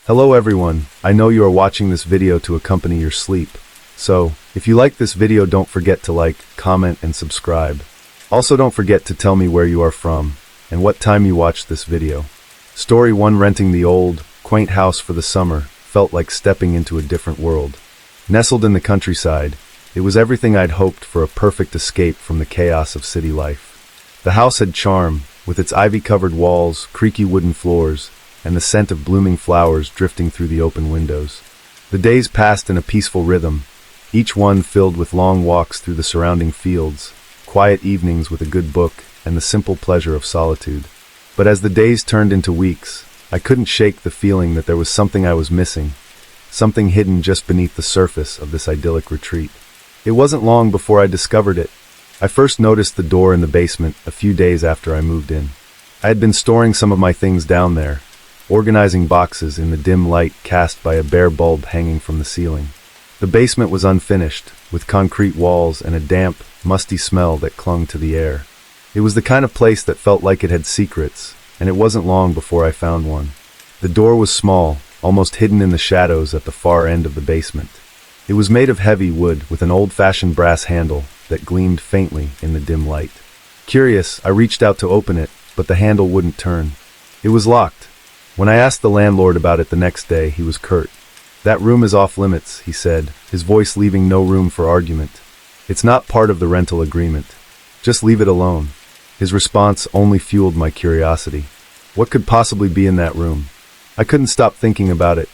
Hello everyone, I know you are watching this video to accompany your sleep. So, if you like this video, don't forget to like, comment, and subscribe. Also don't forget to tell me where you are from, and what time you watched this video. Story 1. Renting the old, quaint house for the summer felt like stepping into a different world. Nestled in the countryside, it was everything I'd hoped for, a perfect escape from the chaos of city life. The house had charm, with its ivy-covered walls, creaky wooden floors, and the scent of blooming flowers drifting through the open windows. The days passed in a peaceful rhythm, each one filled with long walks through the surrounding fields, quiet evenings with a good book, and the simple pleasure of solitude. But as the days turned into weeks, I couldn't shake the feeling that there was something I was missing, something hidden just beneath the surface of this idyllic retreat. It wasn't long before I discovered it. I first noticed the door in the basement a few days after I moved in. I had been storing some of my things down there, organizing boxes in the dim light cast by a bare bulb hanging from the ceiling. The basement was unfinished, with concrete walls and a damp, musty smell that clung to the air. It was the kind of place that felt like it had secrets, and it wasn't long before I found one. The door was small, almost hidden in the shadows at the far end of the basement. It was made of heavy wood with an old-fashioned brass handle that gleamed faintly in the dim light. Curious, I reached out to open it, but the handle wouldn't turn. It was locked. When I asked the landlord about it the next day, he was curt. "That room is off limits," he said, his voice leaving no room for argument. "It's not part of the rental agreement. Just leave it alone." His response only fueled my curiosity. What could possibly be in that room? I couldn't stop thinking about it.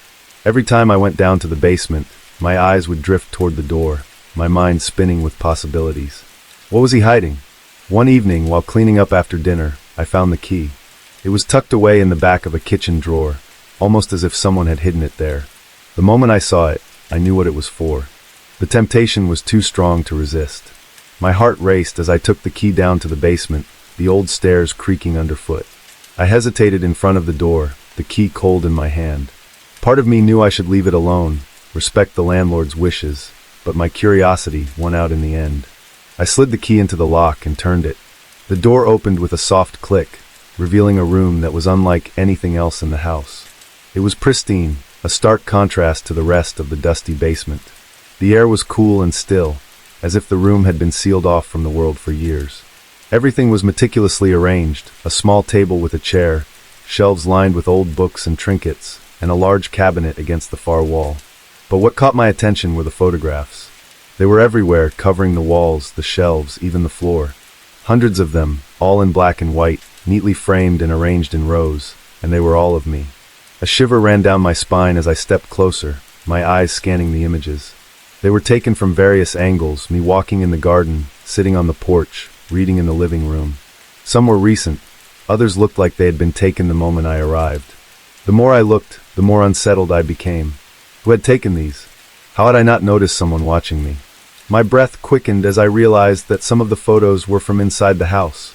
Every time I went down to the basement, my eyes would drift toward the door, my mind spinning with possibilities. What was he hiding? One evening, while cleaning up after dinner, I found the key. It was tucked away in the back of a kitchen drawer, almost as if someone had hidden it there. The moment I saw it, I knew what it was for. The temptation was too strong to resist. My heart raced as I took the key down to the basement, the old stairs creaking underfoot. I hesitated in front of the door, the key cold in my hand. Part of me knew I should leave it alone, respect the landlord's wishes, but my curiosity won out in the end. I slid the key into the lock and turned it. The door opened with a soft click, revealing a room that was unlike anything else in the house. It was pristine, a stark contrast to the rest of the dusty basement. The air was cool and still, as if the room had been sealed off from the world for years. Everything was meticulously arranged, a small table with a chair, shelves lined with old books and trinkets, and a large cabinet against the far wall. But what caught my attention were the photographs. They were everywhere, covering the walls, the shelves, even the floor. Hundreds of them, all in black and white, neatly framed and arranged in rows, and they were all of me. A shiver ran down my spine as I stepped closer, my eyes scanning the images. They were taken from various angles, me walking in the garden, sitting on the porch, reading in the living room. Some were recent, others looked like they had been taken the moment I arrived. The more I looked, the more unsettled I became. Who had taken these? How had I not noticed someone watching me? My breath quickened as I realized that some of the photos were from inside the house.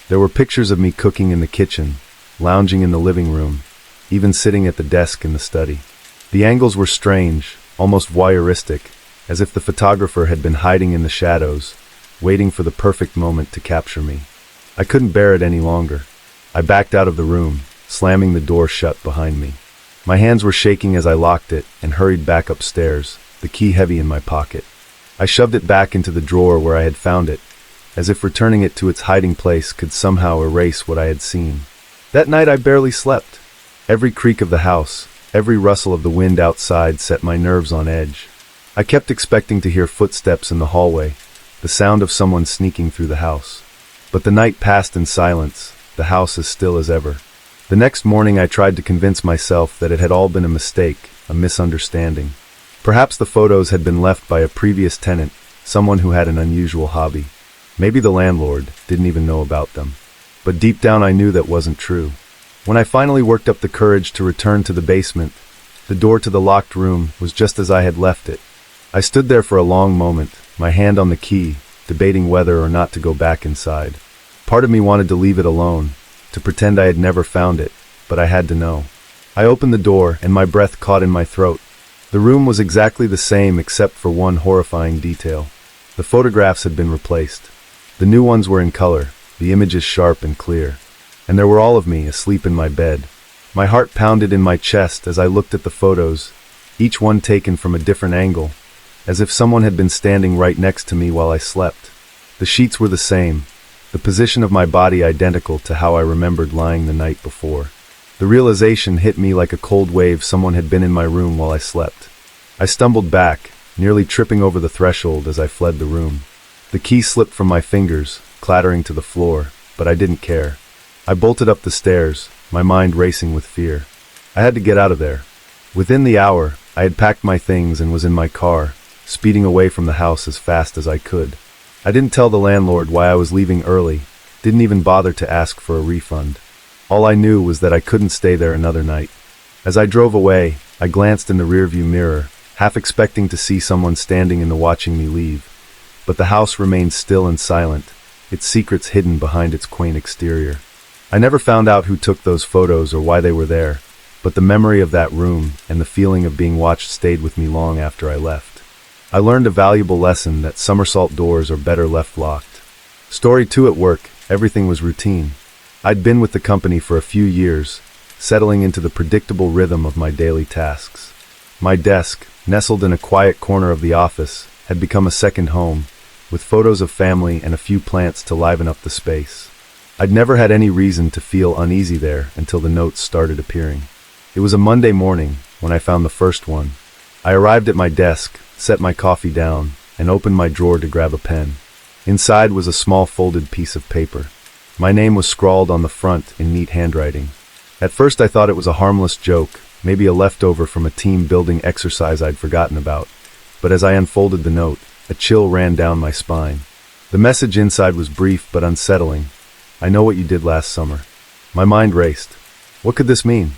There were pictures of me cooking in the kitchen, lounging in the living room, even sitting at the desk in the study. The angles were strange, almost voyeuristic, as if the photographer had been hiding in the shadows, waiting for the perfect moment to capture me. I couldn't bear it any longer. I backed out of the room, slamming the door shut behind me. My hands were shaking as I locked it and hurried back upstairs, the key heavy in my pocket. I shoved it back into the drawer where I had found it, as if returning it to its hiding place could somehow erase what I had seen. That night I barely slept. Every creak of the house, every rustle of the wind outside set my nerves on edge. I kept expecting to hear footsteps in the hallway, the sound of someone sneaking through the house. But the night passed in silence, the house as still as ever. The next morning I tried to convince myself that it had all been a mistake, a misunderstanding. Perhaps the photos had been left by a previous tenant, someone who had an unusual hobby. Maybe the landlord didn't even know about them. But deep down I knew that wasn't true. When I finally worked up the courage to return to the basement, the door to the locked room was just as I had left it. I stood there for a long moment, my hand on the key, debating whether or not to go back inside. Part of me wanted to leave it alone, to pretend I had never found it, but I had to know. I opened the door, and my breath caught in my throat. The room was exactly the same except for one horrifying detail. The photographs had been replaced. The new ones were in color, the images sharp and clear. And there were all of me asleep in my bed. My heart pounded in my chest as I looked at the photos, each one taken from a different angle, as if someone had been standing right next to me while I slept. The sheets were the same, the position of my body identical to how I remembered lying the night before. The realization hit me like a cold wave. Someone had been in my room while I slept. I stumbled back, nearly tripping over the threshold as I fled the room. The key slipped from my fingers, clattering to the floor, but I didn't care. I bolted up the stairs, my mind racing with fear. I had to get out of there. Within the hour, I had packed my things and was in my car, speeding away from the house as fast as I could. I didn't tell the landlord why I was leaving early, didn't even bother to ask for a refund. All I knew was that I couldn't stay there another night. As I drove away, I glanced in the rearview mirror, half expecting to see someone standing in the watching me leave. But the house remained still and silent, its secrets hidden behind its quaint exterior. I never found out who took those photos or why they were there, but the memory of that room and the feeling of being watched stayed with me long after I left. I learned a valuable lesson that somersault doors are better left locked. Story 2. At work, everything was routine. I'd been with the company for a few years, settling into the predictable rhythm of my daily tasks. My desk, nestled in a quiet corner of the office, had become a second home, with photos of family and a few plants to liven up the space. I'd never had any reason to feel uneasy there until the notes started appearing. It was a Monday morning when I found the first one. I arrived at my desk, set my coffee down, and opened my drawer to grab a pen. Inside was a small folded piece of paper. My name was scrawled on the front in neat handwriting. At first I thought it was a harmless joke, maybe a leftover from a team building exercise I'd forgotten about. But as I unfolded the note, a chill ran down my spine. The message inside was brief but unsettling. I know what you did last summer. My mind raced. What could this mean?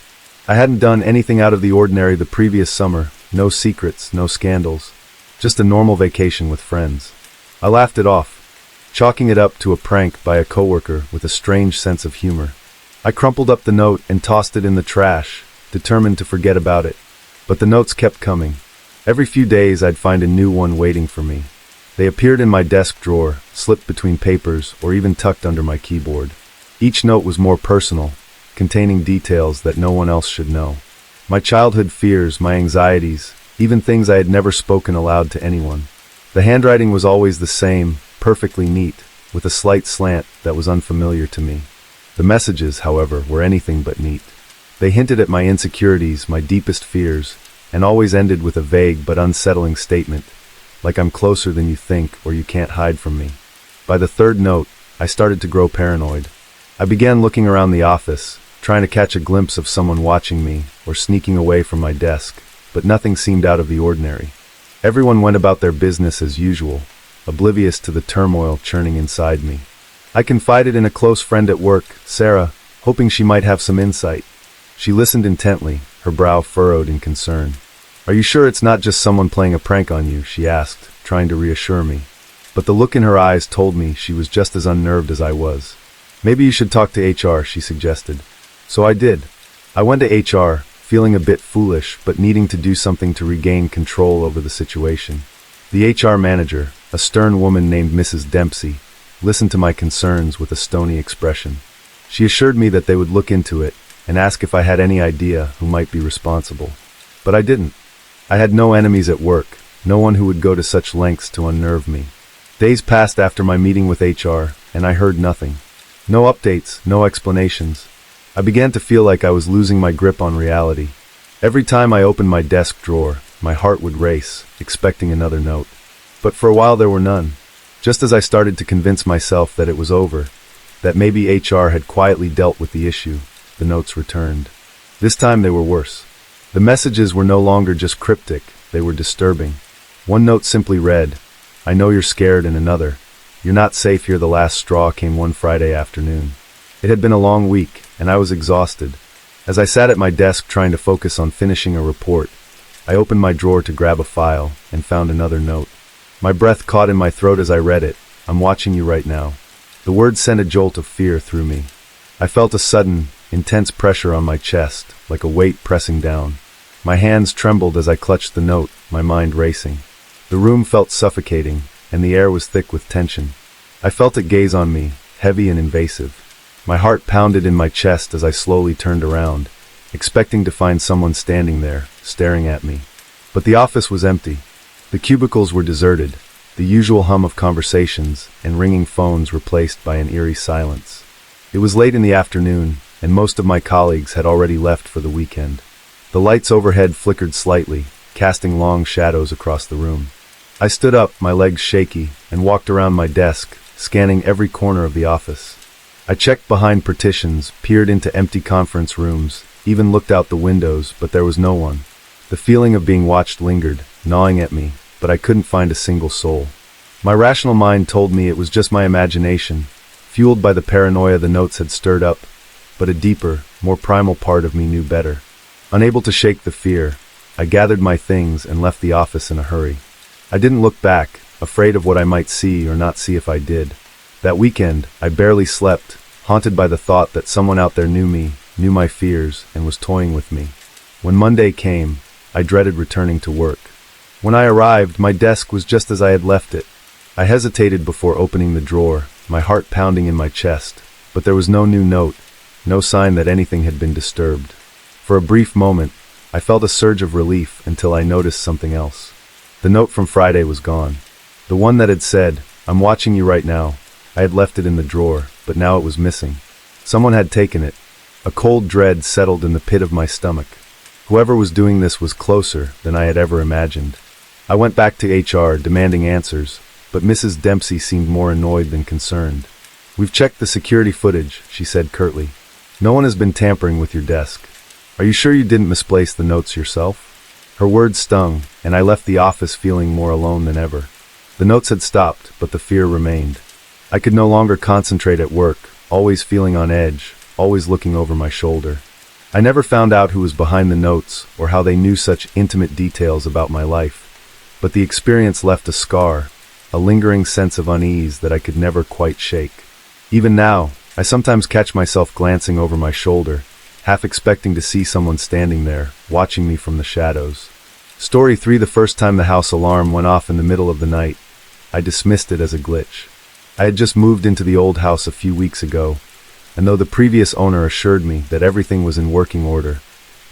I hadn't done anything out of the ordinary the previous summer, no secrets, no scandals, just a normal vacation with friends. I laughed it off, chalking it up to a prank by a coworker with a strange sense of humor. I crumpled up the note and tossed it in the trash, determined to forget about it. But the notes kept coming. Every few days I'd find a new one waiting for me. They appeared in my desk drawer, slipped between papers, or even tucked under my keyboard. Each note was more personal, containing details that no one else should know. My childhood fears, my anxieties, even things I had never spoken aloud to anyone. The handwriting was always the same, perfectly neat, with a slight slant that was unfamiliar to me. The messages, however, were anything but neat. They hinted at my insecurities, my deepest fears, and always ended with a vague but unsettling statement, like I'm closer than you think or you can't hide from me. By the third note, I started to grow paranoid. I began looking around the office, trying to catch a glimpse of someone watching me or sneaking away from my desk, but nothing seemed out of the ordinary. Everyone went about their business as usual, oblivious to the turmoil churning inside me. I confided in a close friend at work, Sarah, hoping she might have some insight. She listened intently, her brow furrowed in concern. "Are you sure it's not just someone playing a prank on you?" she asked, trying to reassure me. But the look in her eyes told me she was just as unnerved as I was. "Maybe you should talk to HR," she suggested. So I did. I went to HR, feeling a bit foolish, but needing to do something to regain control over the situation. The HR manager, a stern woman named Mrs. Dempsey, listened to my concerns with a stony expression. She assured me that they would look into it and ask if I had any idea who might be responsible. But I didn't. I had no enemies at work, no one who would go to such lengths to unnerve me. Days passed after my meeting with HR, and I heard nothing. No updates, no explanations. I began to feel like I was losing my grip on reality. Every time I opened my desk drawer, my heart would race, expecting another note. But for a while there were none. Just as I started to convince myself that it was over, that maybe HR had quietly dealt with the issue, the notes returned. This time they were worse. The messages were no longer just cryptic, they were disturbing. One note simply read, "I know you're scared," and another, "You're not safe here." The last straw came one Friday afternoon. It had been a long week, and I was exhausted. As I sat at my desk trying to focus on finishing a report, I opened my drawer to grab a file and found another note. My breath caught in my throat as I read it. "I'm watching you right now." The words sent a jolt of fear through me. I felt a sudden, intense pressure on my chest, like a weight pressing down. My hands trembled as I clutched the note, my mind racing. The room felt suffocating, and the air was thick with tension. I felt it gaze on me, heavy and invasive. My heart pounded in my chest as I slowly turned around, expecting to find someone standing there, staring at me. But the office was empty. The cubicles were deserted, the usual hum of conversations and ringing phones replaced by an eerie silence. It was late in the afternoon, and most of my colleagues had already left for the weekend. The lights overhead flickered slightly, casting long shadows across the room. I stood up, my legs shaky, and walked around my desk, scanning every corner of the office. I checked behind partitions, peered into empty conference rooms, even looked out the windows, but there was no one. The feeling of being watched lingered, gnawing at me, but I couldn't find a single soul. My rational mind told me it was just my imagination, fueled by the paranoia the notes had stirred up, but a deeper, more primal part of me knew better. Unable to shake the fear, I gathered my things and left the office in a hurry. I didn't look back, afraid of what I might see or not see if I did. That weekend, I barely slept, haunted by the thought that someone out there knew me, knew my fears, and was toying with me. When Monday came, I dreaded returning to work. When I arrived, my desk was just as I had left it. I hesitated before opening the drawer, my heart pounding in my chest, but there was no new note, no sign that anything had been disturbed. For a brief moment, I felt a surge of relief until I noticed something else. The note from Friday was gone. The one that had said, "I'm watching you right now." I had left it in the drawer, but now it was missing. Someone had taken it. A cold dread settled in the pit of my stomach. Whoever was doing this was closer than I had ever imagined. I went back to HR, demanding answers, but Mrs. Dempsey seemed more annoyed than concerned. "We've checked the security footage," she said curtly. "No one has been tampering with your desk. Are you sure you didn't misplace the notes yourself?" Her words stung, and I left the office feeling more alone than ever. The notes had stopped, but the fear remained. I could no longer concentrate at work, always feeling on edge, always looking over my shoulder. I never found out who was behind the notes or how they knew such intimate details about my life, but the experience left a scar, a lingering sense of unease that I could never quite shake. Even now, I sometimes catch myself glancing over my shoulder, half expecting to see someone standing there, watching me from the shadows. Story 3: The first time the house alarm went off in the middle of the night, I dismissed it as a glitch. I had just moved into the old house a few weeks ago, and though the previous owner assured me that everything was in working order,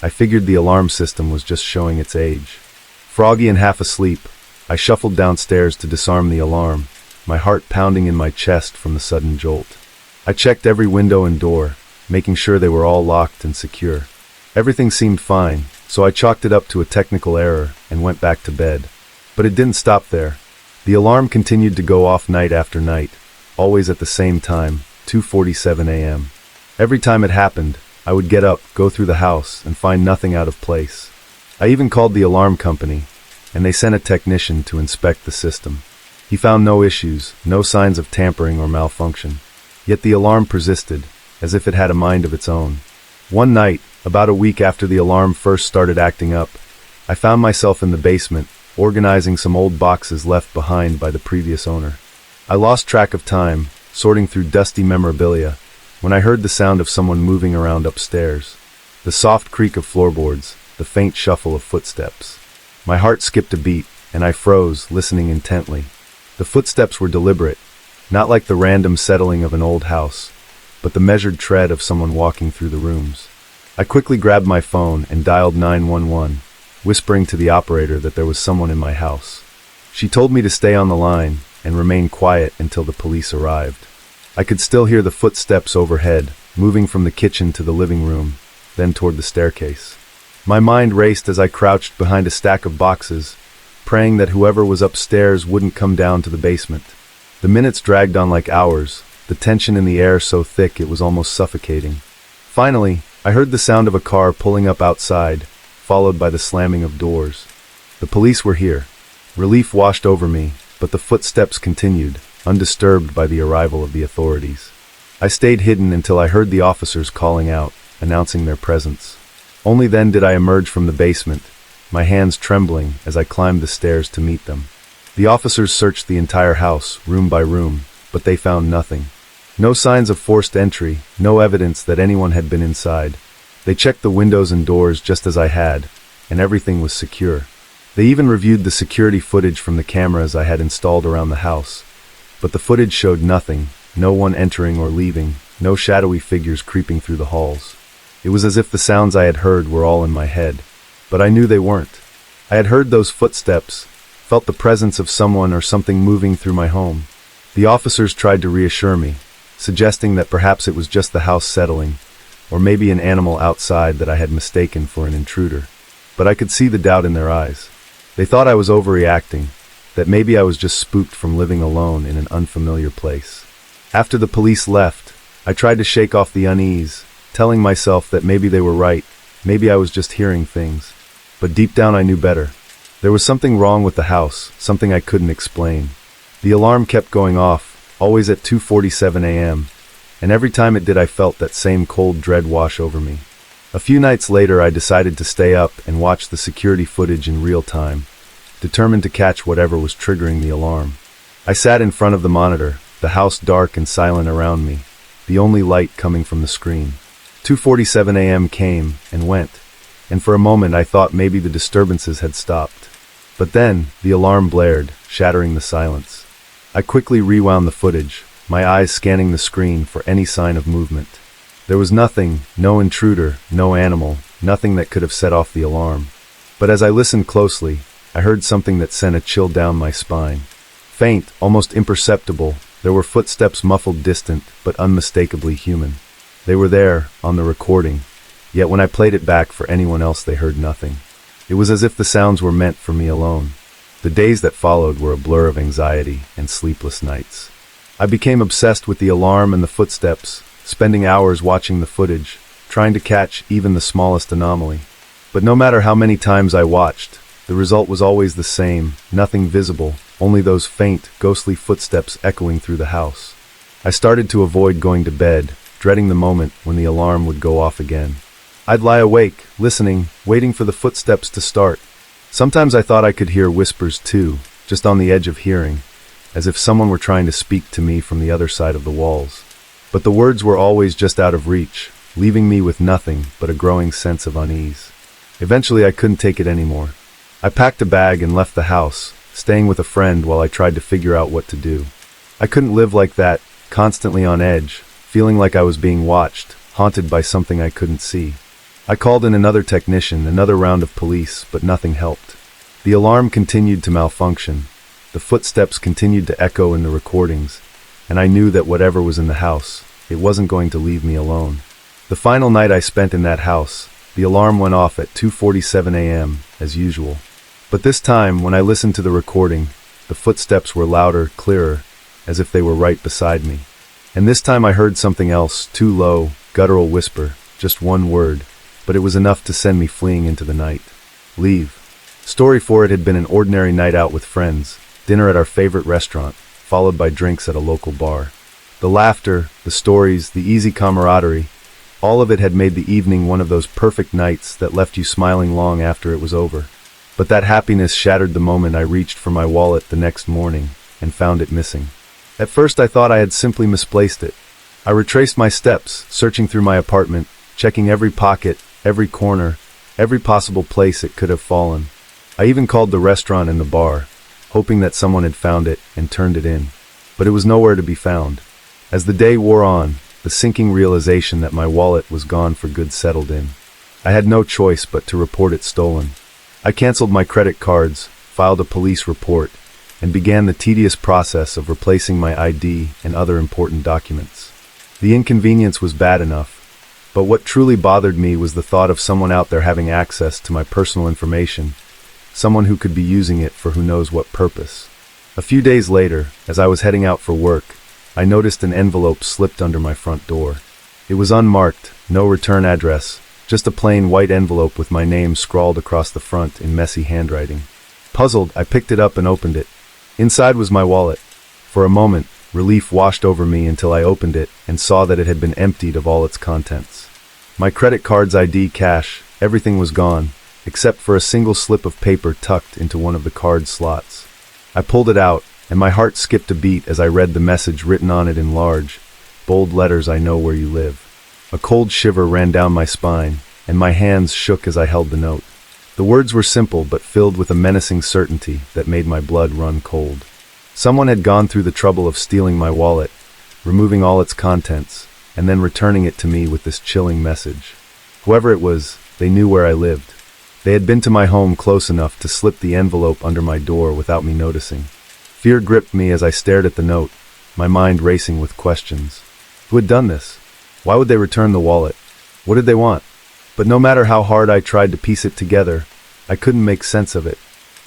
I figured the alarm system was just showing its age. Froggy and half asleep, I shuffled downstairs to disarm the alarm, my heart pounding in my chest from the sudden jolt. I checked every window and door, making sure they were all locked and secure. Everything seemed fine, so I chalked it up to a technical error and went back to bed. But it didn't stop there. The alarm continued to go off night after night, always at the same time, 2:47 a.m. Every time it happened, I would get up, go through the house, and find nothing out of place. I even called the alarm company, and they sent a technician to inspect the system. He found no issues, no signs of tampering or malfunction. Yet the alarm persisted, as if it had a mind of its own. One night, about a week after the alarm first started acting up, I found myself in the basement, organizing some old boxes left behind by the previous owner. I lost track of time, sorting through dusty memorabilia, when I heard the sound of someone moving around upstairs. The soft creak of floorboards, the faint shuffle of footsteps. My heart skipped a beat, and I froze, listening intently. The footsteps were deliberate, not like the random settling of an old house, but the measured tread of someone walking through the rooms. I quickly grabbed my phone and dialed 911, whispering to the operator that there was someone in my house. She told me to stay on the line and remain quiet until the police arrived. I could still hear the footsteps overhead, moving from the kitchen to the living room, then toward the staircase. My mind raced as I crouched behind a stack of boxes, praying that whoever was upstairs wouldn't come down to the basement. The minutes dragged on like hours, the tension in the air so thick it was almost suffocating. Finally, I heard the sound of a car pulling up outside, followed by the slamming of doors. The police were here. Relief washed over me, but the footsteps continued, undisturbed by the arrival of the authorities. I stayed hidden until I heard the officers calling out, announcing their presence. Only then did I emerge from the basement, my hands trembling as I climbed the stairs to meet them. The officers searched the entire house, room by room, but they found nothing. No signs of forced entry, no evidence that anyone had been inside. They checked the windows and doors just as I had, and everything was secure. They even reviewed the security footage from the cameras I had installed around the house, but the footage showed nothing, no one entering or leaving, no shadowy figures creeping through the halls. It was as if the sounds I had heard were all in my head, but I knew they weren't. I had heard those footsteps, felt the presence of someone or something moving through my home. The officers tried to reassure me, suggesting that perhaps it was just the house settling, or maybe an animal outside that I had mistaken for an intruder. But I could see the doubt in their eyes. They thought I was overreacting, that maybe I was just spooked from living alone in an unfamiliar place. After the police left, I tried to shake off the unease, telling myself that maybe they were right, maybe I was just hearing things. But deep down I knew better. There was something wrong with the house, something I couldn't explain. The alarm kept going off, always at 2:47 a.m., and every time it did I felt that same cold dread wash over me. A few nights later I decided to stay up and watch the security footage in real time, determined to catch whatever was triggering the alarm. I sat in front of the monitor, the house dark and silent around me, the only light coming from the screen. 2:47 a.m. came and went, and for a moment I thought maybe the disturbances had stopped. But then, the alarm blared, shattering the silence. I quickly rewound the footage, my eyes scanning the screen for any sign of movement. There was nothing, no intruder, no animal, nothing that could have set off the alarm. But as I listened closely, I heard something that sent a chill down my spine. Faint, almost imperceptible, there were footsteps muffled distant, but unmistakably human. They were there, on the recording, yet when I played it back for anyone else they heard nothing. It was as if the sounds were meant for me alone. The days that followed were a blur of anxiety and sleepless nights. I became obsessed with the alarm and the footsteps, spending hours watching the footage, trying to catch even the smallest anomaly. But no matter how many times I watched, the result was always the same, nothing visible, only those faint, ghostly footsteps echoing through the house. I started to avoid going to bed, dreading the moment when the alarm would go off again. I'd lie awake, listening, waiting for the footsteps to start. Sometimes I thought I could hear whispers too, just on the edge of hearing, as if someone were trying to speak to me from the other side of the walls. But the words were always just out of reach, leaving me with nothing but a growing sense of unease. Eventually I couldn't take it anymore. I packed a bag and left the house, staying with a friend while I tried to figure out what to do. I couldn't live like that, constantly on edge, feeling like I was being watched, haunted by something I couldn't see. I called in another technician, another round of police, but nothing helped. The alarm continued to malfunction. The footsteps continued to echo in the recordings, and I knew that whatever was in the house, it wasn't going to leave me alone. The final night I spent in that house, the alarm went off at 2:47 a.m., as usual. But this time, when I listened to the recording, the footsteps were louder, clearer, as if they were right beside me. And this time I heard something else, too low, guttural whisper, just one word, but it was enough to send me fleeing into the night. Leave. Story for it had been an ordinary night out with friends, dinner at our favorite restaurant, followed by drinks at a local bar. The laughter, the stories, the easy camaraderie, all of it had made the evening one of those perfect nights that left you smiling long after it was over. But that happiness shattered the moment I reached for my wallet the next morning and found it missing. At first I thought I had simply misplaced it. I retraced my steps, searching through my apartment, checking every pocket, every corner, every possible place it could have fallen. I even called the restaurant and the bar, hoping that someone had found it and turned it in. But it was nowhere to be found. As the day wore on, the sinking realization that my wallet was gone for good settled in. I had no choice but to report it stolen. I canceled my credit cards, filed a police report, and began the tedious process of replacing my ID and other important documents. The inconvenience was bad enough, but what truly bothered me was the thought of someone out there having access to my personal information, someone who could be using it for who knows what purpose. A few days later, as I was heading out for work, I noticed an envelope slipped under my front door. It was unmarked, no return address, just a plain white envelope with my name scrawled across the front in messy handwriting. Puzzled, I picked it up and opened it. Inside was my wallet. For a moment, relief washed over me until I opened it and saw that it had been emptied of all its contents. My credit card's ID, cash, everything was gone, except for a single slip of paper tucked into one of the card slots. I pulled it out, and my heart skipped a beat as I read the message written on it in large, bold letters, "I know where you live." A cold shiver ran down my spine, and my hands shook as I held the note. The words were simple but filled with a menacing certainty that made my blood run cold. Someone had gone through the trouble of stealing my wallet, removing all its contents, and then returning it to me with this chilling message. Whoever it was, they knew where I lived. They had been to my home close enough to slip the envelope under my door without me noticing. Fear gripped me as I stared at the note, my mind racing with questions. Who had done this? Why would they return the wallet? What did they want? But no matter how hard I tried to piece it together, I couldn't make sense of it.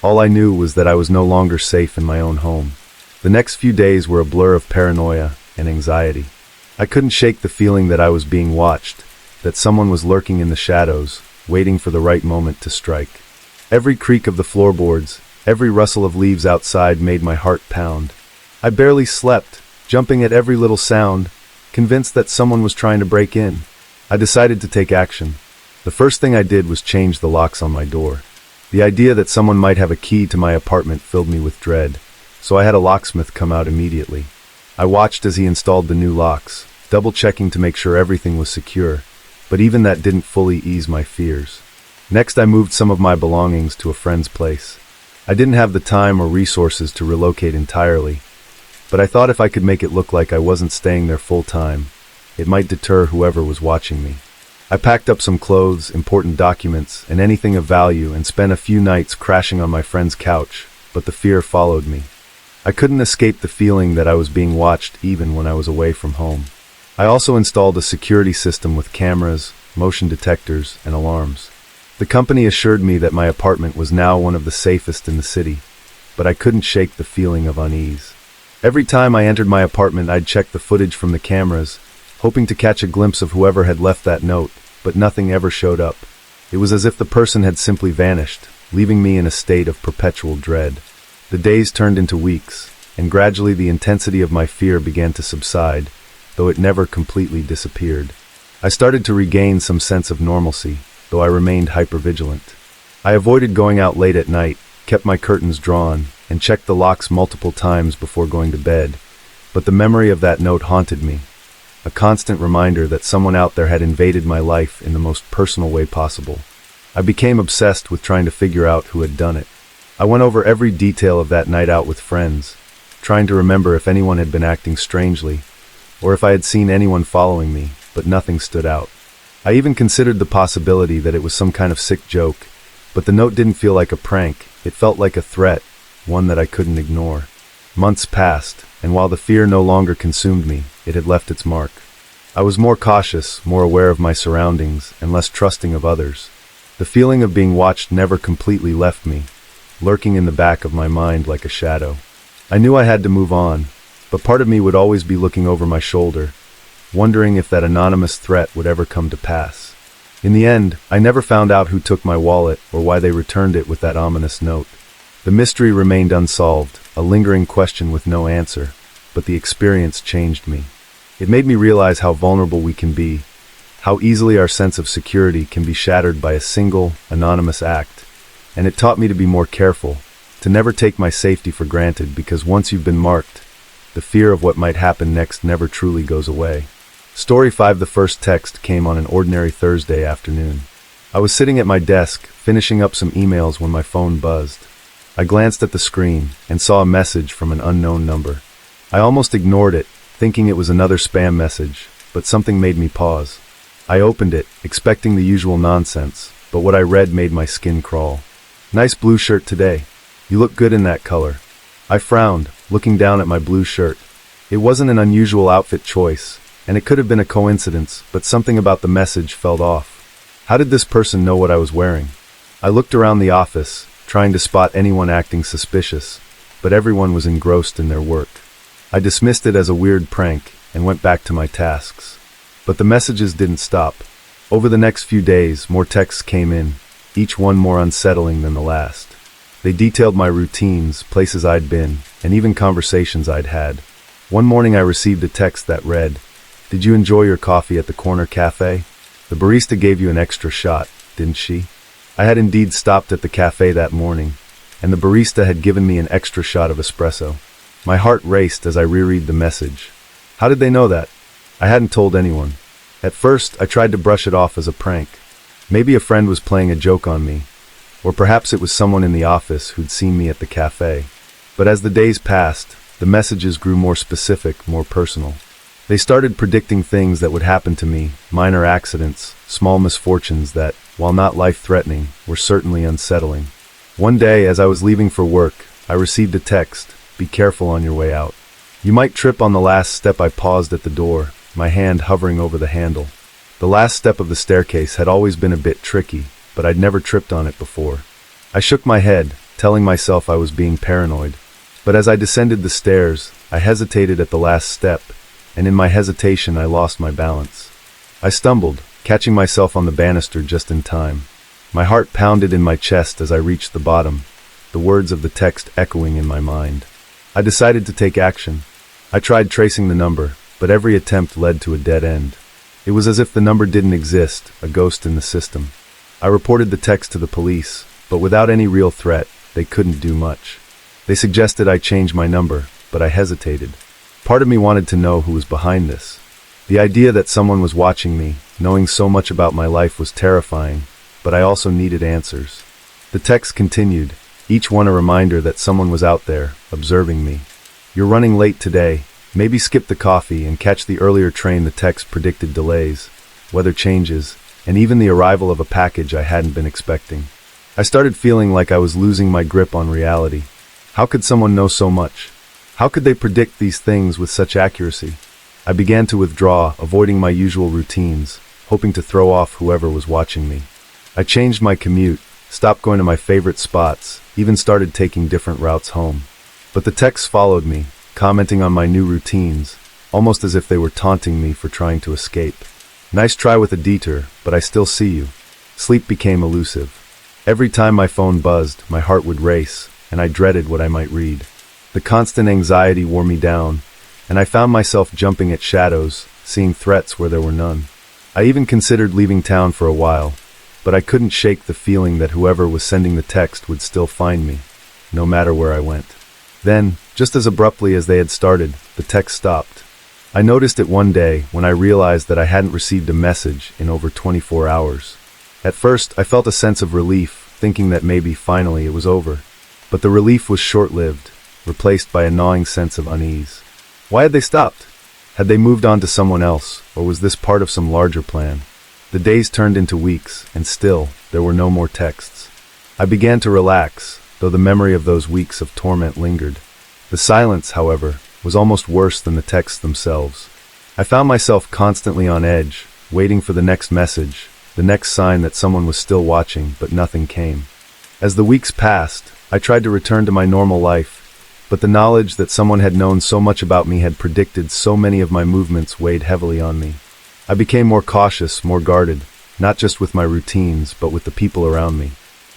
All I knew was that I was no longer safe in my own home. The next few days were a blur of paranoia and anxiety. I couldn't shake the feeling that I was being watched, that someone was lurking in the shadows, waiting for the right moment to strike. Every creak of the floorboards, every rustle of leaves outside made my heart pound. I barely slept, jumping at every little sound, convinced that someone was trying to break in. I decided to take action. The first thing I did was change the locks on my door. The idea that someone might have a key to my apartment filled me with dread, so I had a locksmith come out immediately. I watched as he installed the new locks, double-checking to make sure everything was secure, but even that didn't fully ease my fears. Next, I moved some of my belongings to a friend's place. I didn't have the time or resources to relocate entirely, but I thought if I could make it look like I wasn't staying there full-time, it might deter whoever was watching me. I packed up some clothes, important documents, and anything of value and spent a few nights crashing on my friend's couch, but the fear followed me. I couldn't escape the feeling that I was being watched even when I was away from home. I also installed a security system with cameras, motion detectors, and alarms. The company assured me that my apartment was now one of the safest in the city, but I couldn't shake the feeling of unease. Every time I entered my apartment, I'd check the footage from the cameras, hoping to catch a glimpse of whoever had left that note, but nothing ever showed up. It was as if the person had simply vanished, leaving me in a state of perpetual dread. The days turned into weeks, and gradually the intensity of my fear began to subside, though it never completely disappeared. I started to regain some sense of normalcy, though I remained hypervigilant. I avoided going out late at night, kept my curtains drawn, and checked the locks multiple times before going to bed, but the memory of that note haunted me, a constant reminder that someone out there had invaded my life in the most personal way possible. I became obsessed with trying to figure out who had done it. I went over every detail of that night out with friends, trying to remember if anyone had been acting strangely, or if I had seen anyone following me, but nothing stood out. I even considered the possibility that it was some kind of sick joke, but the note didn't feel like a prank, it felt like a threat, one that I couldn't ignore. Months passed, and while the fear no longer consumed me, it had left its mark. I was more cautious, more aware of my surroundings, and less trusting of others. The feeling of being watched never completely left me, lurking in the back of my mind like a shadow. I knew I had to move on, but part of me would always be looking over my shoulder, wondering if that anonymous threat would ever come to pass. In the end, I never found out who took my wallet or why they returned it with that ominous note. The mystery remained unsolved, a lingering question with no answer, but the experience changed me. It made me realize how vulnerable we can be, how easily our sense of security can be shattered by a single, anonymous act, and it taught me to be more careful, to never take my safety for granted, because once you've been marked, the fear of what might happen next never truly goes away. Story 5. The first text came on an ordinary Thursday afternoon. I was sitting at my desk, finishing up some emails when my phone buzzed. I glanced at the screen and saw a message from an unknown number. I almost ignored it, thinking it was another spam message, but something made me pause. I opened it, expecting the usual nonsense, but what I read made my skin crawl. "Nice blue shirt today. You look good in that color." I frowned, looking down at my blue shirt. It wasn't an unusual outfit choice, and it could have been a coincidence, but something about the message felt off. How did this person know what I was wearing? I looked around the office, trying to spot anyone acting suspicious, but everyone was engrossed in their work. I dismissed it as a weird prank and went back to my tasks. But the messages didn't stop. Over the next few days, more texts came in, each one more unsettling than the last. They detailed my routines, places I'd been, and even conversations I'd had. One morning I received a text that read, "Did you enjoy your coffee at the corner cafe? The barista gave you an extra shot, didn't she?" I had indeed stopped at the cafe that morning, and the barista had given me an extra shot of espresso. My heart raced as I reread the message. How did they know that? I hadn't told anyone. At first, I tried to brush it off as a prank. Maybe a friend was playing a joke on me, or perhaps it was someone in the office who'd seen me at the cafe. But as the days passed, the messages grew more specific, more personal. They started predicting things that would happen to me, minor accidents, small misfortunes that, while not life-threatening, were certainly unsettling. One day, as I was leaving for work, I received a text, "Be careful on your way out. You might trip on the last step." I paused at the door, my hand hovering over the handle. The last step of the staircase had always been a bit tricky, but I'd never tripped on it before. I shook my head, telling myself I was being paranoid. But as I descended the stairs, I hesitated at the last step, and in my hesitation I lost my balance. I stumbled, catching myself on the banister just in time. My heart pounded in my chest as I reached the bottom, the words of the text echoing in my mind. I decided to take action. I tried tracing the number, but every attempt led to a dead end. It was as if the number didn't exist, a ghost in the system. I reported the text to the police, but without any real threat, they couldn't do much. They suggested I change my number, but I hesitated. Part of me wanted to know who was behind this. The idea that someone was watching me, knowing so much about my life, was terrifying, but I also needed answers. The text continued, each one a reminder that someone was out there, observing me. "You're running late today. Maybe skip the coffee and catch the earlier train." The text predicted delays, weather changes, and even the arrival of a package I hadn't been expecting. I started feeling like I was losing my grip on reality. How could someone know so much? How could they predict these things with such accuracy? I began to withdraw, avoiding my usual routines, hoping to throw off whoever was watching me. I changed my commute, stopped going to my favorite spots, even started taking different routes home. But the texts followed me, commenting on my new routines, almost as if they were taunting me for trying to escape. "Nice try with a detour, but I still see you." Sleep became elusive. Every time my phone buzzed, my heart would race, and I dreaded what I might read. The constant anxiety wore me down, and I found myself jumping at shadows, seeing threats where there were none. I even considered leaving town for a while, but I couldn't shake the feeling that whoever was sending the text would still find me, no matter where I went. Then, just as abruptly as they had started, the text stopped. I noticed it one day when I realized that I hadn't received a message in over 24 hours. At first, I felt a sense of relief, thinking that maybe finally it was over. But the relief was short-lived, replaced by a gnawing sense of unease. Why had they stopped? Had they moved on to someone else, or was this part of some larger plan? The days turned into weeks, and still, there were no more texts. I began to relax, though the memory of those weeks of torment lingered. The silence, however, was almost worse than the texts themselves. I found myself constantly on edge, waiting for the next message, the next sign that someone was still watching, but nothing came. As the weeks passed, I tried to return to my normal life, but the knowledge that someone had known so much about me, had predicted so many of my movements, weighed heavily on me. I became more cautious, more guarded, not just with my routines, but with the people around me.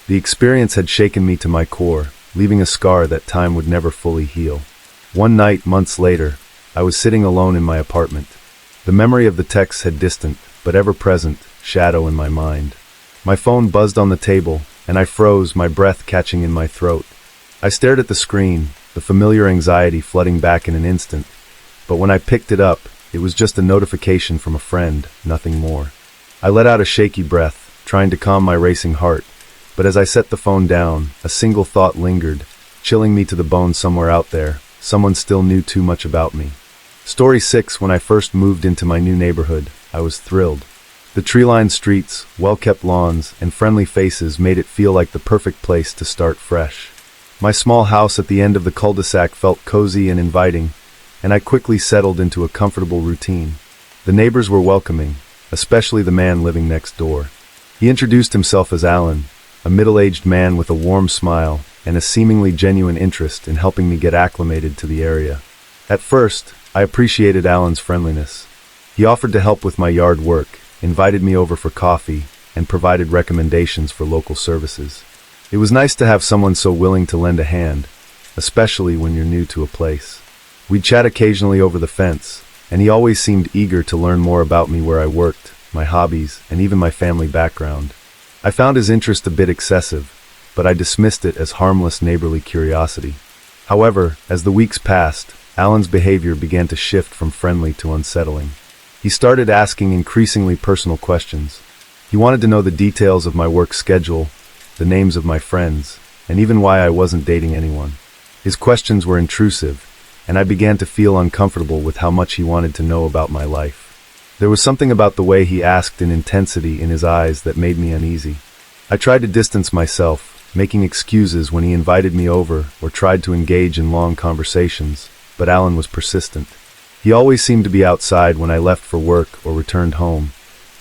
The experience had shaken me to my core, leaving a scar that time would never fully heal. One night, months later, I was sitting alone in my apartment. The memory of the texts had distant, but ever-present, shadow in my mind. My phone buzzed on the table, and I froze, my breath catching in my throat. I stared at the screen, the familiar anxiety flooding back in an instant, but when I picked it up, it was just a notification from a friend, nothing more. I let out a shaky breath, trying to calm my racing heart, but as I set the phone down, a single thought lingered, chilling me to the bone. Somewhere out there, someone still knew too much about me. Story 6. When I first moved into my new neighborhood, I was thrilled. The tree-lined streets, well-kept lawns, and friendly faces made it feel like the perfect place to start fresh. My small house at the end of the cul-de-sac felt cozy and inviting, and I quickly settled into a comfortable routine. The neighbors were welcoming, especially the man living next door. He introduced himself as Alan, a middle-aged man with a warm smile and a seemingly genuine interest in helping me get acclimated to the area. At first, I appreciated Alan's friendliness. He offered to help with my yard work, invited me over for coffee, and provided recommendations for local services. It was nice to have someone so willing to lend a hand, especially when you're new to a place. We'd chat occasionally over the fence, and he always seemed eager to learn more about me, where I worked, my hobbies, and even my family background. I found his interest a bit excessive, but I dismissed it as harmless neighborly curiosity. However, as the weeks passed, Alan's behavior began to shift from friendly to unsettling. He started asking increasingly personal questions. He wanted to know the details of my work schedule, the names of my friends, and even why I wasn't dating anyone. His questions were intrusive, and I began to feel uncomfortable with how much he wanted to know about my life. There was something about the way he asked in intensity in his eyes that made me uneasy. I tried to distance myself, making excuses when he invited me over or tried to engage in long conversations, but Alan was persistent. He always seemed to be outside when I left for work or returned home,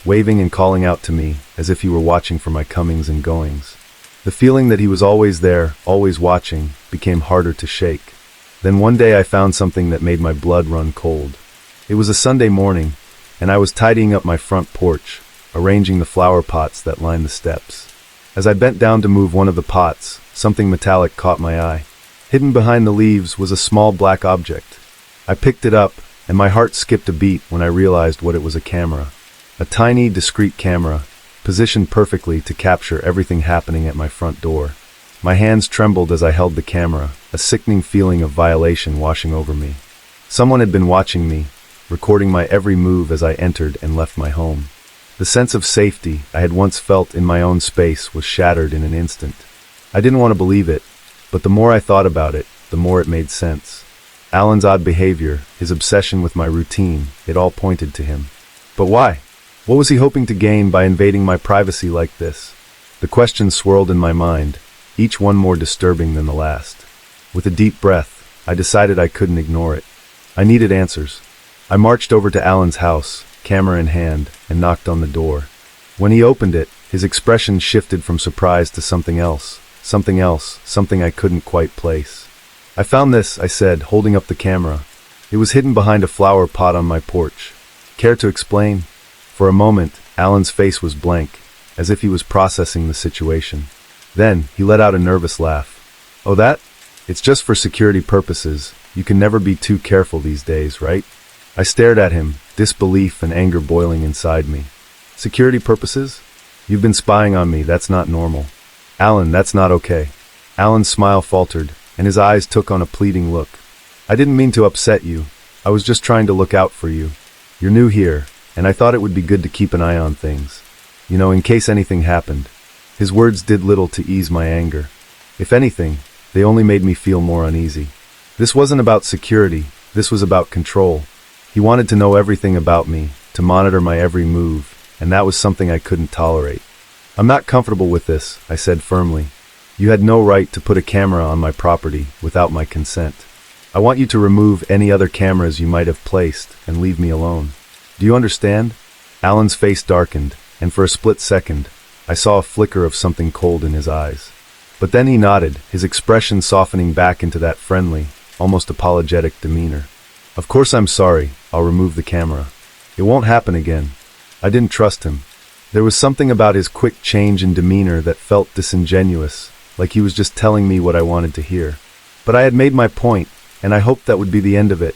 waving and calling out to me as if he were watching for my comings and goings. The feeling that he was always there, always watching, became harder to shake. Then one day I found something that made my blood run cold. It was a Sunday morning, and I was tidying up my front porch, arranging the flower pots that lined the steps. As I bent down to move one of the pots, something metallic caught my eye. Hidden behind the leaves was a small black object. I picked it up, and my heart skipped a beat when I realized what it was: a camera. A tiny, discreet camera, positioned perfectly to capture everything happening at my front door. My hands trembled as I held the camera, a sickening feeling of violation washing over me. Someone had been watching me, recording my every move as I entered and left my home. The sense of safety I had once felt in my own space was shattered in an instant. I didn't want to believe it, but the more I thought about it, the more it made sense. Alan's odd behavior, his obsession with my routine, it all pointed to him. But why? What was he hoping to gain by invading my privacy like this? The questions swirled in my mind, each one more disturbing than the last. With a deep breath, I decided I couldn't ignore it. I needed answers. I marched over to Alan's house, camera in hand, and knocked on the door. When he opened it, his expression shifted from surprise to something else, something I couldn't quite place. "I found this," I said, holding up the camera. It was hidden behind a flower pot on my porch. "Care to explain?" For a moment, Alan's face was blank, as if he was processing the situation. Then, he let out a nervous laugh. "Oh, that? It's just for security purposes. You can never be too careful these days, right?" I stared at him, disbelief and anger boiling inside me. "Security purposes? You've been spying on me, that's not normal." "Alan, that's not okay." Alan's smile faltered, and his eyes took on a pleading look. "I didn't mean to upset you. I was just trying to look out for you. You're new here, and I thought it would be good to keep an eye on things. You know, in case anything happened." His words did little to ease my anger. If anything, they only made me feel more uneasy. This wasn't about security, this was about control. He wanted to know everything about me, to monitor my every move, and that was something I couldn't tolerate. "I'm not comfortable with this," I said firmly. "You had no right to put a camera on my property without my consent. I want you to remove any other cameras you might have placed and leave me alone. Do you understand?" Alan's face darkened, and for a split second, I saw a flicker of something cold in his eyes. But then he nodded, his expression softening back into that friendly, almost apologetic demeanor. "Of course I'm sorry, I'll remove the camera. It won't happen again." I didn't trust him. There was something about his quick change in demeanor that felt disingenuous, like he was just telling me what I wanted to hear. But I had made my point, and I hoped that would be the end of it.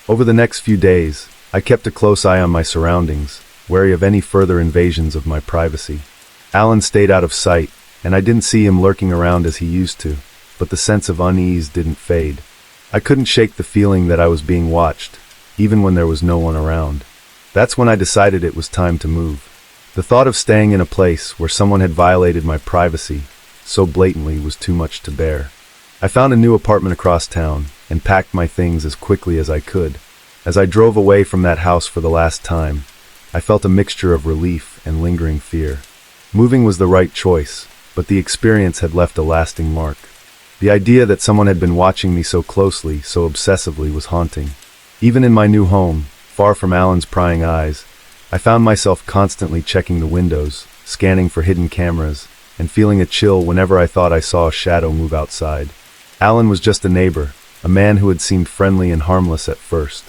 Over the next few days, I kept a close eye on my surroundings, wary of any further invasions of my privacy. Alan stayed out of sight, and I didn't see him lurking around as he used to, but the sense of unease didn't fade. I couldn't shake the feeling that I was being watched, even when there was no one around. That's when I decided it was time to move. The thought of staying in a place where someone had violated my privacy so blatantly was too much to bear. I found a new apartment across town and packed my things as quickly as I could. As I drove away from that house for the last time, I felt a mixture of relief and lingering fear. Moving was the right choice, but the experience had left a lasting mark. The idea that someone had been watching me so closely, so obsessively, was haunting. Even in my new home, far from Alan's prying eyes, I found myself constantly checking the windows, scanning for hidden cameras, and feeling a chill whenever I thought I saw a shadow move outside. Alan was just a neighbor, a man who had seemed friendly and harmless at first.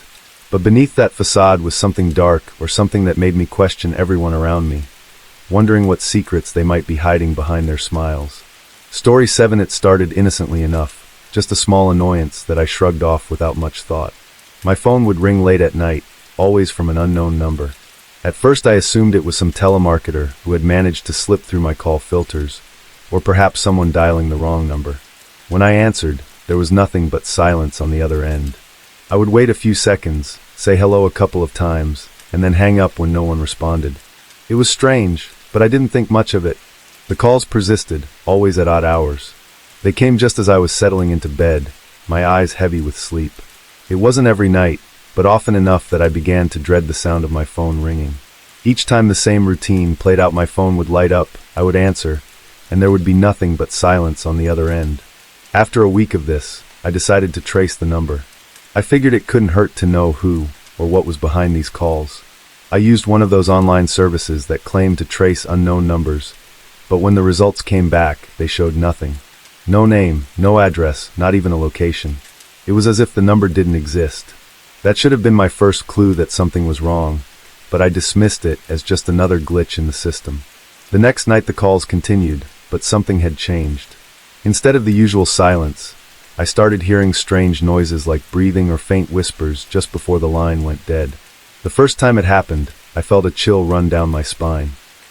But beneath that facade was something dark, or something that made me question everyone around me, wondering what secrets they might be hiding behind their smiles. Story 7. It started innocently enough, just a small annoyance that I shrugged off without much thought. My phone would ring late at night, always from an unknown number. At first I assumed it was some telemarketer who had managed to slip through my call filters, or perhaps someone dialing the wrong number. When I answered, there was nothing but silence on the other end. I would wait a few seconds, say hello a couple of times, and then hang up when no one responded. It was strange, but I didn't think much of it. The calls persisted, always at odd hours. They came just as I was settling into bed, my eyes heavy with sleep. It wasn't every night, but often enough that I began to dread the sound of my phone ringing. Each time the same routine played out, my phone would light up, I would answer, and there would be nothing but silence on the other end. After a week of this, I decided to trace the number. I figured it couldn't hurt to know who or what was behind these calls. I used one of those online services that claim to trace unknown numbers, but when the results came back, they showed nothing. No name, no address, not even a location. It was as if the number didn't exist. That should have been my first clue that something was wrong, but I dismissed it as just another glitch in the system. The next night the calls continued, but something had changed. Instead of the usual silence, I started hearing strange noises like breathing or faint whispers just before the line went dead. The first time it happened, I felt a chill run down my spine.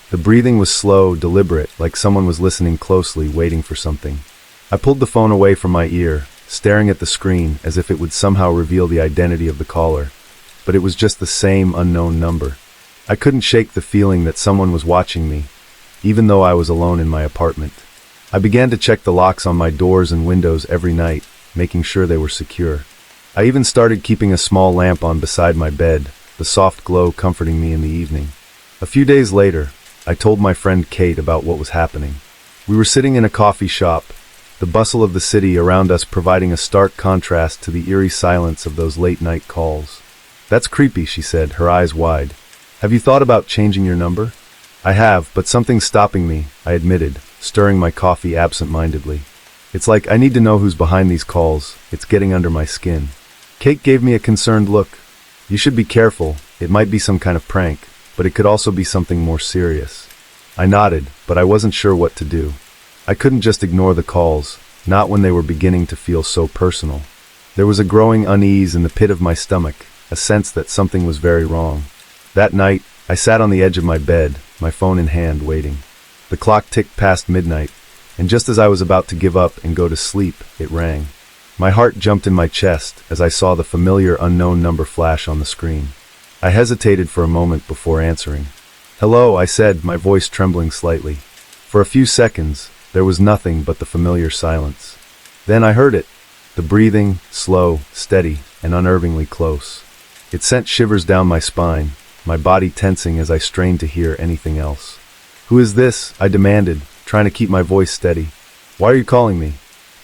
The breathing was slow, deliberate, like someone was listening closely, waiting for something. I pulled the phone away from my ear, staring at the screen as if it would somehow reveal the identity of the caller, but it was just the same unknown number. I couldn't shake the feeling that someone was watching me, even though I was alone in my apartment. I began to check the locks on my doors and windows every night, making sure they were secure. I even started keeping a small lamp on beside my bed, the soft glow comforting me in the evening. A few days later, I told my friend Kate about what was happening. We were sitting in a coffee shop, the bustle of the city around us providing a stark contrast to the eerie silence of those late-night calls. "That's creepy," she said, her eyes wide. "Have you thought about changing your number?" "I have, but something's stopping me," I admitted, stirring my coffee absent-mindedly. "It's like I need to know who's behind these calls. It's getting under my skin." Kate gave me a concerned look. "You should be careful. It might be some kind of prank, but it could also be something more serious." I nodded, but I wasn't sure what to do. I couldn't just ignore the calls, not when they were beginning to feel so personal. There was a growing unease in the pit of my stomach, a sense that something was very wrong. That night, I sat on the edge of my bed, my phone in hand, waiting. The clock ticked past midnight, and just as I was about to give up and go to sleep, it rang. My heart jumped in my chest as I saw the familiar unknown number flash on the screen. I hesitated for a moment before answering. "Hello," I said, my voice trembling slightly. For a few seconds, there was nothing but the familiar silence. Then I heard it. The breathing, slow, steady, and unnervingly close. It sent shivers down my spine, my body tensing as I strained to hear anything else. "Who is this?" I demanded, trying to keep my voice steady. "Why are you calling me?"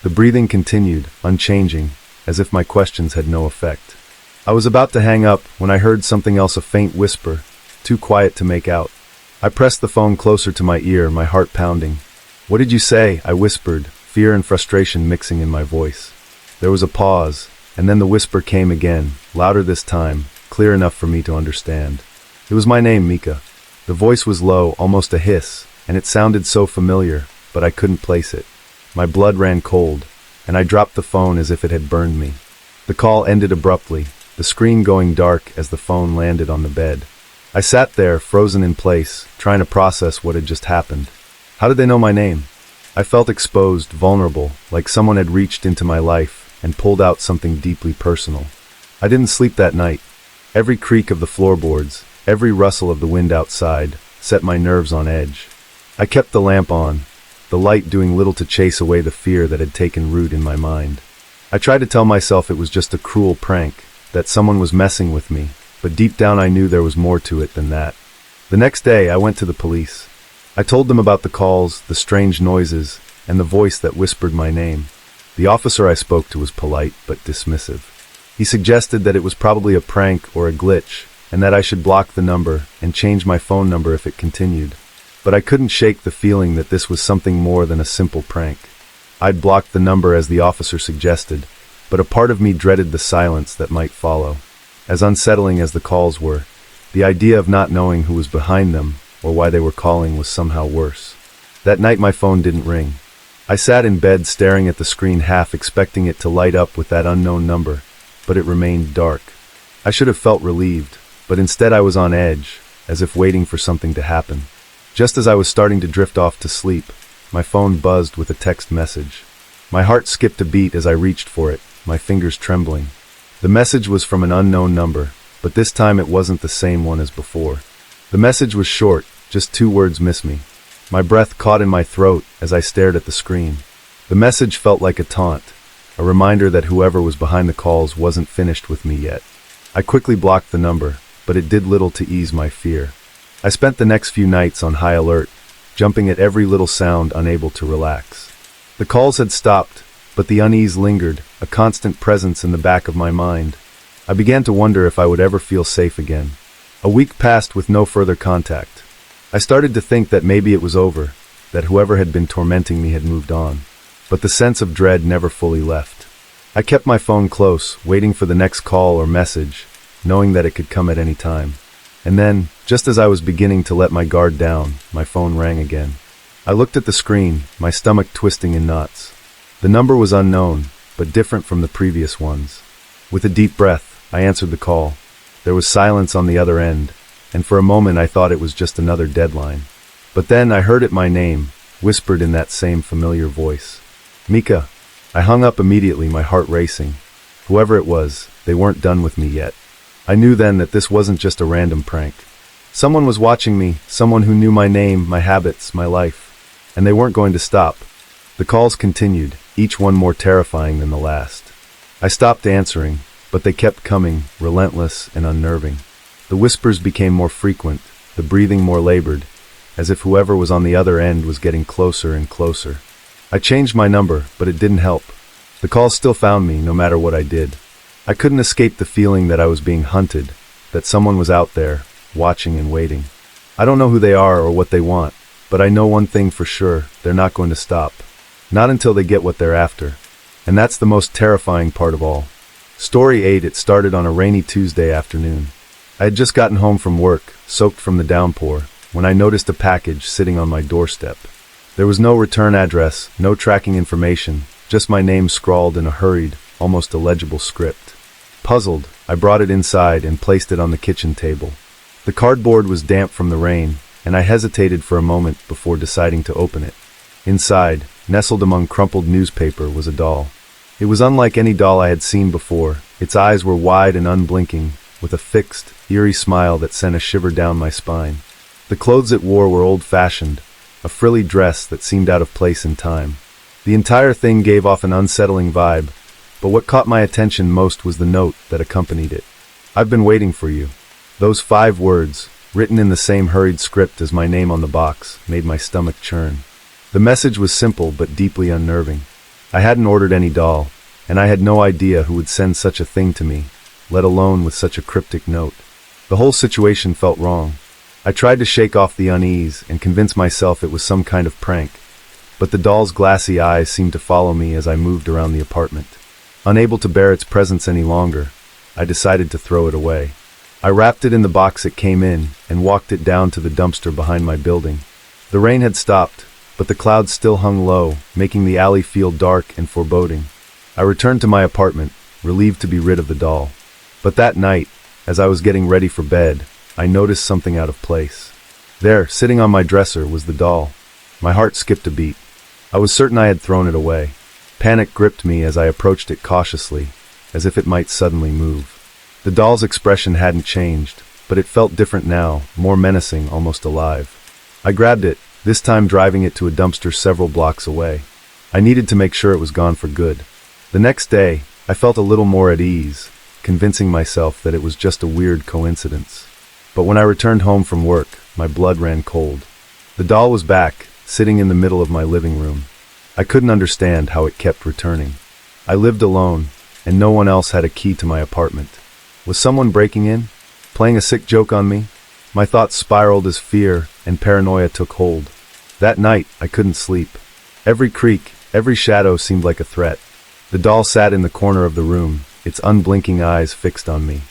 The breathing continued, unchanging, as if my questions had no effect. I was about to hang up when I heard something else, a faint whisper, too quiet to make out. I pressed the phone closer to my ear, my heart pounding. "What did you say?" I whispered, fear and frustration mixing in my voice. There was a pause, and then the whisper came again, louder this time, clear enough for me to understand. It was my name, Mika. The voice was low, almost a hiss, and it sounded so familiar, but I couldn't place it. My blood ran cold, and I dropped the phone as if it had burned me. The call ended abruptly, the screen going dark as the phone landed on the bed. I sat there, frozen in place, trying to process what had just happened. How did they know my name? I felt exposed, vulnerable, like someone had reached into my life and pulled out something deeply personal. I didn't sleep that night. Every creak of the floorboards, every rustle of the wind outside, set my nerves on edge. I kept the lamp on, the light doing little to chase away the fear that had taken root in my mind. I tried to tell myself it was just a cruel prank, that someone was messing with me, but deep down I knew there was more to it than that. The next day I went to the police. I told them about the calls, the strange noises, and the voice that whispered my name. The officer I spoke to was polite but dismissive. He suggested that it was probably a prank or a glitch, and that I should block the number and change my phone number if it continued. But I couldn't shake the feeling that this was something more than a simple prank. I'd blocked the number as the officer suggested, but a part of me dreaded the silence that might follow. As unsettling as the calls were, the idea of not knowing who was behind them or why they were calling was somehow worse. That night my phone didn't ring. I sat in bed staring at the screen, half expecting it to light up with that unknown number, but it remained dark. I should have felt relieved, but instead I was on edge, as if waiting for something to happen. Just as I was starting to drift off to sleep, my phone buzzed with a text message. My heart skipped a beat as I reached for it, my fingers trembling. The message was from an unknown number, but this time it wasn't the same one as before. The message was short, just 2 words: "Miss me." My breath caught in my throat as I stared at the screen. The message felt like a taunt, a reminder that whoever was behind the calls wasn't finished with me yet. I quickly blocked the number, but it did little to ease my fear. I spent the next few nights on high alert, jumping at every little sound, unable to relax. The calls had stopped, but the unease lingered, a constant presence in the back of my mind. I began to wonder if I would ever feel safe again. A week passed with no further contact. I started to think that maybe it was over, that whoever had been tormenting me had moved on. But the sense of dread never fully left. I kept my phone close, waiting for the next call or message, knowing that it could come at any time. And then, just as I was beginning to let my guard down, my phone rang again. I looked at the screen, my stomach twisting in knots. The number was unknown, but different from the previous ones. With a deep breath, I answered the call. There was silence on the other end, and for a moment I thought it was just another deadline. But then I heard my name, whispered in that same familiar voice. Mika. I hung up immediately, my heart racing. Whoever it was, they weren't done with me yet. I knew then that this wasn't just a random prank. Someone was watching me, someone who knew my name, my habits, my life. And they weren't going to stop. The calls continued, each one more terrifying than the last. I stopped answering, but they kept coming, relentless and unnerving. The whispers became more frequent, the breathing more labored, as if whoever was on the other end was getting closer and closer. I changed my number, but it didn't help. The calls still found me, no matter what I did. I couldn't escape the feeling that I was being hunted, that someone was out there, watching and waiting. I don't know who they are or what they want, but I know one thing for sure, they're not going to stop. Not until they get what they're after. And that's the most terrifying part of all. Story 8. It started on a rainy Tuesday afternoon. I had just gotten home from work, soaked from the downpour, when I noticed a package sitting on my doorstep. There was no return address, no tracking information, just my name scrawled in a hurried, almost illegible script. Puzzled, I brought it inside and placed it on the kitchen table. The cardboard was damp from the rain, and I hesitated for a moment before deciding to open it. Inside, nestled among crumpled newspaper, was a doll. It was unlike any doll I had seen before. Its eyes were wide and unblinking, with a fixed, eerie smile that sent a shiver down my spine. The clothes it wore were old-fashioned, a frilly dress that seemed out of place in time. The entire thing gave off an unsettling vibe, but what caught my attention most was the note that accompanied it. "I've been waiting for you." Those 5 words, written in the same hurried script as my name on the box, made my stomach churn. The message was simple but deeply unnerving. I hadn't ordered any doll, and I had no idea who would send such a thing to me, let alone with such a cryptic note. The whole situation felt wrong. I tried to shake off the unease and convince myself it was some kind of prank, but the doll's glassy eyes seemed to follow me as I moved around the apartment. Unable to bear its presence any longer, I decided to throw it away. I wrapped it in the box it came in and walked it down to the dumpster behind my building. The rain had stopped, but the clouds still hung low, making the alley feel dark and foreboding. I returned to my apartment, relieved to be rid of the doll. But that night, as I was getting ready for bed, I noticed something out of place. There, sitting on my dresser, was the doll. My heart skipped a beat. I was certain I had thrown it away. Panic gripped me as I approached it cautiously, as if it might suddenly move. The doll's expression hadn't changed, but it felt different now, more menacing, almost alive. I grabbed it, this time driving it to a dumpster several blocks away. I needed to make sure it was gone for good. The next day, I felt a little more at ease, convincing myself that it was just a weird coincidence. But when I returned home from work, my blood ran cold. The doll was back, sitting in the middle of my living room. I couldn't understand how it kept returning. I lived alone, and no one else had a key to my apartment. Was someone breaking in? Playing a sick joke on me? My thoughts spiraled as fear and paranoia took hold. That night, I couldn't sleep. Every creak, every shadow seemed like a threat. The doll sat in the corner of the room, its unblinking eyes fixed on me.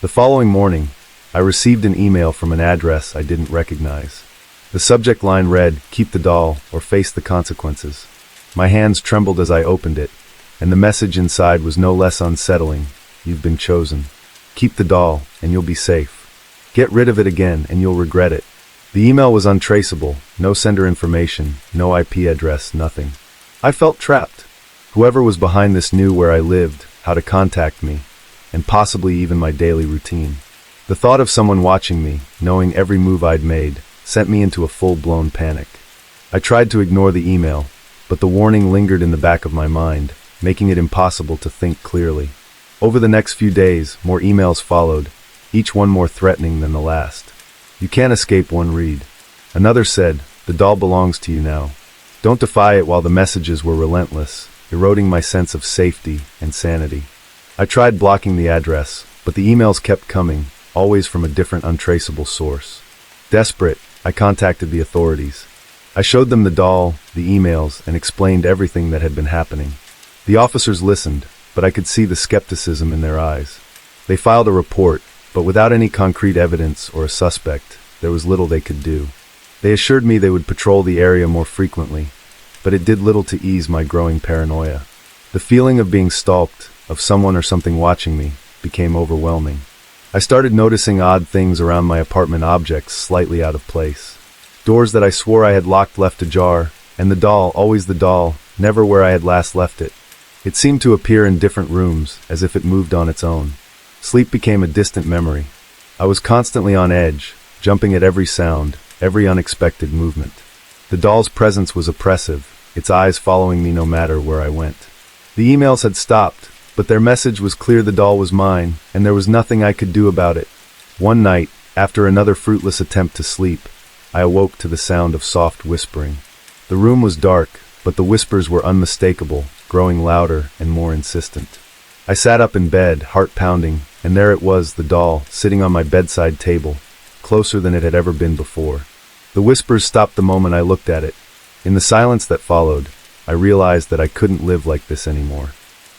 The following morning, I received an email from an address I didn't recognize. The subject line read, "Keep the doll or face the consequences." My hands trembled as I opened it, and the message inside was no less unsettling. "You've been chosen. Keep the doll, and you'll be safe. Get rid of it again, and you'll regret it." The email was untraceable, no sender information, no IP address, nothing. I felt trapped. Whoever was behind this knew where I lived, how to contact me, and possibly even my daily routine. The thought of someone watching me, knowing every move I'd made, sent me into a full-blown panic. I tried to ignore the email, but the warning lingered in the back of my mind, making it impossible to think clearly. Over the next few days, more emails followed, each one more threatening than the last. "You can't escape one read." Another said, "The doll belongs to you now." Don't defy it, while the messages were relentless, eroding my sense of safety and sanity. I tried blocking the address, but the emails kept coming, always from a different untraceable source. Desperate, I contacted the authorities. I showed them the doll, the emails, and explained everything that had been happening. The officers listened, but I could see the skepticism in their eyes. They filed a report, but without any concrete evidence or a suspect, there was little they could do. They assured me they would patrol the area more frequently, but it did little to ease my growing paranoia. The feeling of being stalked, of someone or something watching me, became overwhelming. I started noticing odd things around my apartment, objects slightly out of place. Doors that I swore I had locked left ajar, and the doll, always the doll, never where I had last left it. It seemed to appear in different rooms, as if it moved on its own. Sleep became a distant memory. I was constantly on edge, jumping at every sound, every unexpected movement. The doll's presence was oppressive, its eyes following me no matter where I went. The emails had stopped, but their message was clear: the doll was mine, and there was nothing I could do about it. One night, after another fruitless attempt to sleep, I awoke to the sound of soft whispering. The room was dark, but the whispers were unmistakable, growing louder and more insistent. I sat up in bed, heart pounding, and there it was, the doll, sitting on my bedside table, closer than it had ever been before. The whispers stopped the moment I looked at it. In the silence that followed, I realized that I couldn't live like this anymore.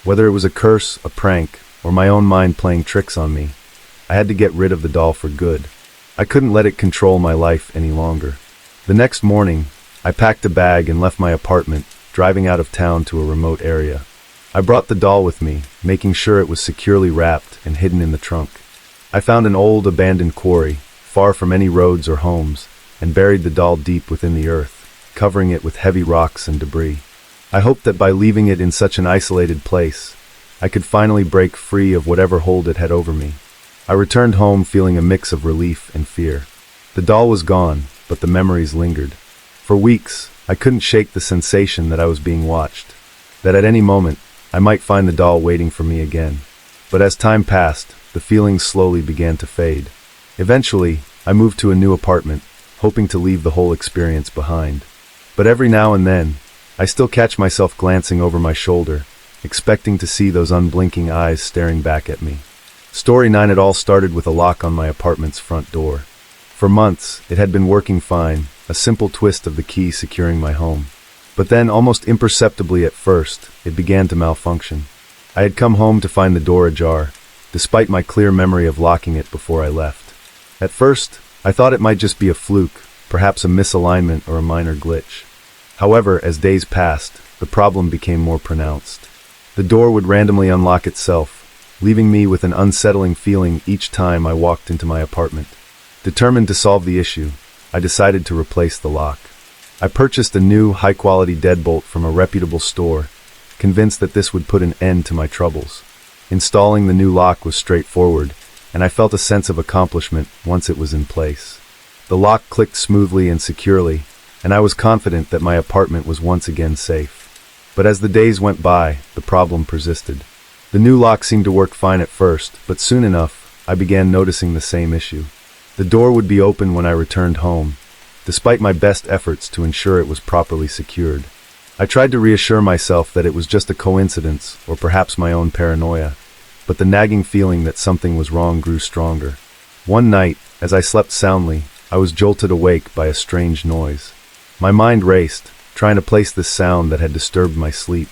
Whether it was a curse, a prank, or my own mind playing tricks on me, I had to get rid of the doll for good. I couldn't let it control my life any longer. The next morning, I packed a bag and left my apartment, driving out of town to a remote area. I brought the doll with me, making sure it was securely wrapped and hidden in the trunk. I found an old abandoned quarry, far from any roads or homes, and buried the doll deep within the earth, covering it with heavy rocks and debris. I hoped that by leaving it in such an isolated place, I could finally break free of whatever hold it had over me. I returned home feeling a mix of relief and fear. The doll was gone, but the memories lingered. For weeks, I couldn't shake the sensation that I was being watched, that at any moment, I might find the doll waiting for me again. But as time passed, the feelings slowly began to fade. Eventually, I moved to a new apartment, hoping to leave the whole experience behind. But every now and then, I still catch myself glancing over my shoulder, expecting to see those unblinking eyes staring back at me. Story 9. It all started with a lock on my apartment's front door. For months, it had been working fine, a simple twist of the key securing my home. But then, almost imperceptibly at first, it began to malfunction. I had come home to find the door ajar, despite my clear memory of locking it before I left. At first, I thought it might just be a fluke, perhaps a misalignment or a minor glitch. However, as days passed, the problem became more pronounced. The door would randomly unlock itself, leaving me with an unsettling feeling each time I walked into my apartment. Determined to solve the issue, I decided to replace the lock. I purchased a new, high-quality deadbolt from a reputable store, convinced that this would put an end to my troubles. Installing the new lock was straightforward, and I felt a sense of accomplishment once it was in place. The lock clicked smoothly and securely, and I was confident that my apartment was once again safe. But as the days went by, the problem persisted. The new lock seemed to work fine at first, but soon enough, I began noticing the same issue. The door would be open when I returned home, despite my best efforts to ensure it was properly secured. I tried to reassure myself that it was just a coincidence, or perhaps my own paranoia, but the nagging feeling that something was wrong grew stronger. One night, as I slept soundly, I was jolted awake by a strange noise. My mind raced, trying to place this sound that had disturbed my sleep.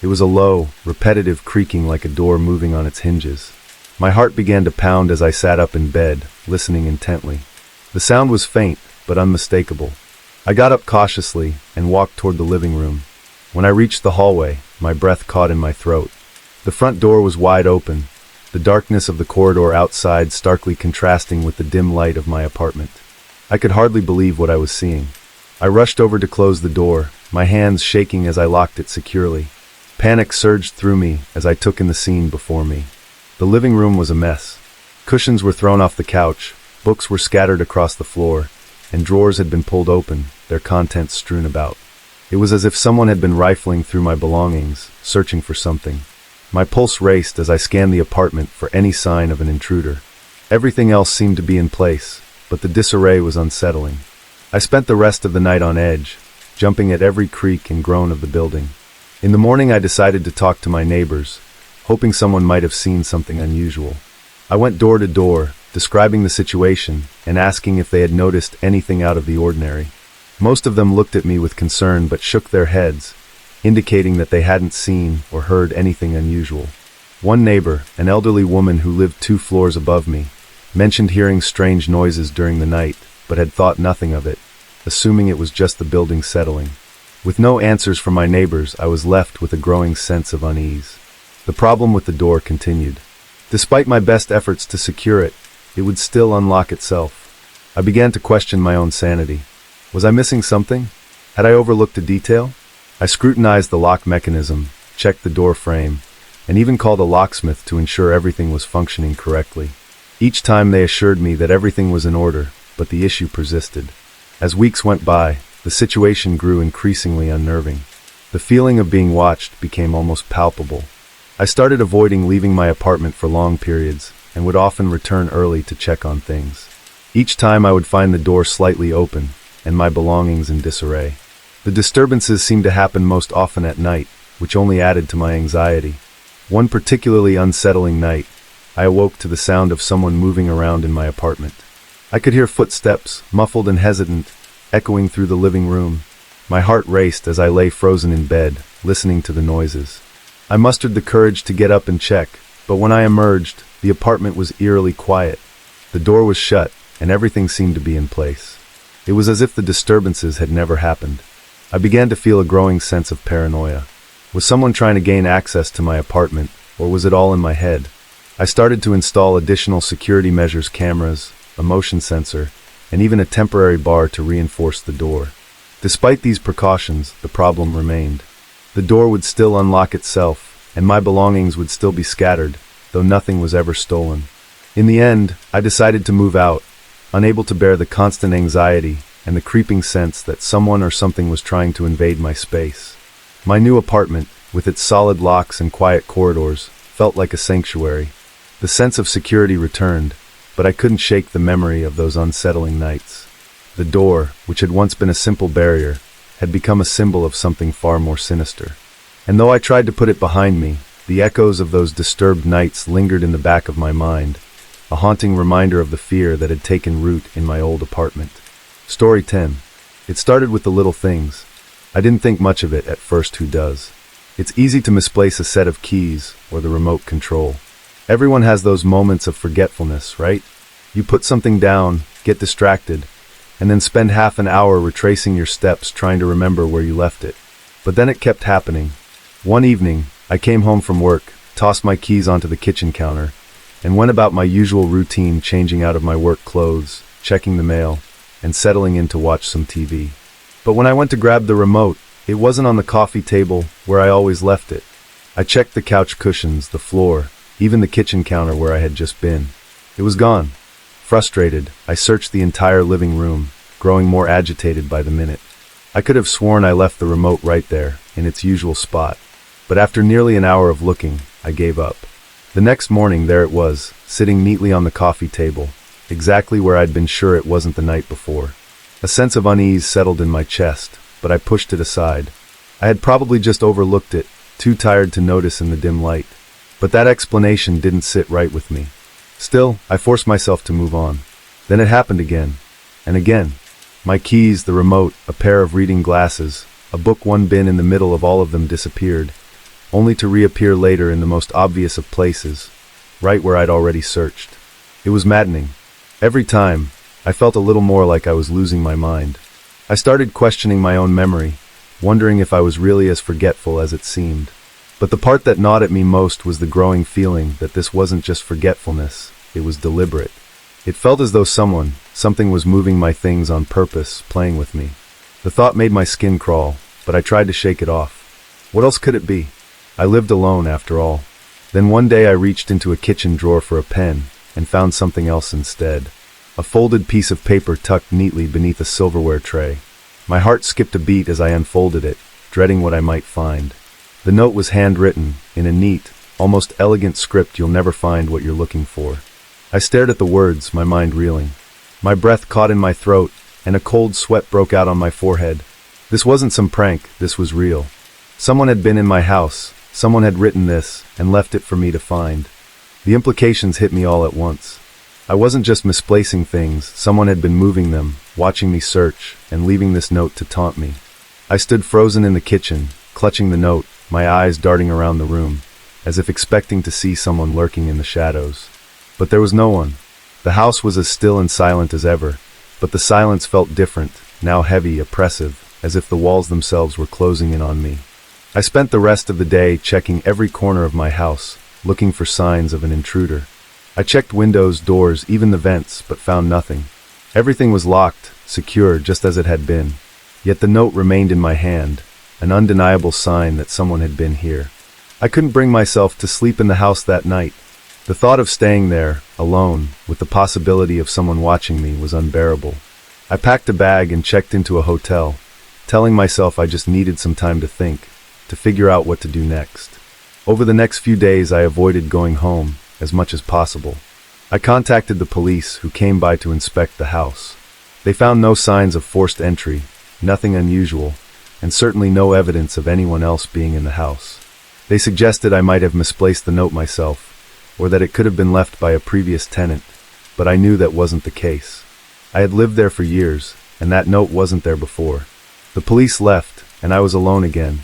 It was a low, repetitive creaking like a door moving on its hinges. My heart began to pound as I sat up in bed, listening intently. The sound was faint, but unmistakable. I got up cautiously and walked toward the living room. When I reached the hallway, my breath caught in my throat. The front door was wide open, the darkness of the corridor outside starkly contrasting with the dim light of my apartment. I could hardly believe what I was seeing. I rushed over to close the door, my hands shaking as I locked it securely. Panic surged through me as I took in the scene before me. The living room was a mess. Cushions were thrown off the couch, books were scattered across the floor, and drawers had been pulled open, their contents strewn about. It was as if someone had been rifling through my belongings, searching for something. My pulse raced as I scanned the apartment for any sign of an intruder. Everything else seemed to be in place, but the disarray was unsettling. I spent the rest of the night on edge, jumping at every creak and groan of the building. In the morning I decided to talk to my neighbors, hoping someone might have seen something unusual. I went door to door, describing the situation and asking if they had noticed anything out of the ordinary. Most of them looked at me with concern but shook their heads, indicating that they hadn't seen or heard anything unusual. One neighbor, an elderly woman who lived 2 floors above me, mentioned hearing strange noises during the night, but had thought nothing of it, assuming it was just the building settling. With no answers from my neighbors, I was left with a growing sense of unease. The problem with the door continued. Despite my best efforts to secure it, it would still unlock itself. I began to question my own sanity. Was I missing something? Had I overlooked a detail? I scrutinized the lock mechanism, checked the door frame, and even called a locksmith to ensure everything was functioning correctly. Each time they assured me that everything was in order, but the issue persisted. As weeks went by, the situation grew increasingly unnerving. The feeling of being watched became almost palpable. I started avoiding leaving my apartment for long periods, and would often return early to check on things. Each time I would find the door slightly open, and my belongings in disarray. The disturbances seemed to happen most often at night, which only added to my anxiety. One particularly unsettling night, I awoke to the sound of someone moving around in my apartment. I could hear footsteps, muffled and hesitant, echoing through the living room. My heart raced as I lay frozen in bed, listening to the noises. I mustered the courage to get up and check, but when I emerged, the apartment was eerily quiet. The door was shut, and everything seemed to be in place. It was as if the disturbances had never happened. I began to feel a growing sense of paranoia. Was someone trying to gain access to my apartment, or was it all in my head? I started to install additional security measures, cameras, a motion sensor, and even a temporary bar to reinforce the door. Despite these precautions, the problem remained. The door would still unlock itself, and my belongings would still be scattered, though nothing was ever stolen. In the end, I decided to move out, unable to bear the constant anxiety and the creeping sense that someone or something was trying to invade my space. My new apartment, with its solid locks and quiet corridors, felt like a sanctuary. The sense of security returned, but I couldn't shake the memory of those unsettling nights. The door, which had once been a simple barrier, had become a symbol of something far more sinister. And though I tried to put it behind me, the echoes of those disturbed nights lingered in the back of my mind, a haunting reminder of the fear that had taken root in my old apartment. Story 10. It started with the little things. I didn't think much of it at first. Who does? It's easy to misplace a set of keys or the remote control. Everyone has those moments of forgetfulness, right? You put something down, get distracted, and then spend half an hour retracing your steps trying to remember where you left it. But then it kept happening. One evening, I came home from work, tossed my keys onto the kitchen counter, and went about my usual routine, changing out of my work clothes, checking the mail, and settling in to watch some TV. But when I went to grab the remote, it wasn't on the coffee table where I always left it. I checked the couch cushions, the floor, even the kitchen counter where I had just been. It was gone. Frustrated, I searched the entire living room, growing more agitated by the minute. I could have sworn I left the remote right there, in its usual spot. But after nearly an hour of looking, I gave up. The next morning, there it was, sitting neatly on the coffee table, exactly where I'd been sure it wasn't the night before. A sense of unease settled in my chest, but I pushed it aside. I had probably just overlooked it, too tired to notice in the dim light. But that explanation didn't sit right with me. Still, I forced myself to move on. Then it happened again. And again. My keys, the remote, a pair of reading glasses, a book one bin in the middle of all of them disappeared, only to reappear later in the most obvious of places, right where I'd already searched. It was maddening. Every time, I felt a little more like I was losing my mind. I started questioning my own memory, wondering if I was really as forgetful as it seemed. But the part that gnawed at me most was the growing feeling that this wasn't just forgetfulness, it was deliberate. It felt as though something was moving my things on purpose, playing with me. The thought made my skin crawl, but I tried to shake it off. What else could it be? I lived alone, after all. Then one day I reached into a kitchen drawer for a pen, and found something else instead. A folded piece of paper tucked neatly beneath a silverware tray. My heart skipped a beat as I unfolded it, dreading what I might find. The note was handwritten, in a neat, almost elegant script you'll never find what you're looking for. I stared at the words, my mind reeling. My breath caught in my throat, and a cold sweat broke out on my forehead. This wasn't some prank, this was real. Someone had been in my house, someone had written this, and left it for me to find. The implications hit me all at once. I wasn't just misplacing things, someone had been moving them, watching me search, and leaving this note to taunt me. I stood frozen in the kitchen, clutching the note, my eyes darting around the room, as if expecting to see someone lurking in the shadows. But there was no one. The house was as still and silent as ever, but the silence felt different, now heavy, oppressive, as if the walls themselves were closing in on me. I spent the rest of the day checking every corner of my house, looking for signs of an intruder. I checked windows, doors, even the vents, but found nothing. Everything was locked, secure, just as it had been. Yet the note remained in my hand, an undeniable sign that someone had been here. I couldn't bring myself to sleep in the house that night. The thought of staying there, alone, with the possibility of someone watching me, was unbearable. I packed a bag and checked into a hotel, telling myself I just needed some time to think, to figure out what to do next. Over the next few days I avoided going home, as much as possible. I contacted the police, who came by to inspect the house. They found no signs of forced entry, nothing unusual, and certainly no evidence of anyone else being in the house. They suggested I might have misplaced the note myself, or that it could have been left by a previous tenant, but I knew that wasn't the case. I had lived there for years, and that note wasn't there before. The police left, and I was alone again.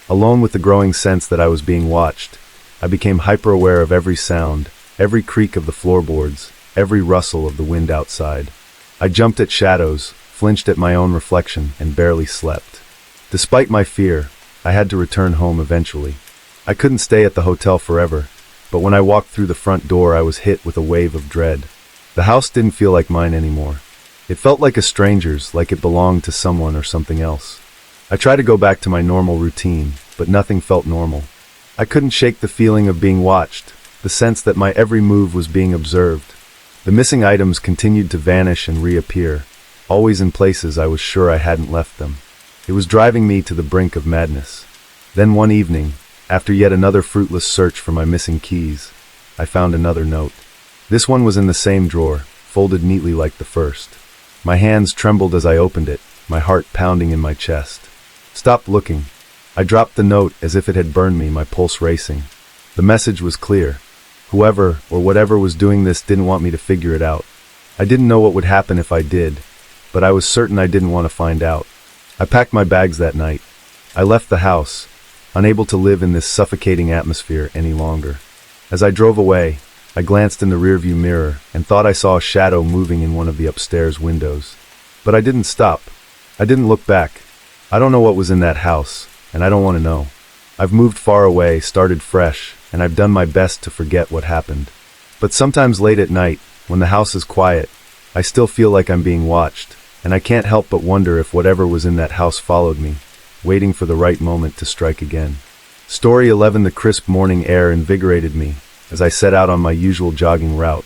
Alone with the growing sense that I was being watched, I became hyper-aware of every sound, every creak of the floorboards, every rustle of the wind outside. I jumped at shadows, flinched at my own reflection, and barely slept. Despite my fear, I had to return home eventually. I couldn't stay at the hotel forever, but when I walked through the front door I was hit with a wave of dread. The house didn't feel like mine anymore. It felt like a stranger's, like it belonged to someone or something else. I tried to go back to my normal routine, but nothing felt normal. I couldn't shake the feeling of being watched, the sense that my every move was being observed. The missing items continued to vanish and reappear, always in places I was sure I hadn't left them. It was driving me to the brink of madness. Then one evening, after yet another fruitless search for my missing keys, I found another note. This one was in the same drawer, folded neatly like the first. My hands trembled as I opened it, my heart pounding in my chest. Stop looking. I dropped the note as if it had burned me, my pulse racing. The message was clear. Whoever or whatever was doing this didn't want me to figure it out. I didn't know what would happen if I did, but I was certain I didn't want to find out. I packed my bags that night. I left the house, unable to live in this suffocating atmosphere any longer. As I drove away, I glanced in the rearview mirror and thought I saw a shadow moving in one of the upstairs windows. But I didn't stop. I didn't look back. I don't know what was in that house, and I don't want to know. I've moved far away, started fresh, and I've done my best to forget what happened. But sometimes late at night, when the house is quiet, I still feel like I'm being watched, and I can't help but wonder if whatever was in that house followed me, waiting for the right moment to strike again. Story 11. The crisp morning air invigorated me as I set out on my usual jogging route,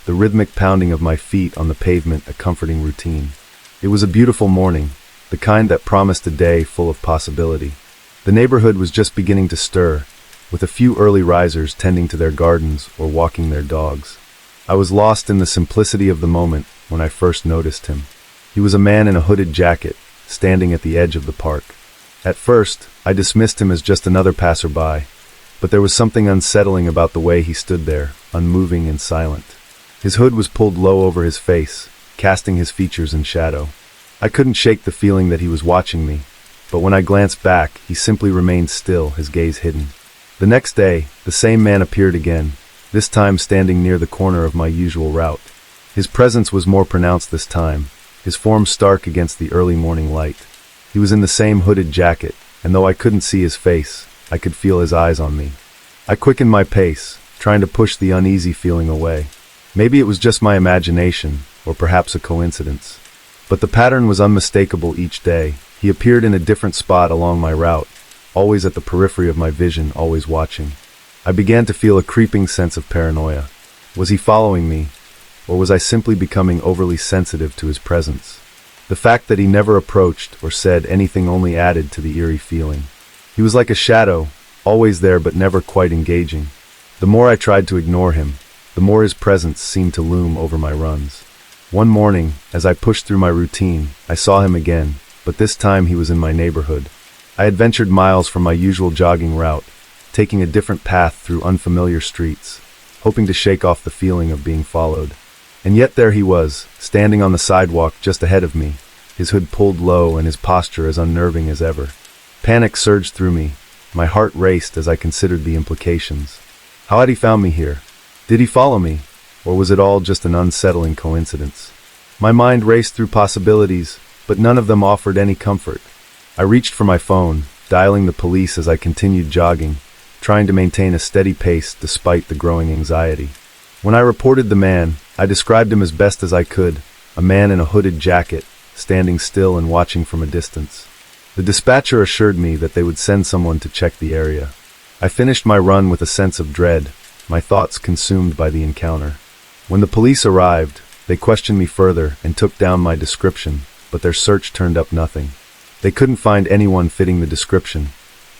the rhythmic pounding of my feet on the pavement a comforting routine. It was a beautiful morning, the kind that promised a day full of possibility. The neighborhood was just beginning to stir, with a few early risers tending to their gardens or walking their dogs. I was lost in the simplicity of the moment when I first noticed him. He was a man in a hooded jacket, standing at the edge of the park. At first, I dismissed him as just another passerby, but there was something unsettling about the way he stood there, unmoving and silent. His hood was pulled low over his face, casting his features in shadow. I couldn't shake the feeling that he was watching me, but when I glanced back, he simply remained still, his gaze hidden. The next day, the same man appeared again, this time standing near the corner of my usual route. His presence was more pronounced this time, his form stark against the early morning light. He was in the same hooded jacket, and though I couldn't see his face, I could feel his eyes on me. I quickened my pace, trying to push the uneasy feeling away. Maybe it was just my imagination, or perhaps a coincidence. But the pattern was unmistakable each day. He appeared in a different spot along my route, always at the periphery of my vision, always watching. I began to feel a creeping sense of paranoia. Was he following me, or was I simply becoming overly sensitive to his presence? The fact that he never approached or said anything only added to the eerie feeling. He was like a shadow, always there but never quite engaging. The more I tried to ignore him, the more his presence seemed to loom over my runs. One morning, as I pushed through my routine, I saw him again, but this time he was in my neighborhood. I had ventured miles from my usual jogging route, taking a different path through unfamiliar streets, hoping to shake off the feeling of being followed. And yet there he was, standing on the sidewalk just ahead of me, his hood pulled low and his posture as unnerving as ever. Panic surged through me. My heart raced as I considered the implications. How had he found me here? Did he follow me? Or was it all just an unsettling coincidence? My mind raced through possibilities, but none of them offered any comfort. I reached for my phone, dialing the police as I continued jogging, trying to maintain a steady pace despite the growing anxiety. When I reported the man, I described him as best as I could, a man in a hooded jacket, standing still and watching from a distance. The dispatcher assured me that they would send someone to check the area. I finished my run with a sense of dread, my thoughts consumed by the encounter. When the police arrived, they questioned me further and took down my description, but their search turned up nothing. They couldn't find anyone fitting the description,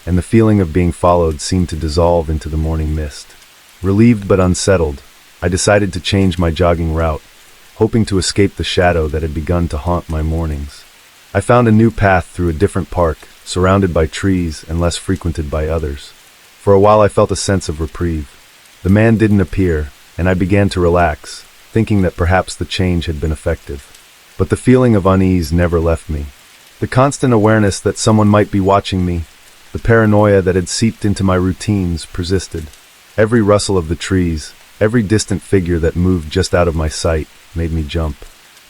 and the feeling of being followed seemed to dissolve into the morning mist. Relieved but unsettled, I decided to change my jogging route, hoping to escape the shadow that had begun to haunt my mornings. I found a new path through a different park, surrounded by trees and less frequented by others. For a while I felt a sense of reprieve. The man didn't appear, and I began to relax, thinking that perhaps the change had been effective. But the feeling of unease never left me. The constant awareness that someone might be watching me, the paranoia that had seeped into my routines, persisted. Every rustle of the trees, every distant figure that moved just out of my sight, made me jump.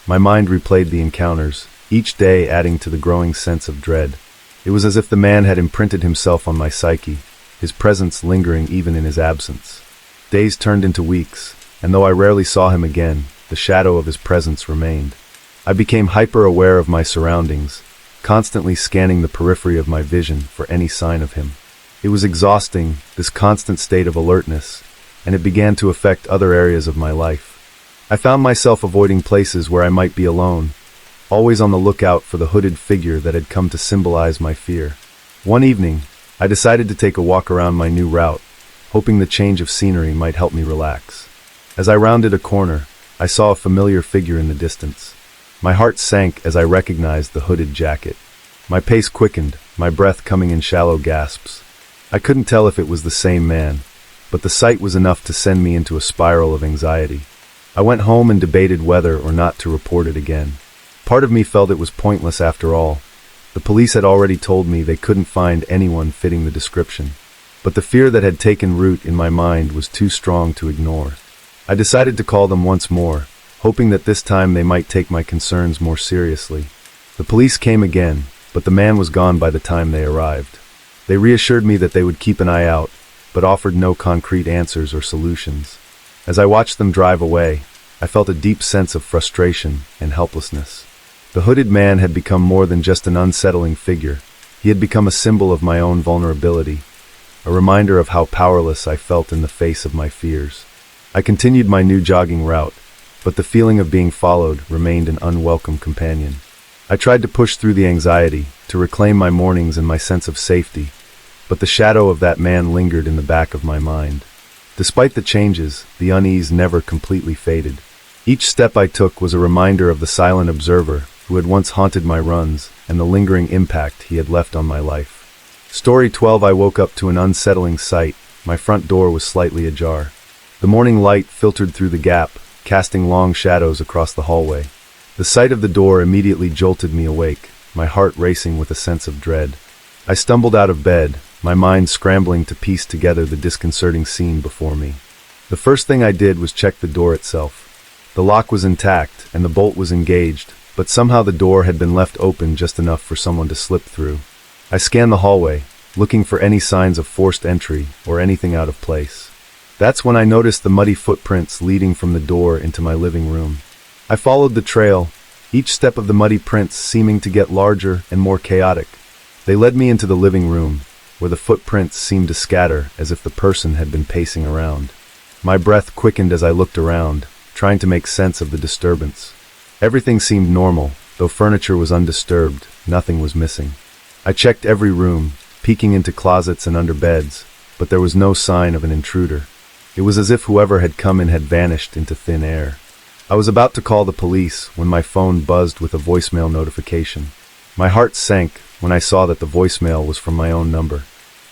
My mind replayed the encounters, each day adding to the growing sense of dread. It was as if the man had imprinted himself on my psyche, his presence lingering even in his absence. Days turned into weeks, and though I rarely saw him again, the shadow of his presence remained. I became hyper-aware of my surroundings, constantly scanning the periphery of my vision for any sign of him. It was exhausting, this constant state of alertness, and it began to affect other areas of my life. I found myself avoiding places where I might be alone, always on the lookout for the hooded figure that had come to symbolize my fear. One evening, I decided to take a walk around my new route, hoping the change of scenery might help me relax. As I rounded a corner, I saw a familiar figure in the distance. My heart sank as I recognized the hooded jacket. My pace quickened, my breath coming in shallow gasps. I couldn't tell if it was the same man, but the sight was enough to send me into a spiral of anxiety. I went home and debated whether or not to report it again. Part of me felt it was pointless after all. The police had already told me they couldn't find anyone fitting the description. But the fear that had taken root in my mind was too strong to ignore. I decided to call them once more, hoping that this time they might take my concerns more seriously. The police came again, but the man was gone by the time they arrived. They reassured me that they would keep an eye out, but offered no concrete answers or solutions. As I watched them drive away, I felt a deep sense of frustration and helplessness. The hooded man had become more than just an unsettling figure. He had become a symbol of my own vulnerability, a reminder of how powerless I felt in the face of my fears. I continued my new jogging route, but the feeling of being followed remained an unwelcome companion. I tried to push through the anxiety, to reclaim my mornings and my sense of safety, but the shadow of that man lingered in the back of my mind. Despite the changes, the unease never completely faded. Each step I took was a reminder of the silent observer who had once haunted my runs and the lingering impact he had left on my life. Story 12. I woke up to an unsettling sight. My front door was slightly ajar. The morning light filtered through the gap, casting long shadows across the hallway. The sight of the door immediately jolted me awake, my heart racing with a sense of dread. I stumbled out of bed, my mind scrambling to piece together the disconcerting scene before me. The first thing I did was check the door itself. The lock was intact and the bolt was engaged, but somehow the door had been left open just enough for someone to slip through. I scanned the hallway, looking for any signs of forced entry or anything out of place. That's when I noticed the muddy footprints leading from the door into my living room. I followed the trail, each step of the muddy prints seeming to get larger and more chaotic. They led me into the living room, where the footprints seemed to scatter as if the person had been pacing around. My breath quickened as I looked around, trying to make sense of the disturbance. Everything seemed normal, Though furniture was undisturbed, nothing was missing. I checked every room, peeking into closets and under beds, but there was no sign of an intruder. It was as if whoever had come in had vanished into thin air. I was about to call the police when my phone buzzed with a voicemail notification. My heart sank when I saw that the voicemail was from my own number.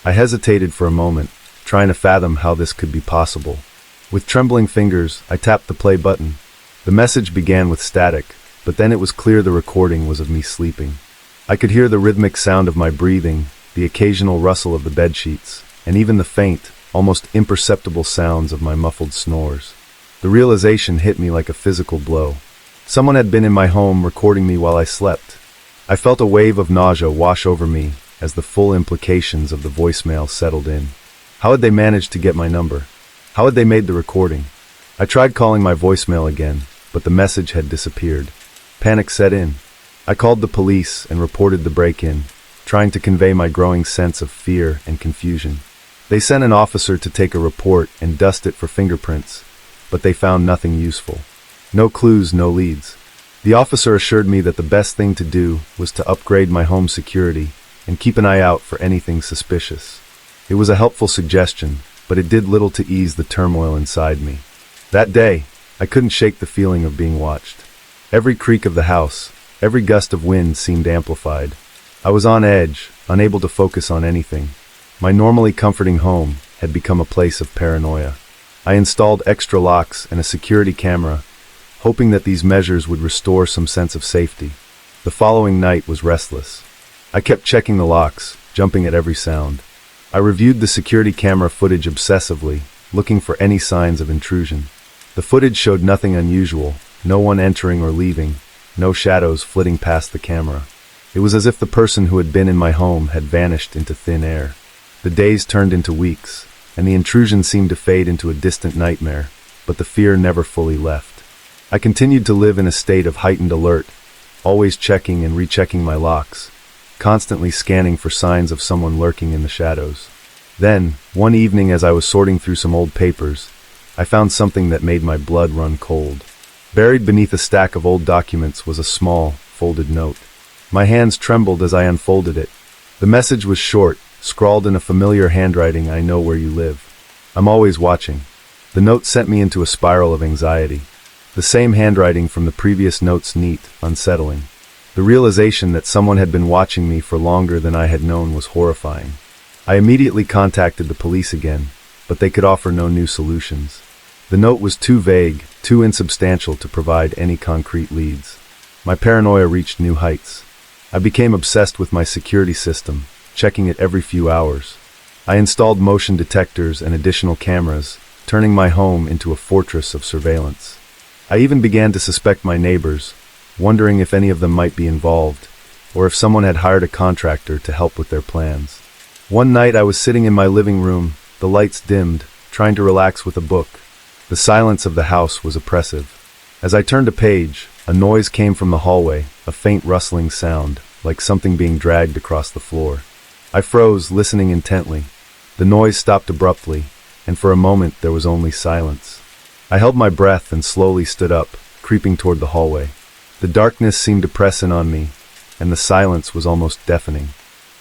I hesitated for a moment, trying to fathom how this could be possible. With trembling fingers, I tapped the play button. The message began with static, but then it was clear the recording was of me sleeping. I could hear the rhythmic sound of my breathing, the occasional rustle of the bedsheets, and even the faint, almost imperceptible sounds of my muffled snores. The realization hit me like a physical blow. Someone had been in my home recording me while I slept. I felt a wave of nausea wash over me as the full implications of the voicemail settled in. How had they managed to get my number? How had they made the recording? I tried calling my voicemail again, but the message had disappeared. Panic set in. I called the police and reported the break-in, trying to convey my growing sense of fear and confusion. They sent an officer to take a report and dust it for fingerprints, but they found nothing useful. No clues, no leads. The officer assured me that the best thing to do was to upgrade my home security and keep an eye out for anything suspicious. It was a helpful suggestion, but it did little to ease the turmoil inside me. That day, I couldn't shake the feeling of being watched. Every creak of the house, every gust of wind seemed amplified. I was on edge, unable to focus on anything. My normally comforting home had become a place of paranoia. I installed extra locks and a security camera, hoping that these measures would restore some sense of safety. The following night was restless. I kept checking the locks, jumping at every sound. I reviewed the security camera footage obsessively, looking for any signs of intrusion. The footage showed nothing unusual, no one entering or leaving, no shadows flitting past the camera. It was as if the person who had been in my home had vanished into thin air. The days turned into weeks, and the intrusion seemed to fade into a distant nightmare, but the fear never fully left. I continued to live in a state of heightened alert, always checking and rechecking my locks, constantly scanning for signs of someone lurking in the shadows. Then, one evening as I was sorting through some old papers, I found something that made my blood run cold. Buried beneath a stack of old documents was a small, folded note. My hands trembled as I unfolded it. The message was short, scrawled in a familiar handwriting: "I know where you live. I'm always watching." The note sent me into a spiral of anxiety. The same handwriting from the previous note's neat, unsettling. The realization that someone had been watching me for longer than I had known was horrifying. I immediately contacted the police again, but they could offer no new solutions. The note was too vague, too insubstantial to provide any concrete leads. My paranoia reached new heights. I became obsessed with my security system, checking it every few hours. I installed motion detectors and additional cameras, turning my home into a fortress of surveillance. I even began to suspect my neighbors, wondering if any of them might be involved, or if someone had hired a contractor to help with their plans. One night I was sitting in my living room, the lights dimmed, trying to relax with a book. The silence of the house was oppressive. As I turned a page, a noise came from the hallway, a faint rustling sound, like something being dragged across the floor. I froze, listening intently. The noise stopped abruptly, and for a moment there was only silence. I held my breath and slowly stood up, creeping toward the hallway. The darkness seemed to press in on me, and the silence was almost deafening.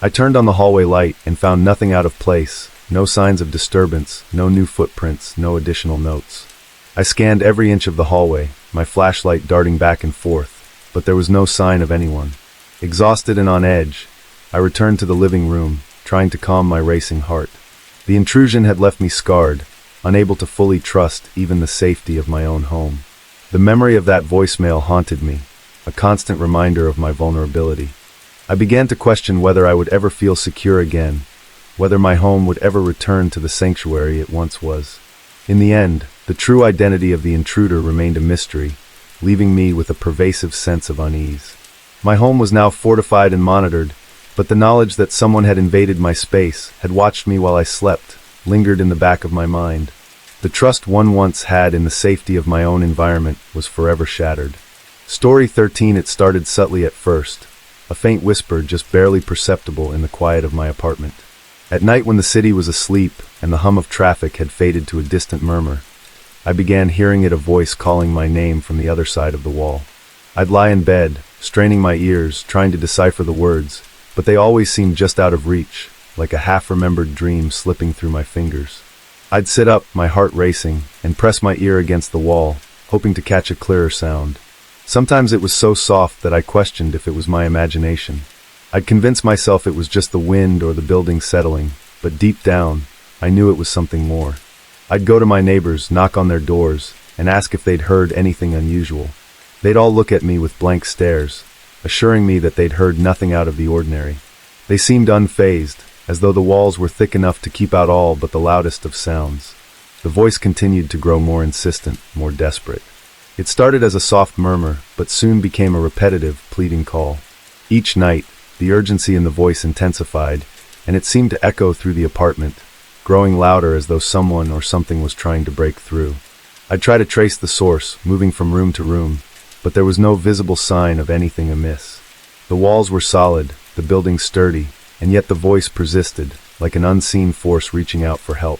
I turned on the hallway light and found nothing out of place, no signs of disturbance, no new footprints, no additional notes. I scanned every inch of the hallway, my flashlight darting back and forth, but there was no sign of anyone. Exhausted and on edge, I returned to the living room, trying to calm my racing heart. The intrusion had left me scarred, unable to fully trust even the safety of my own home. The memory of that voicemail haunted me, a constant reminder of my vulnerability. I began to question whether I would ever feel secure again, whether my home would ever return to the sanctuary it once was. In the end, the true identity of the intruder remained a mystery, leaving me with a pervasive sense of unease. My home was now fortified and monitored, but the knowledge that someone had invaded my space, had watched me while I slept, lingered in the back of my mind. The trust one once had in the safety of my own environment was forever shattered. Story 13. It started subtly at first, a faint whisper just barely perceptible in the quiet of my apartment. At night when the city was asleep and the hum of traffic had faded to a distant murmur, I began hearing it, a voice calling my name from the other side of the wall. I'd lie in bed, straining my ears, trying to decipher the words, but they always seemed just out of reach, like a half-remembered dream slipping through my fingers. I'd sit up, my heart racing, and press my ear against the wall, hoping to catch a clearer sound. Sometimes it was so soft that I questioned if it was my imagination. I'd convince myself it was just the wind or the building settling, but deep down, I knew it was something more. I'd go to my neighbors, knock on their doors, and ask if they'd heard anything unusual. They'd all look at me with blank stares, assuring me that they'd heard nothing out of the ordinary. They seemed unfazed, as though the walls were thick enough to keep out all but the loudest of sounds. The voice continued to grow more insistent, more desperate. It started as a soft murmur, but soon became a repetitive, pleading call. Each night, the urgency in the voice intensified, and it seemed to echo through the apartment, growing louder as though someone or something was trying to break through. I'd try to trace the source, moving from room to room, but there was no visible sign of anything amiss. The walls were solid, the building sturdy, and yet the voice persisted, like an unseen force reaching out for help.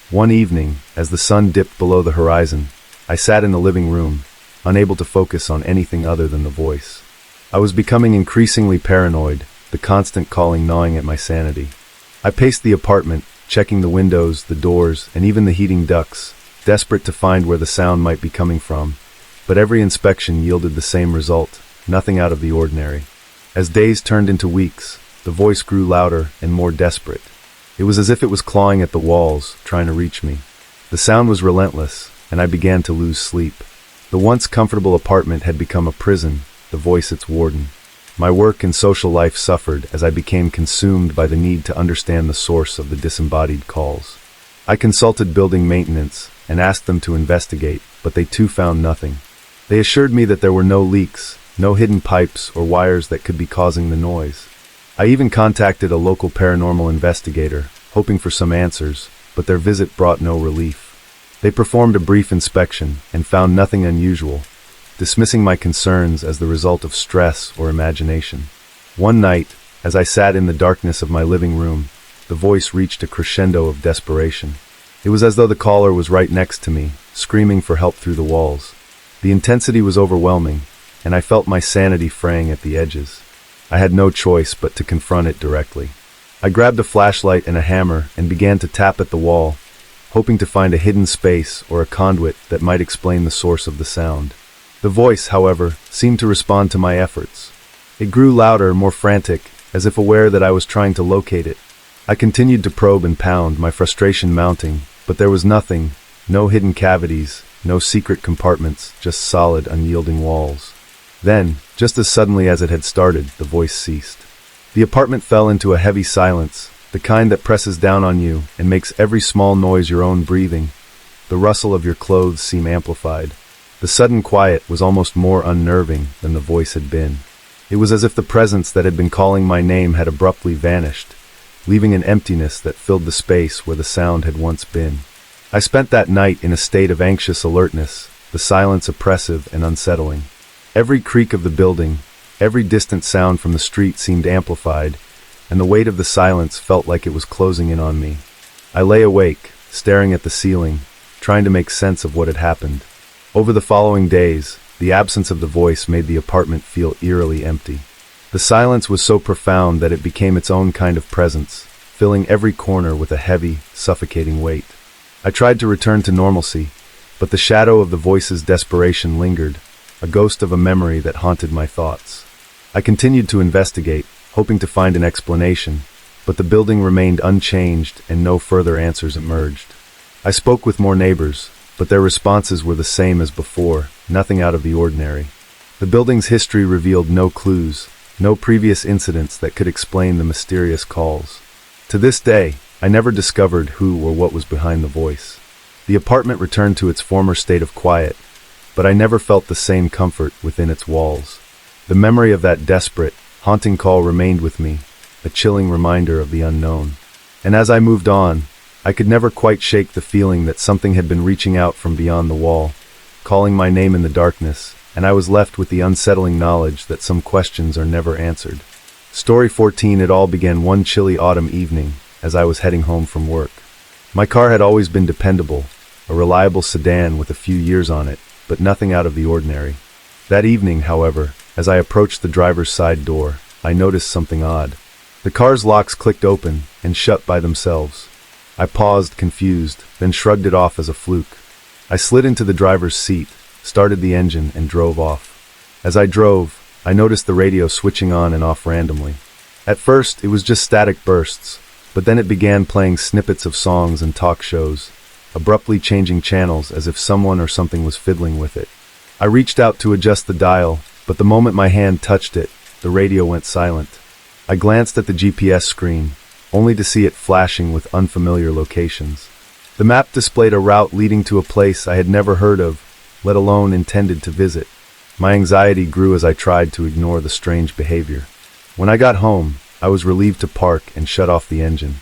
One evening, as the sun dipped below the horizon, I sat in the living room, unable to focus on anything other than the voice. I was becoming increasingly paranoid, the constant calling gnawing at my sanity. I paced the apartment, checking the windows, the doors, and even the heating ducts, desperate to find where the sound might be coming from, but every inspection yielded the same result, nothing out of the ordinary. As days turned into weeks, the voice grew louder and more desperate. It was as if it was clawing at the walls, trying to reach me. The sound was relentless, and I began to lose sleep. The once comfortable apartment had become a prison, the voice its warden. My work and social life suffered as I became consumed by the need to understand the source of the disembodied calls. I consulted building maintenance and asked them to investigate, but they too found nothing. They assured me that there were no leaks, no hidden pipes or wires that could be causing the noise. I even contacted a local paranormal investigator, hoping for some answers, but their visit brought no relief. They performed a brief inspection and found nothing unusual, dismissing my concerns as the result of stress or imagination. One night, as I sat in the darkness of my living room, the voice reached a crescendo of desperation. It was as though the caller was right next to me, screaming for help through the walls. The intensity was overwhelming, and I felt my sanity fraying at the edges. I had no choice but to confront it directly. I grabbed a flashlight and a hammer and began to tap at the wall, hoping to find a hidden space or a conduit that might explain the source of the sound. The voice, however, seemed to respond to my efforts. It grew louder, more frantic, as if aware that I was trying to locate it. I continued to probe and pound, my frustration mounting, but there was nothing, no hidden cavities, no secret compartments, just solid, unyielding walls. Then, just as suddenly as it had started, the voice ceased. The apartment fell into a heavy silence, the kind that presses down on you and makes every small noise your own breathing. The rustle of your clothes seemed amplified. The sudden quiet was almost more unnerving than the voice had been. It was as if the presence that had been calling my name had abruptly vanished, leaving an emptiness that filled the space where the sound had once been. I spent that night in a state of anxious alertness, the silence oppressive and unsettling. Every creak of the building, every distant sound from the street seemed amplified, and the weight of the silence felt like it was closing in on me. I lay awake, staring at the ceiling, trying to make sense of what had happened. Over the following days, the absence of the voice made the apartment feel eerily empty. The silence was so profound that it became its own kind of presence, filling every corner with a heavy, suffocating weight. I tried to return to normalcy, but the shadow of the voice's desperation lingered, a ghost of a memory that haunted my thoughts. I continued to investigate, hoping to find an explanation, but the building remained unchanged and no further answers emerged. I spoke with more neighbors, but their responses were the same as before, nothing out of the ordinary. The building's history revealed no clues, no previous incidents that could explain the mysterious calls. To this day, I never discovered who or what was behind the voice. The apartment returned to its former state of quiet, but I never felt the same comfort within its walls. The memory of that desperate, haunting call remained with me, a chilling reminder of the unknown. And as I moved on, I could never quite shake the feeling that something had been reaching out from beyond the wall, calling my name in the darkness, and I was left with the unsettling knowledge that some questions are never answered. Story 14. It all began one chilly autumn evening as I was heading home from work. My car had always been dependable, a reliable sedan with a few years on it, but nothing out of the ordinary. That evening, however, As I approached the driver's side door, I noticed something odd. The car's locks clicked open and shut by themselves. I paused, confused, then shrugged it off as a fluke. I slid into the driver's seat, started the engine, and drove off. As I drove, I noticed the radio switching on and off randomly. At first, it was just static bursts, but then it began playing snippets of songs and talk shows, abruptly changing channels as if someone or something was fiddling with it. I reached out to adjust the dial, but the moment my hand touched it, the radio went silent. I glanced at the GPS screen, only to see it flashing with unfamiliar locations. The map displayed a route leading to a place I had never heard of, let alone intended to visit. My anxiety grew as I tried to ignore the strange behavior. When I got home, I was relieved to park and shut off the engine.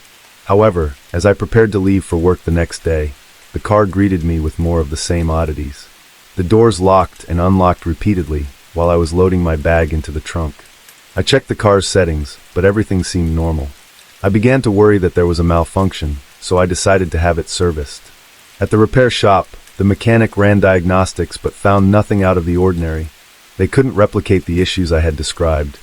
However, as I prepared to leave for work the next day, the car greeted me with more of the same oddities. The doors locked and unlocked repeatedly while I was loading my bag into the trunk. I checked the car's settings, but everything seemed normal. I began to worry that there was a malfunction, so I decided to have it serviced. At the repair shop, the mechanic ran diagnostics but found nothing out of the ordinary. They couldn't replicate the issues I had described,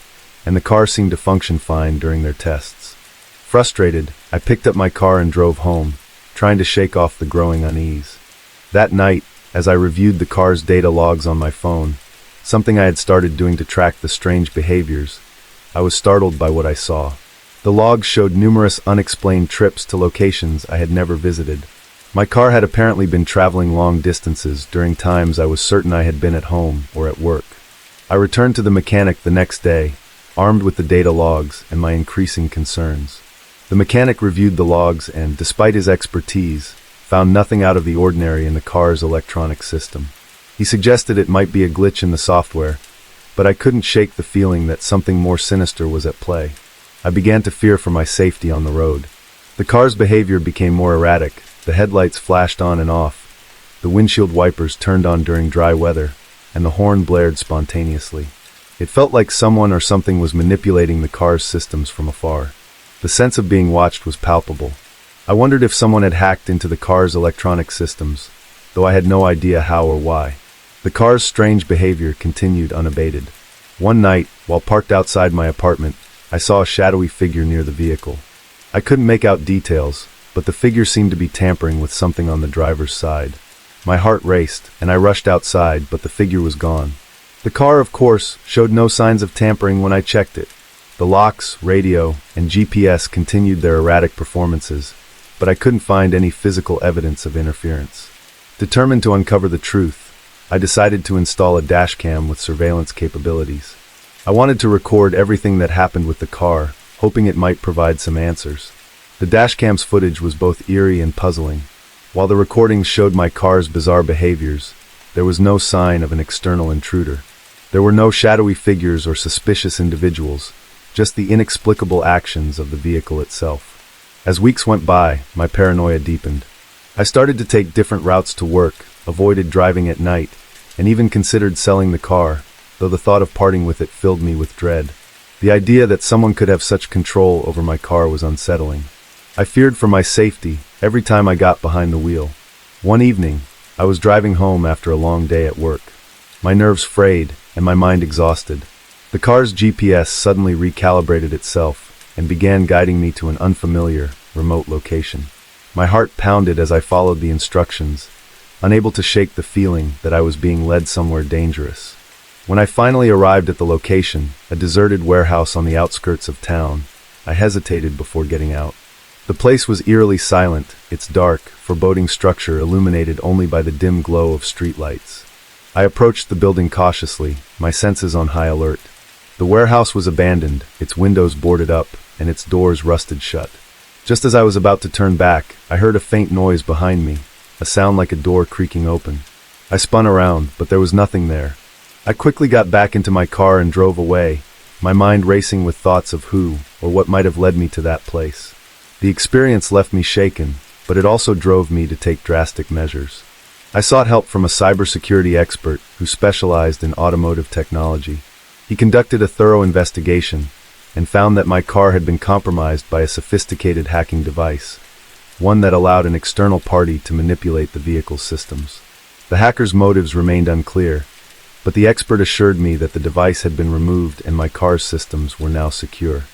and the car seemed to function fine during their tests. Frustrated, I picked up my car and drove home, trying to shake off the growing unease. That night, as I reviewed the car's data logs on my phone, something I had started doing to track the strange behaviors, I was startled by what I saw. The logs showed numerous unexplained trips to locations I had never visited. My car had apparently been traveling long distances during times I was certain I had been at home or at work. I returned to the mechanic the next day, armed with the data logs and my increasing concerns. The mechanic reviewed the logs and, despite his expertise, found nothing out of the ordinary in the car's electronic system. He suggested it might be a glitch in the software, but I couldn't shake the feeling that something more sinister was at play. I began to fear for my safety on the road. The car's behavior became more erratic. The headlights flashed on and off, the windshield wipers turned on during dry weather, and the horn blared spontaneously. It felt like someone or something was manipulating the car's systems from afar. The sense of being watched was palpable. I wondered if someone had hacked into the car's electronic systems, though I had no idea how or why. The car's strange behavior continued unabated. One night, while parked outside my apartment, I saw a shadowy figure near the vehicle. I couldn't make out details, but the figure seemed to be tampering with something on the driver's side. My heart raced, and I rushed outside, but the figure was gone. The car, of course, showed no signs of tampering when I checked it. The locks, radio, and GPS continued their erratic performances, but I couldn't find any physical evidence of interference. Determined to uncover the truth, I decided to install a dashcam with surveillance capabilities. I wanted to record everything that happened with the car, hoping it might provide some answers. The dashcam's footage was both eerie and puzzling. While the recordings showed my car's bizarre behaviors, there was no sign of an external intruder. There were no shadowy figures or suspicious individuals, just the inexplicable actions of the vehicle itself. As weeks went by, my paranoia deepened. I started to take different routes to work, avoided driving at night, and even considered selling the car, though the thought of parting with it filled me with dread. The idea that someone could have such control over my car was unsettling. I feared for my safety every time I got behind the wheel. One evening, I was driving home after a long day at work. My nerves frayed and my mind exhausted. The car's GPS suddenly recalibrated itself and began guiding me to an unfamiliar, remote location. My heart pounded as I followed the instructions, unable to shake the feeling that I was being led somewhere dangerous. When I finally arrived at the location, a deserted warehouse on the outskirts of town, I hesitated before getting out. The place was eerily silent, its dark, foreboding structure illuminated only by the dim glow of streetlights. I approached the building cautiously, my senses on high alert. The warehouse was abandoned, its windows boarded up, and its doors rusted shut. Just as I was about to turn back, I heard a faint noise behind me, a sound like a door creaking open. I spun around, but there was nothing there. I quickly got back into my car and drove away, my mind racing with thoughts of who or what might have led me to that place. The experience left me shaken, but it also drove me to take drastic measures. I sought help from a cybersecurity expert who specialized in automotive technology. He conducted a thorough investigation and found that my car had been compromised by a sophisticated hacking device, one that allowed an external party to manipulate the vehicle's systems. The hacker's motives remained unclear, but the expert assured me that the device had been removed and my car's systems were now secure.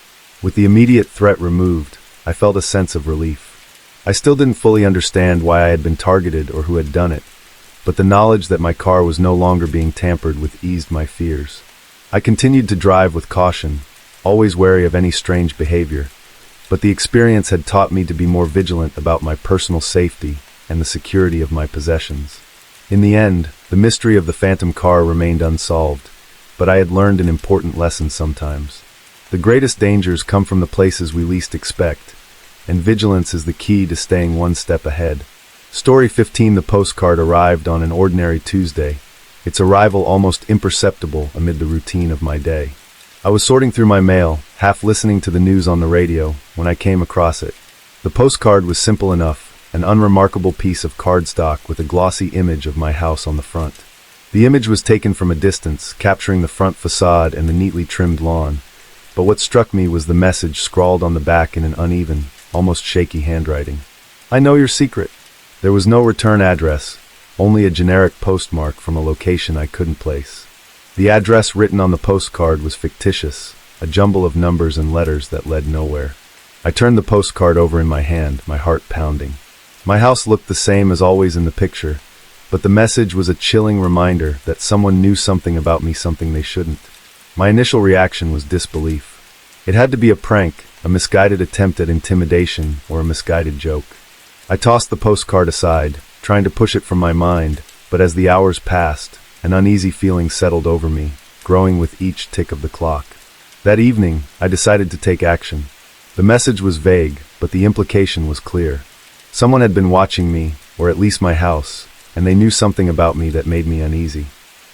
With the immediate threat removed, I felt a sense of relief. I still didn't fully understand why I had been targeted or who had done it, but the knowledge that my car was no longer being tampered with eased my fears. I continued to drive with caution, always wary of any strange behavior, but the experience had taught me to be more vigilant about my personal safety and the security of my possessions. In the end, the mystery of the phantom car remained unsolved, but I had learned an important lesson sometimes. The greatest dangers come from the places we least expect, and vigilance is the key to staying one step ahead. Story 15. The postcard arrived on an ordinary Tuesday, its arrival almost imperceptible amid the routine of my day. I was sorting through my mail, half listening to the news on the radio, when I came across it. The postcard was simple enough, an unremarkable piece of cardstock with a glossy image of my house on the front. The image was taken from a distance, capturing the front facade and the neatly trimmed lawn, but what struck me was the message scrawled on the back in an uneven, almost shaky handwriting. I know your secret. There was no return address, only a generic postmark from a location I couldn't place. The address written on the postcard was fictitious, a jumble of numbers and letters that led nowhere. I turned the postcard over in my hand, my heart pounding. My house looked the same as always in the picture, but the message was a chilling reminder that someone knew something about me, something they shouldn't. My initial reaction was disbelief. It had to be a prank, a misguided attempt at intimidation, or a misguided joke. I tossed the postcard aside, trying to push it from my mind, but as the hours passed, an uneasy feeling settled over me, growing with each tick of the clock. That evening, I decided to take action. The message was vague, but the implication was clear. Someone had been watching me, or at least my house, and they knew something about me that made me uneasy.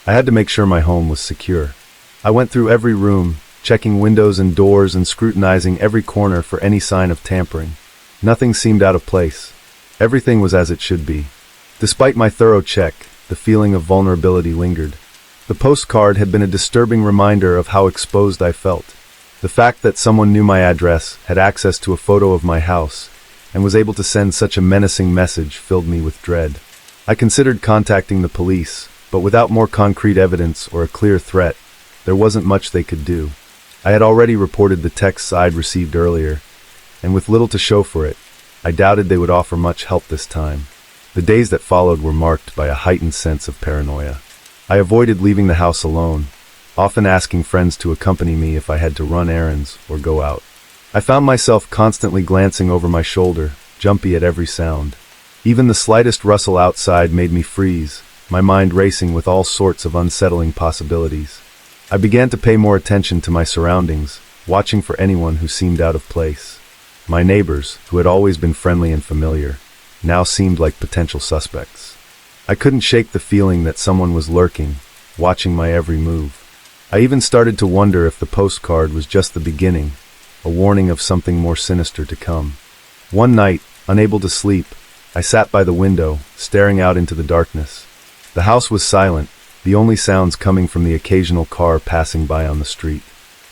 I had to make sure my home was secure. I went through every room, checking windows and doors and scrutinizing every corner for any sign of tampering. Nothing seemed out of place. Everything was as it should be. Despite my thorough check, the feeling of vulnerability lingered. The postcard had been a disturbing reminder of how exposed I felt. The fact that someone knew my address, had access to a photo of my house, and was able to send such a menacing message filled me with dread. I considered contacting the police, but without more concrete evidence or a clear threat, there wasn't much they could do. I had already reported the texts I'd received earlier, and with little to show for it, I doubted they would offer much help this time. The days that followed were marked by a heightened sense of paranoia. I avoided leaving the house alone, often asking friends to accompany me if I had to run errands or go out. I found myself constantly glancing over my shoulder, jumpy at every sound. Even the slightest rustle outside made me freeze, my mind racing with all sorts of unsettling possibilities. I began to pay more attention to my surroundings, watching for anyone who seemed out of place. My neighbors, who had always been friendly and familiar, now seemed like potential suspects. I couldn't shake the feeling that someone was lurking, watching my every move. I even started to wonder if the postcard was just the beginning, a warning of something more sinister to come. One night, unable to sleep, I sat by the window, staring out into the darkness. The house was silent, the only sounds coming from the occasional car passing by on the street.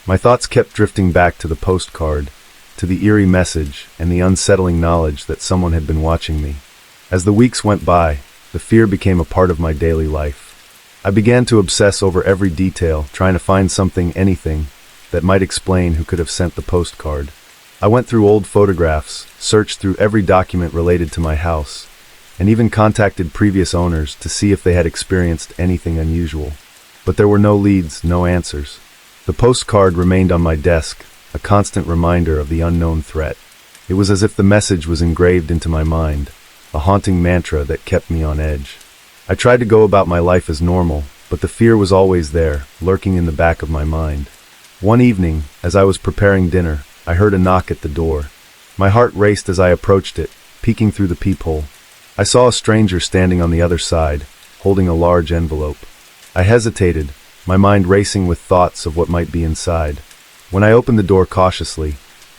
My thoughts kept drifting back to the postcard, to the eerie message and the unsettling knowledge that someone had been watching me. As the weeks went by, the fear became a part of my daily life. I began to obsess over every detail, trying to find something, anything, that might explain who could have sent the postcard. I went through old photographs, searched through every document related to my house, and even contacted previous owners to see if they had experienced anything unusual. But there were no leads, no answers. The postcard remained on my desk, a constant reminder of the unknown threat. It was as if the message was engraved into my mind, a haunting mantra that kept me on edge. I tried to go about my life as normal, but the fear was always there, lurking in the back of my mind. One evening, as I was preparing dinner, I heard a knock at the door. My heart raced as I approached it, peeking through the peephole. I saw a stranger standing on the other side, holding a large envelope. I hesitated, my mind racing with thoughts of what might be inside. When I opened the door cautiously,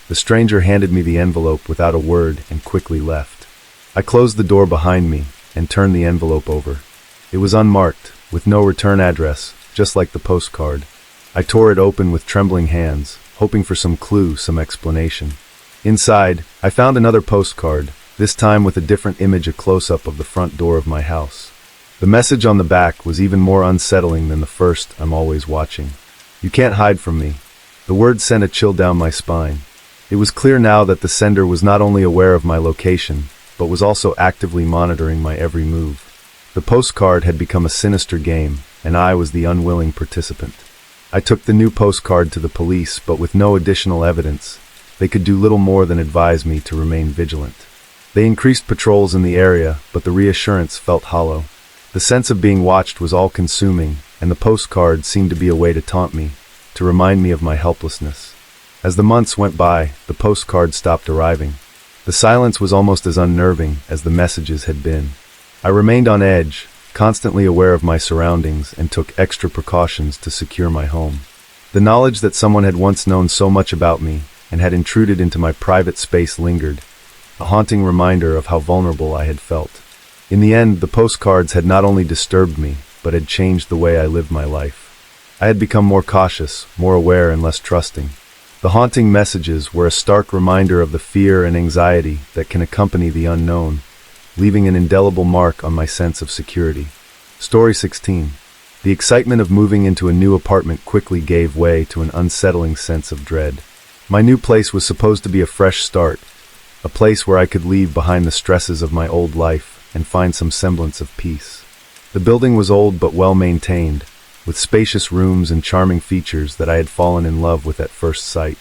the stranger handed me the envelope without a word and quickly left. I closed the door behind me and turned the envelope over. It was unmarked, with no return address, just like the postcard. I tore it open with trembling hands, hoping for some clue, some explanation. Inside, I found another postcard, this time with a different image, a close-up of the front door of my house. The message on the back was even more unsettling than the first, "I'm always watching. You can't hide from me." The word sent a chill down my spine. It was clear now that the sender was not only aware of my location, but was also actively monitoring my every move. The postcard had become a sinister game, and I was the unwilling participant. I took the new postcard to the police, but with no additional evidence. They could do little more than advise me to remain vigilant. They increased patrols in the area, but the reassurance felt hollow. The sense of being watched was all-consuming, and the postcard seemed to be a way to taunt me, to remind me of my helplessness. As the months went by, the postcard stopped arriving. The silence was almost as unnerving as the messages had been. I remained on edge, constantly aware of my surroundings, and took extra precautions to secure my home. The knowledge that someone had once known so much about me and had intruded into my private space lingered, a haunting reminder of how vulnerable I had felt. In the end, the postcards had not only disturbed me, but had changed the way I lived my life. I had become more cautious, more aware, and less trusting. The haunting messages were a stark reminder of the fear and anxiety that can accompany the unknown, leaving an indelible mark on my sense of security. Story 16. The excitement of moving into a new apartment quickly gave way to an unsettling sense of dread. My new place was supposed to be a fresh start, a place where I could leave behind the stresses of my old life and find some semblance of peace. The building was old but well maintained, with spacious rooms and charming features that I had fallen in love with at first sight.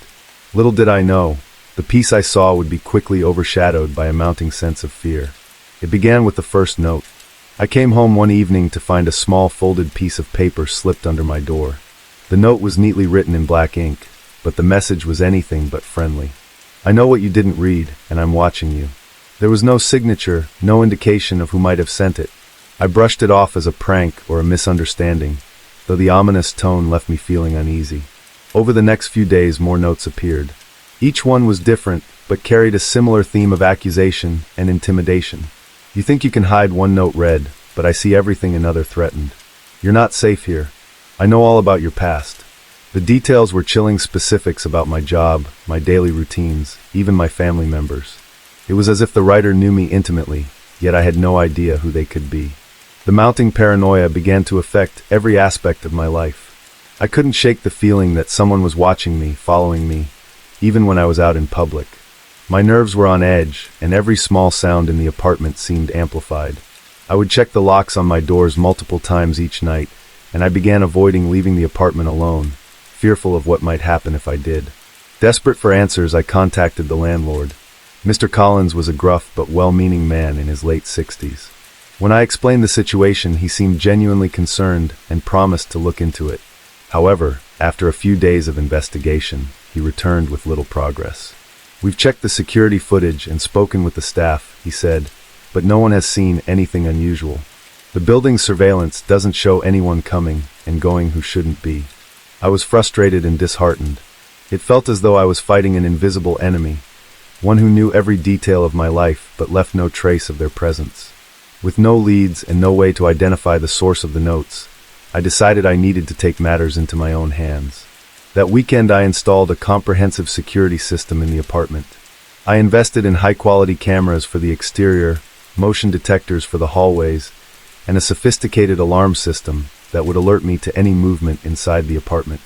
Little did I know, the peace I saw would be quickly overshadowed by a mounting sense of fear. It began with the first note. I came home one evening to find a small folded piece of paper slipped under my door. The note was neatly written in black ink, but the message was anything but friendly. "I know what you didn't read, and I'm watching you." There was no signature, no indication of who might have sent it. I brushed it off as a prank or a misunderstanding, though the ominous tone left me feeling uneasy. Over the next few days, more notes appeared. Each one was different, but carried a similar theme of accusation and intimidation. "You think you can hide," one note read, "but I see everything," another threatened. "You're not safe here. I know all about your past." The details were chilling specifics about my job, my daily routines, even my family members. It was as if the writer knew me intimately, yet I had no idea who they could be. The mounting paranoia began to affect every aspect of my life. I couldn't shake the feeling that someone was watching me, following me, even when I was out in public. My nerves were on edge, and every small sound in the apartment seemed amplified. I would check the locks on my doors multiple times each night, and I began avoiding leaving the apartment alone, fearful of what might happen if I did. Desperate for answers, I contacted the landlord. Mr. Collins was a gruff but well-meaning man in his late 60s. When I explained the situation, he seemed genuinely concerned and promised to look into it. However, after a few days of investigation, he returned with little progress. "We've checked the security footage and spoken with the staff," he said, "but no one has seen anything unusual. The building's surveillance doesn't show anyone coming and going who shouldn't be." I was frustrated and disheartened. It felt as though I was fighting an invisible enemy, one who knew every detail of my life but left no trace of their presence. With no leads and no way to identify the source of the notes, I decided I needed to take matters into my own hands. That weekend, I installed a comprehensive security system in the apartment. I invested in high-quality cameras for the exterior, motion detectors for the hallways, and a sophisticated alarm system that would alert me to any movement inside the apartment.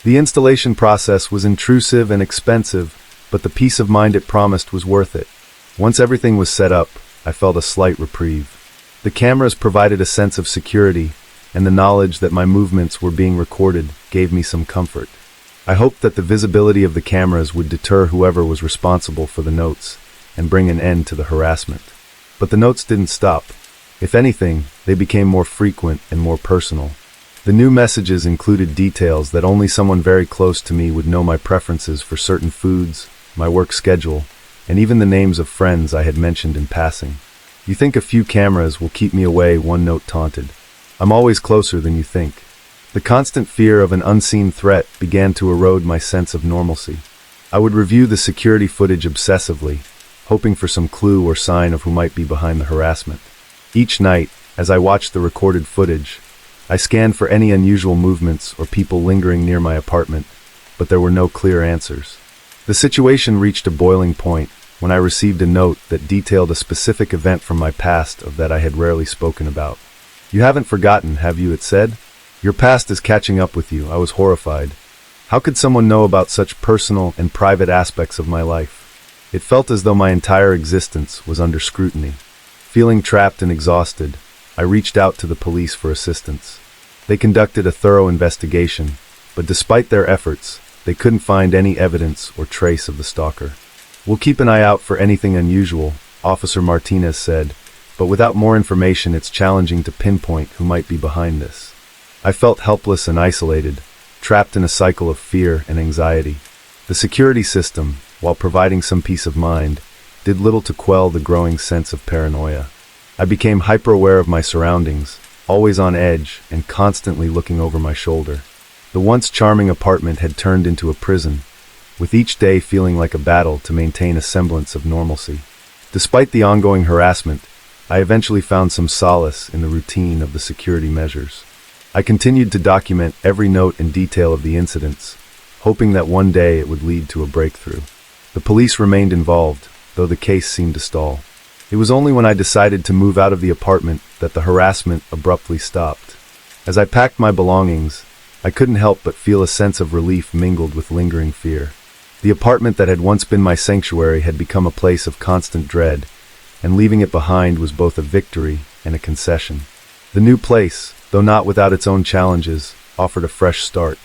The installation process was intrusive and expensive, but the peace of mind it promised was worth it. Once everything was set up, I felt a slight reprieve. The cameras provided a sense of security, and the knowledge that my movements were being recorded gave me some comfort. I hoped that the visibility of the cameras would deter whoever was responsible for the notes and bring an end to the harassment. But the notes didn't stop. If anything, they became more frequent and more personal. The new messages included details that only someone very close to me would know: my preferences for certain foods, my work schedule, and even the names of friends I had mentioned in passing. "You think a few cameras will keep me away," one note taunted. "I'm always closer than you think." The constant fear of an unseen threat began to erode my sense of normalcy. I would review the security footage obsessively, hoping for some clue or sign of who might be behind the harassment. Each night, as I watched the recorded footage, I scanned for any unusual movements or people lingering near my apartment, but there were no clear answers. The situation reached a boiling point when I received a note that detailed a specific event from my past of that I had rarely spoken about. "You haven't forgotten, have you?" it said. "Your past is catching up with you." I was horrified. How could someone know about such personal and private aspects of my life? It felt as though my entire existence was under scrutiny. Feeling trapped and exhausted, I reached out to the police for assistance. They conducted a thorough investigation, but despite their efforts, they couldn't find any evidence or trace of the stalker. "We'll keep an eye out for anything unusual," Officer Martinez said, "but without more information it's challenging to pinpoint who might be behind this." I felt helpless and isolated, trapped in a cycle of fear and anxiety. The security system, while providing some peace of mind, did little to quell the growing sense of paranoia. I became hyper-aware of my surroundings, always on edge and constantly looking over my shoulder. The once charming apartment had turned into a prison, with each day feeling like a battle to maintain a semblance of normalcy. Despite the ongoing harassment, I eventually found some solace in the routine of the security measures. I continued to document every note and detail of the incidents, hoping that one day it would lead to a breakthrough. The police remained involved, though the case seemed to stall. It was only when I decided to move out of the apartment that the harassment abruptly stopped. As I packed my belongings, I couldn't help but feel a sense of relief mingled with lingering fear. The apartment that had once been my sanctuary had become a place of constant dread, and leaving it behind was both a victory and a concession. The new place, though not without its own challenges, offered a fresh start.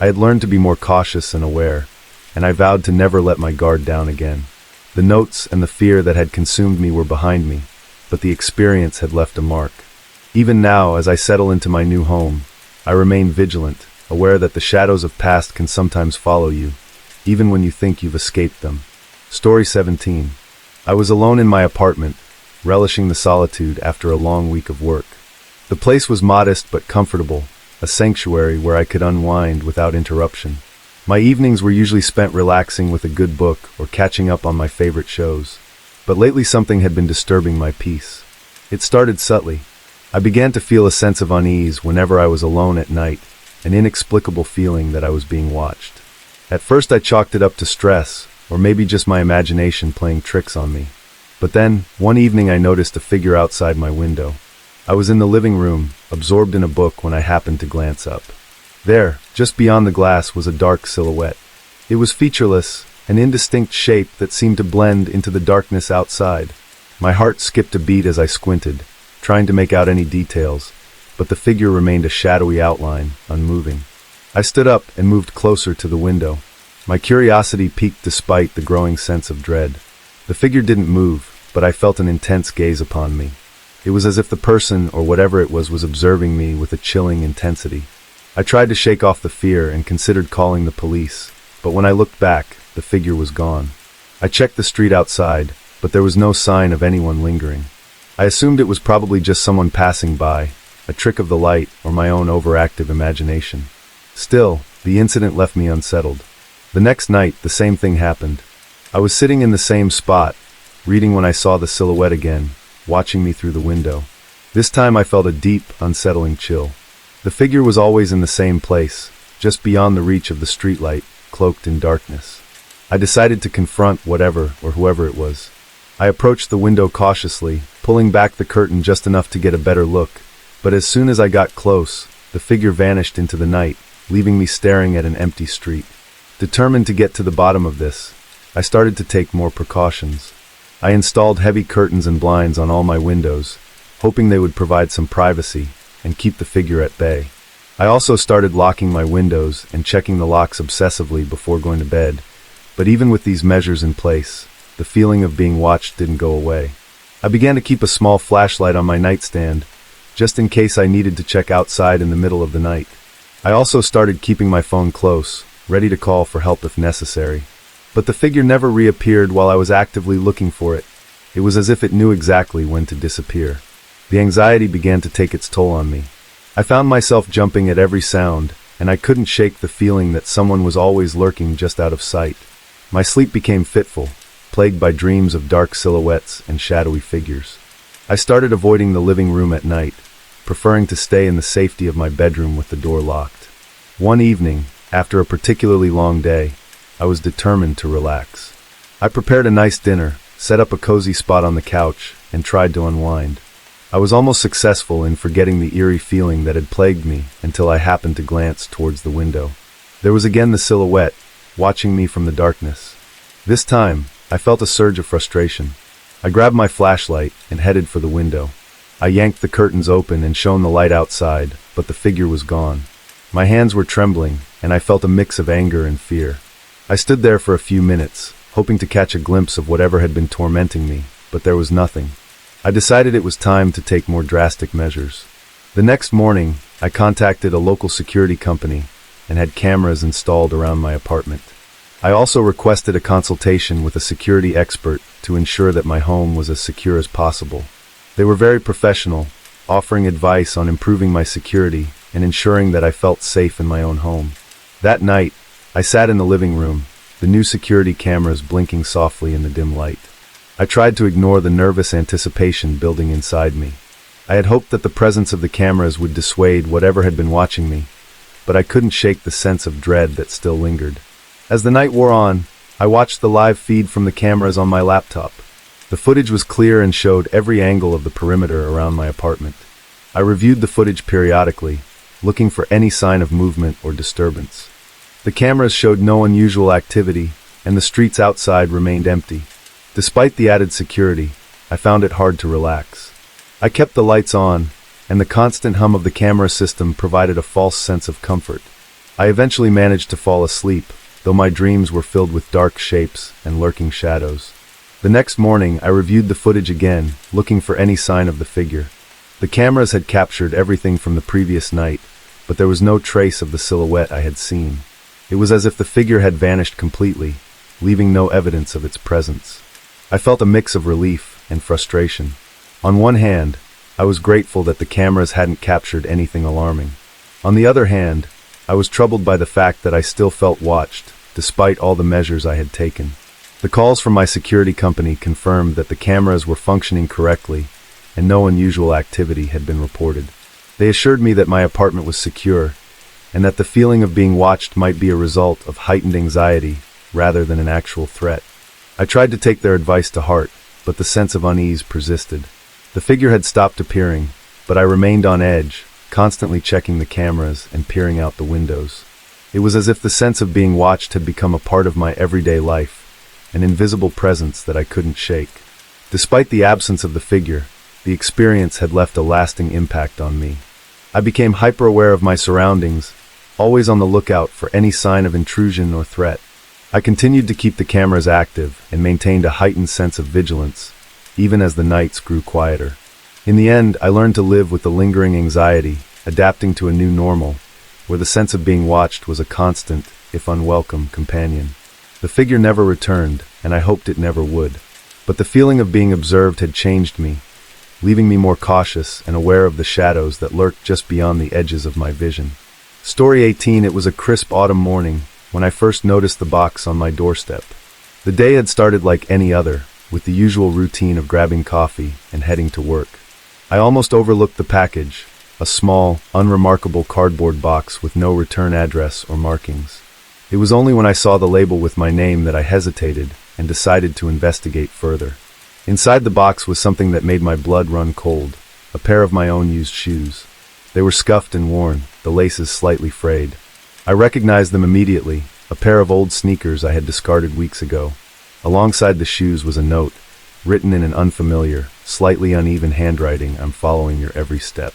I had learned to be more cautious and aware, and I vowed to never let my guard down again. The notes and the fear that had consumed me were behind me, but the experience had left a mark. Even now, as I settle into my new home, I remain vigilant, aware that the shadows of past can sometimes follow you, even when you think you've escaped them. Story 17. I was alone in my apartment, relishing the solitude after a long week of work. The place was modest but comfortable, a sanctuary where I could unwind without interruption. My evenings were usually spent relaxing with a good book or catching up on my favorite shows. But lately something had been disturbing my peace. It started subtly. I began to feel a sense of unease whenever I was alone at night, an inexplicable feeling that I was being watched. At first I chalked it up to stress, or maybe just my imagination playing tricks on me. But then, one evening I noticed a figure outside my window. I was in the living room, absorbed in a book when I happened to glance up. There, just beyond the glass, was a dark silhouette. It was featureless, an indistinct shape that seemed to blend into the darkness outside. My heart skipped a beat as I squinted, trying to make out any details, but the figure remained a shadowy outline, unmoving. I stood up and moved closer to the window. My curiosity piqued despite the growing sense of dread. The figure didn't move, but I felt an intense gaze upon me. It was as if the person, or whatever it was observing me with a chilling intensity. I tried to shake off the fear and considered calling the police, but when I looked back, the figure was gone. I checked the street outside, but there was no sign of anyone lingering. I assumed it was probably just someone passing by, a trick of the light or my own overactive imagination. Still, the incident left me unsettled. The next night, the same thing happened. I was sitting in the same spot, reading when I saw the silhouette again, watching me through the window. This time I felt a deep, unsettling chill. The figure was always in the same place, just beyond the reach of the streetlight, cloaked in darkness. I decided to confront whatever or whoever it was. I approached the window cautiously, pulling back the curtain just enough to get a better look, but as soon as I got close, the figure vanished into the night, leaving me staring at an empty street. Determined to get to the bottom of this, I started to take more precautions. I installed heavy curtains and blinds on all my windows, hoping they would provide some privacy and keep the figure at bay. I also started locking my windows and checking the locks obsessively before going to bed, but even with these measures in place, the feeling of being watched didn't go away. I began to keep a small flashlight on my nightstand, just in case I needed to check outside in the middle of the night. I also started keeping my phone close, ready to call for help if necessary. But the figure never reappeared while I was actively looking for it. It was as if it knew exactly when to disappear. The anxiety began to take its toll on me. I found myself jumping at every sound, and I couldn't shake the feeling that someone was always lurking just out of sight. My sleep became fitful, plagued by dreams of dark silhouettes and shadowy figures. I started avoiding the living room at night, preferring to stay in the safety of my bedroom with the door locked. One evening, after a particularly long day, I was determined to relax. I prepared a nice dinner, set up a cozy spot on the couch, and tried to unwind. I was almost successful in forgetting the eerie feeling that had plagued me until I happened to glance towards the window. There was again the silhouette, watching me from the darkness. This time, I felt a surge of frustration. I grabbed my flashlight and headed for the window. I yanked the curtains open and shone the light outside, but the figure was gone. My hands were trembling, and I felt a mix of anger and fear. I stood there for a few minutes, hoping to catch a glimpse of whatever had been tormenting me, but there was nothing. I decided it was time to take more drastic measures. The next morning, I contacted a local security company and had cameras installed around my apartment. I also requested a consultation with a security expert to ensure that my home was as secure as possible. They were very professional, offering advice on improving my security and ensuring that I felt safe in my own home. That night, I sat in the living room, the new security cameras blinking softly in the dim light. I tried to ignore the nervous anticipation building inside me. I had hoped that the presence of the cameras would dissuade whatever had been watching me, but I couldn't shake the sense of dread that still lingered. As the night wore on, I watched the live feed from the cameras on my laptop. The footage was clear and showed every angle of the perimeter around my apartment. I reviewed the footage periodically, looking for any sign of movement or disturbance. The cameras showed no unusual activity, and the streets outside remained empty. Despite the added security, I found it hard to relax. I kept the lights on, and the constant hum of the camera system provided a false sense of comfort. I eventually managed to fall asleep, though my dreams were filled with dark shapes and lurking shadows. The next morning, I reviewed the footage again, looking for any sign of the figure. The cameras had captured everything from the previous night, but there was no trace of the silhouette I had seen. It was as if the figure had vanished completely, leaving no evidence of its presence. I felt a mix of relief and frustration. On one hand, I was grateful that the cameras hadn't captured anything alarming. On the other hand, I was troubled by the fact that I still felt watched, despite all the measures I had taken. The calls from my security company confirmed that the cameras were functioning correctly, and no unusual activity had been reported. They assured me that my apartment was secure, and that the feeling of being watched might be a result of heightened anxiety rather than an actual threat. I tried to take their advice to heart, but the sense of unease persisted. The figure had stopped appearing, but I remained on edge, constantly checking the cameras and peering out the windows. It was as if the sense of being watched had become a part of my everyday life, an invisible presence that I couldn't shake. Despite the absence of the figure, the experience had left a lasting impact on me. I became hyper-aware of my surroundings, always on the lookout for any sign of intrusion or threat. I continued to keep the cameras active and maintained a heightened sense of vigilance, even as the nights grew quieter. In the end, I learned to live with the lingering anxiety, adapting to a new normal, where the sense of being watched was a constant, if unwelcome, companion. The figure never returned, and I hoped it never would. But the feeling of being observed had changed me, leaving me more cautious and aware of the shadows that lurked just beyond the edges of my vision. Story 18. It was a crisp autumn morning when I first noticed the box on my doorstep. The day had started like any other, with the usual routine of grabbing coffee and heading to work. I almost overlooked the package, a small, unremarkable cardboard box with no return address or markings. It was only when I saw the label with my name that I hesitated and decided to investigate further. Inside the box was something that made my blood run cold, a pair of my own used shoes. They were scuffed and worn, the laces slightly frayed. I recognized them immediately, a pair of old sneakers I had discarded weeks ago. Alongside the shoes was a note, written in an unfamiliar, slightly uneven handwriting. "I'm following your every step."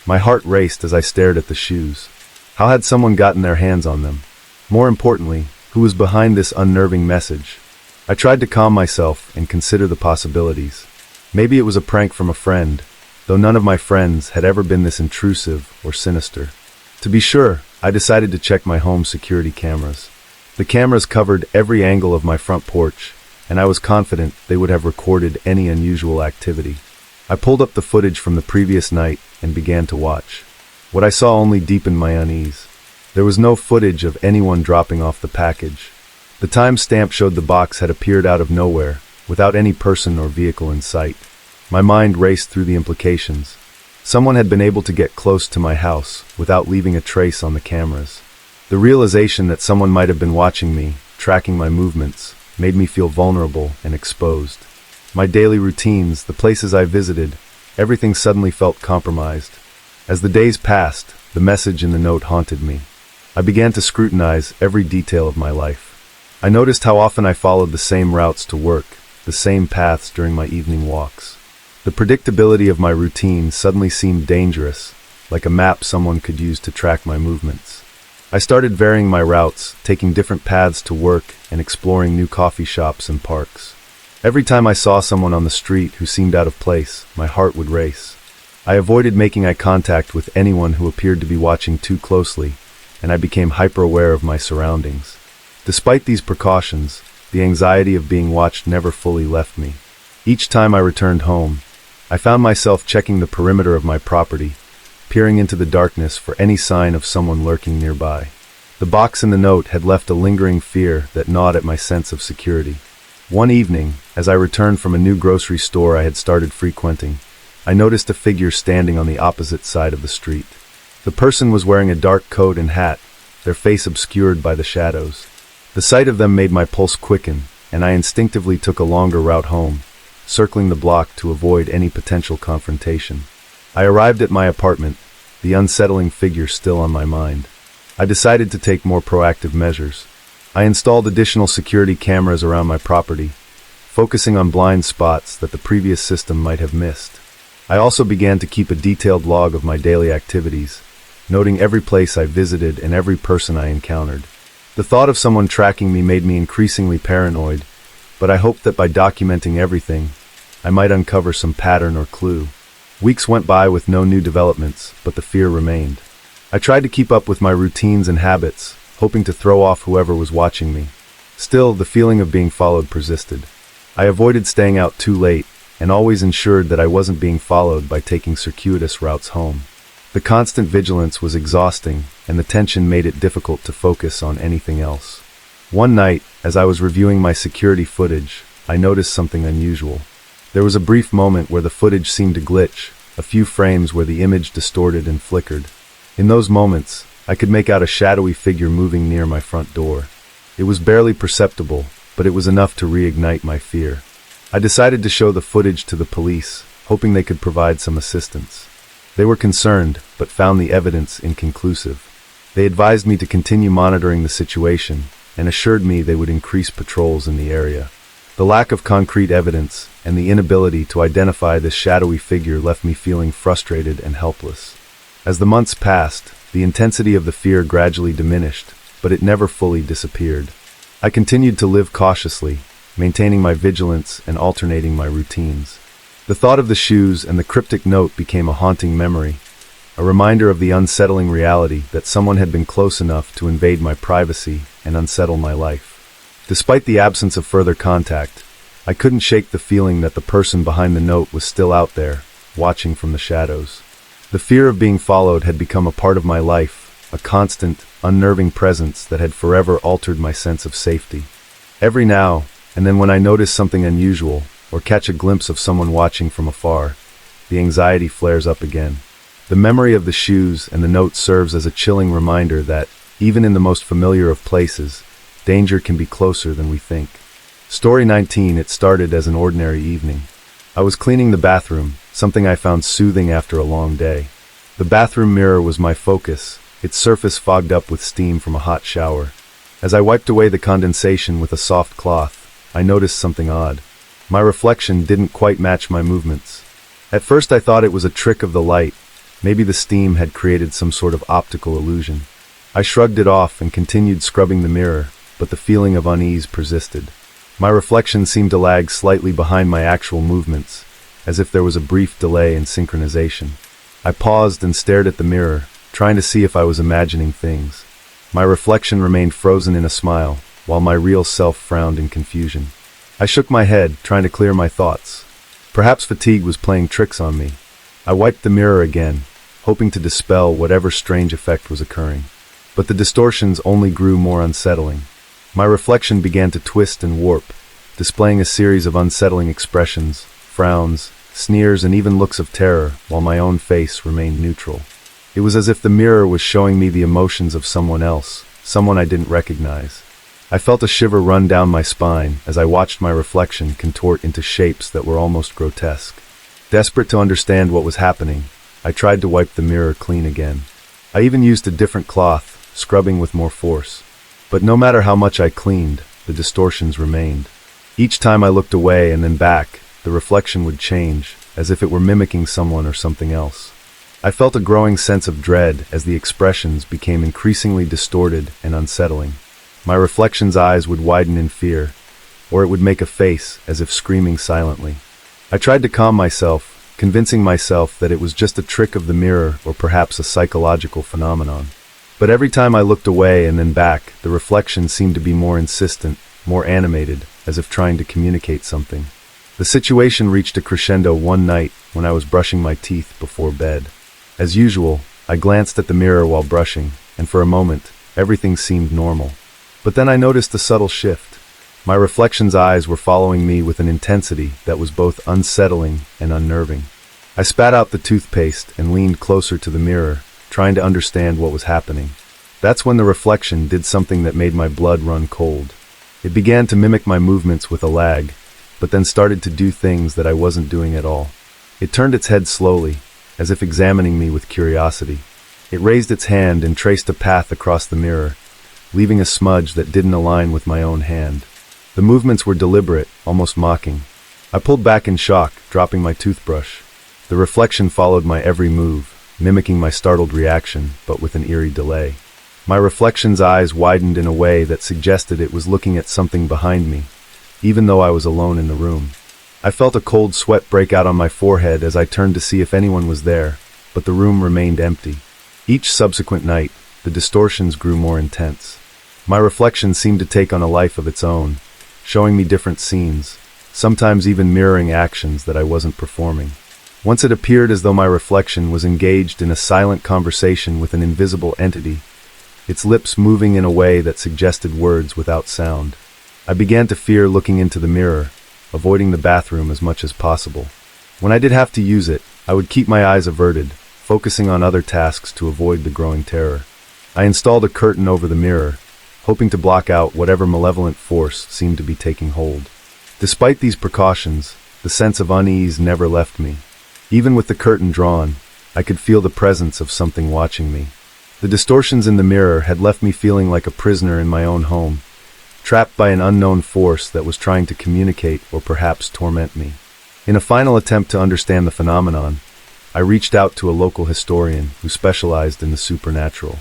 My heart raced as I stared at the shoes. How had someone gotten their hands on them? More importantly, who was behind this unnerving message? I tried to calm myself and consider the possibilities. Maybe it was a prank from a friend, though none of my friends had ever been this intrusive or sinister. To be sure, I decided to check my home security cameras. The cameras covered every angle of my front porch, and I was confident they would have recorded any unusual activity. I pulled up the footage from the previous night and began to watch. What I saw only deepened my unease. There was no footage of anyone dropping off the package. The timestamp showed the box had appeared out of nowhere, without any person or vehicle in sight. My mind raced through the implications. Someone had been able to get close to my house without leaving a trace on the cameras. The realization that someone might have been watching me, tracking my movements, made me feel vulnerable and exposed. My daily routines, the places I visited, Everything suddenly felt compromised. As the days passed, the message in the note haunted me. I began to scrutinize every detail of my life. I noticed how often I followed the same routes to work, the same paths during my evening walks. The predictability of my routine suddenly seemed dangerous, like a map someone could use to track my movements. I started varying my routes, taking different paths to work and exploring new coffee shops and parks. Every time I saw someone on the street who seemed out of place, my heart would race. I avoided making eye contact with anyone who appeared to be watching too closely, and I became hyper-aware of my surroundings. Despite these precautions, the anxiety of being watched never fully left me. Each time I returned home, I found myself checking the perimeter of my property, peering into the darkness for any sign of someone lurking nearby. The box in the note had left a lingering fear that gnawed at my sense of security. One evening, as I returned from a new grocery store I had started frequenting, I noticed a figure standing on the opposite side of the street. The person was wearing a dark coat and hat, their face obscured by the shadows. The sight of them made my pulse quicken, and I instinctively took a longer route home, circling the block to avoid any potential confrontation. I arrived at my apartment, the unsettling figure still on my mind. I decided to take more proactive measures. I installed additional security cameras around my property, focusing on blind spots that the previous system might have missed. I also began to keep a detailed log of my daily activities, noting every place I visited and every person I encountered. The thought of someone tracking me made me increasingly paranoid, but I hoped that by documenting everything, I might uncover some pattern or clue. Weeks went by with no new developments, but the fear remained. I tried to keep up with my routines and habits, hoping to throw off whoever was watching me. Still, the feeling of being followed persisted. I avoided staying out too late, and always ensured that I wasn't being followed by taking circuitous routes home. The constant vigilance was exhausting, and the tension made it difficult to focus on anything else. One night, as I was reviewing my security footage, I noticed something unusual. There was a brief moment where the footage seemed to glitch, a few frames where the image distorted and flickered. In those moments, I could make out a shadowy figure moving near my front door. It was barely perceptible, but it was enough to reignite my fear. I decided to show the footage to the police, hoping they could provide some assistance. They were concerned, but found the evidence inconclusive. They advised me to continue monitoring the situation, and assured me they would increase patrols in the area. The lack of concrete evidence, and the inability to identify this shadowy figure left me feeling frustrated and helpless. As the months passed, the intensity of the fear gradually diminished, but it never fully disappeared. I continued to live cautiously, maintaining my vigilance and alternating my routines. The thought of the shoes and the cryptic note became a haunting memory, a reminder of the unsettling reality that someone had been close enough to invade my privacy and unsettle my life. Despite the absence of further contact, I couldn't shake the feeling that the person behind the note was still out there, watching from the shadows. The fear of being followed had become a part of my life, a constant, unnerving presence that had forever altered my sense of safety. Every now and then when I notice something unusual, or catch a glimpse of someone watching from afar, the anxiety flares up again. The memory of the shoes and the note serves as a chilling reminder that, even in the most familiar of places, danger can be closer than we think. Story 19. It started as an ordinary evening. I was cleaning the bathroom, something I found soothing after a long day. The bathroom mirror was my focus, its surface fogged up with steam from a hot shower. As I wiped away the condensation with a soft cloth, I noticed something odd. My reflection didn't quite match my movements. At first I thought it was a trick of the light. Maybe the steam had created some sort of optical illusion. I shrugged it off and continued scrubbing the mirror, but the feeling of unease persisted. My reflection seemed to lag slightly behind my actual movements, as if there was a brief delay in synchronization. I paused and stared at the mirror, trying to see if I was imagining things. My reflection remained frozen in a smile, while my real self frowned in confusion. I shook my head, trying to clear my thoughts. Perhaps fatigue was playing tricks on me. I wiped the mirror again, hoping to dispel whatever strange effect was occurring. But the distortions only grew more unsettling. My reflection began to twist and warp, displaying a series of unsettling expressions, frowns, sneers, and even looks of terror, while my own face remained neutral. It was as if the mirror was showing me the emotions of someone else, someone I didn't recognize. I felt a shiver run down my spine as I watched my reflection contort into shapes that were almost grotesque. Desperate to understand what was happening, I tried to wipe the mirror clean again. I even used a different cloth, scrubbing with more force. But no matter how much I cleaned, the distortions remained. Each time I looked away and then back, the reflection would change, as if it were mimicking someone or something else. I felt a growing sense of dread as the expressions became increasingly distorted and unsettling. My reflection's eyes would widen in fear, or it would make a face as if screaming silently. I tried to calm myself, convincing myself that it was just a trick of the mirror or perhaps a psychological phenomenon. But every time I looked away and then back, the reflection seemed to be more insistent, more animated, as if trying to communicate something. The situation reached a crescendo one night when I was brushing my teeth before bed. As usual, I glanced at the mirror while brushing, and for a moment, everything seemed normal. But then I noticed a subtle shift. My reflection's eyes were following me with an intensity that was both unsettling and unnerving. I spat out the toothpaste and leaned closer to the mirror, trying to understand what was happening. That's when the reflection did something that made my blood run cold. It began to mimic my movements with a lag, but then started to do things that I wasn't doing at all. It turned its head slowly, as if examining me with curiosity. It raised its hand and traced a path across the mirror, leaving a smudge that didn't align with my own hand. The movements were deliberate, almost mocking. I pulled back in shock, dropping my toothbrush. The reflection followed my every move, mimicking my startled reaction, but with an eerie delay. My reflection's eyes widened in a way that suggested it was looking at something behind me, even though I was alone in the room. I felt a cold sweat break out on my forehead as I turned to see if anyone was there, but the room remained empty. Each subsequent night, the distortions grew more intense. My reflection seemed to take on a life of its own, showing me different scenes, sometimes even mirroring actions that I wasn't performing. Once it appeared as though my reflection was engaged in a silent conversation with an invisible entity, its lips moving in a way that suggested words without sound. I began to fear looking into the mirror, avoiding the bathroom as much as possible. When I did have to use it, I would keep my eyes averted, focusing on other tasks to avoid the growing terror. I installed a curtain over the mirror, hoping to block out whatever malevolent force seemed to be taking hold. Despite these precautions, the sense of unease never left me. Even with the curtain drawn, I could feel the presence of something watching me. The distortions in the mirror had left me feeling like a prisoner in my own home, trapped by an unknown force that was trying to communicate or perhaps torment me. In a final attempt to understand the phenomenon, I reached out to a local historian who specialized in the supernatural.